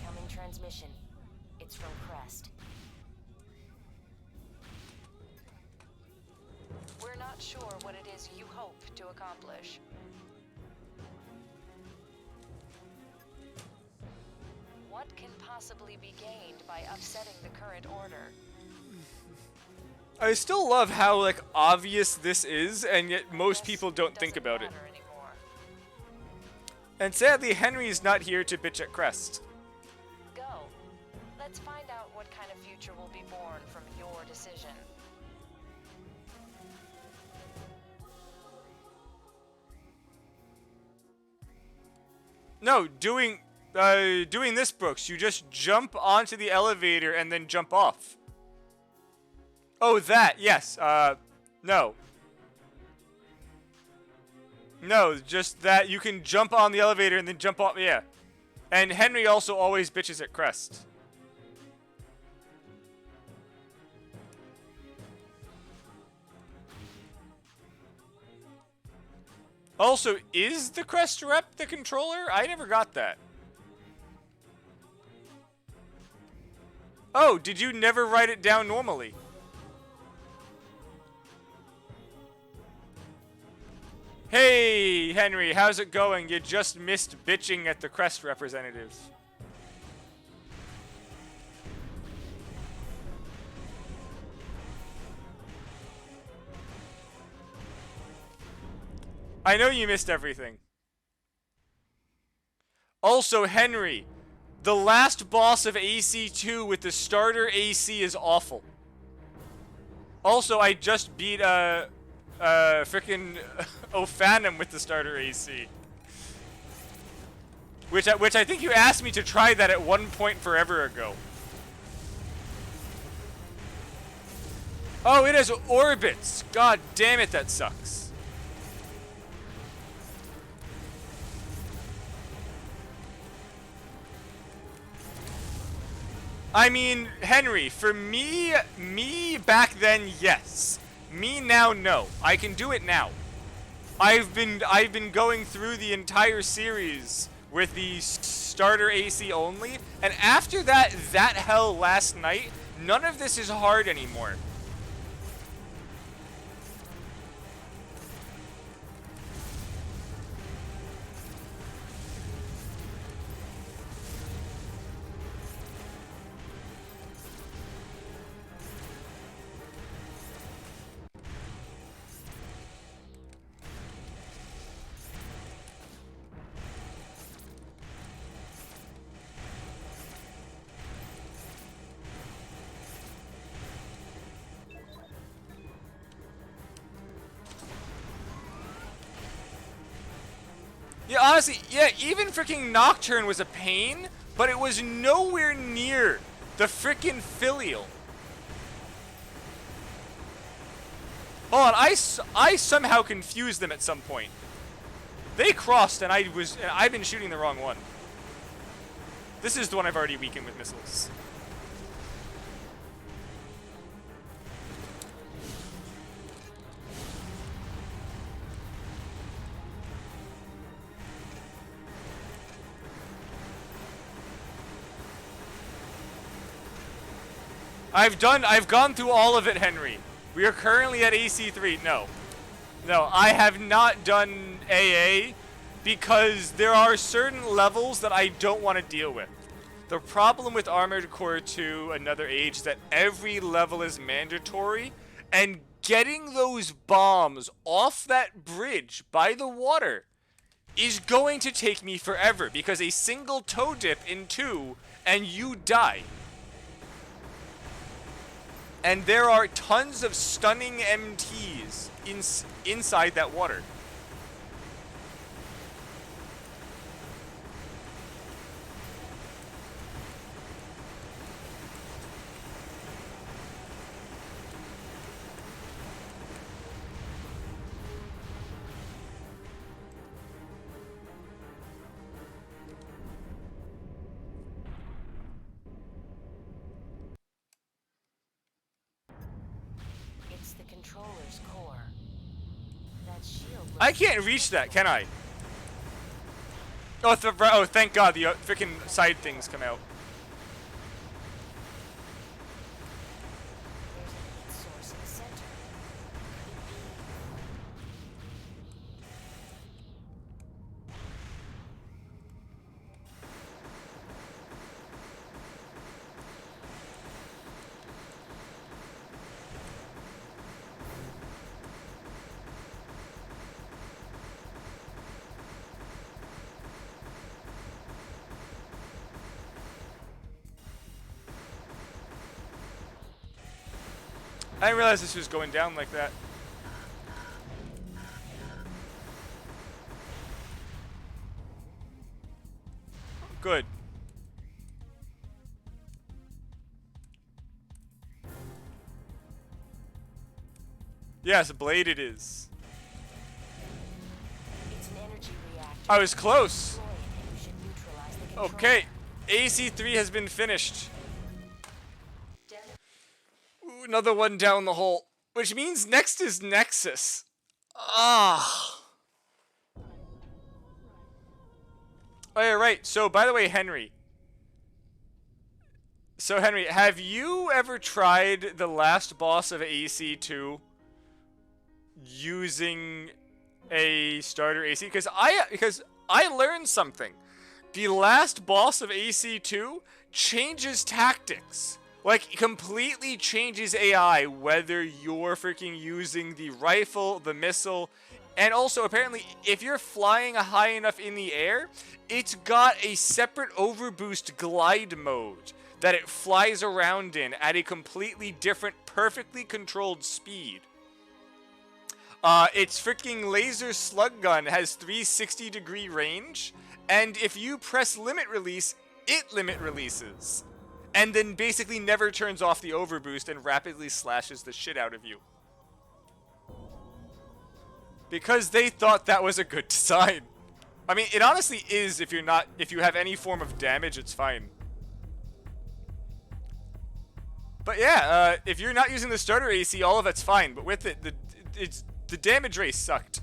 Incoming transmission. It's from Crest. We're not sure what it is you hope to accomplish. What can possibly be gained by upsetting the current order? I still love how, like, obvious this is, and yet most people don't think about it. And sadly, Henry's not here to bitch at Crest. Go. Let's find out what kind of future will be born from your decision. No, doing this, Brooks. You just jump onto the elevator and then jump off. Oh, that, yes. No. No, just that you can jump on the elevator and then jump off, yeah. And Henry also always bitches at Crest. Also, is the Crest rep the controller? I never got that. Oh, did you never write it down normally? Hey, Henry, how's it going? You just missed bitching at the Crest representatives. I know you missed everything. Also, Henry, the last boss of AC2 with the starter AC is awful. Also, I just beat frickin' Ofanim with the starter AC. Which I think you asked me to try that at one point forever ago. Oh, it has orbits. God damn it, that sucks. I mean, Henry, for me back then, yes. Me now, no. I can do it now. I've been going through the entire series with the starter AC only, and after that hell last night, none of this is hard anymore. Yeah, honestly, yeah, even freaking Nocturne was a pain, but it was nowhere near the freaking filial. Hold on, I somehow confused them at some point. They crossed, and I've been shooting the wrong one. This is the one I've already weakened with missiles. I've gone through all of it, Henry. We are currently at AC3. No, I have not done AA because there are certain levels that I don't want to deal with. The problem with Armored Core 2, Another Age, is that every level is mandatory, and getting those bombs off that bridge by the water is going to take me forever because a single toe dip in 2 and you die. And there are tons of stunning MTs inside that water. It's the controller's core. That shield looks I can't reach that, can I? Oh, thank God, the freaking side things come out. There's a heat source in the center. Could it be? I didn't realize this was going down like that. Good. Yes, blade it is. It's an energy reactor. I was close. Destroy it and you should neutralize the controller. Okay, AC3 has been finished. Ooh, another one down the hole, which means next is Nexus. Ah. Oh, yeah, right. So, by the way, Henry. So, Henry, have you ever tried the last boss of AC2 using a starter AC? Because I learned something. The last boss of AC2 changes tactics. Like, completely changes AI, whether you're freaking using the rifle, the missile, and also, apparently, if you're flying high enough in the air, it's got a separate overboost glide mode that it flies around in at a completely different, perfectly controlled speed. Its freaking laser slug gun has 360-degree range, and if you press limit release, it limit releases. And then basically never turns off the overboost and rapidly slashes the shit out of you. Because they thought that was a good design. I mean, it honestly is if you have any form of damage, it's fine. But yeah, if you're not using the starter AC, all of it's fine. But with it, the damage race sucked.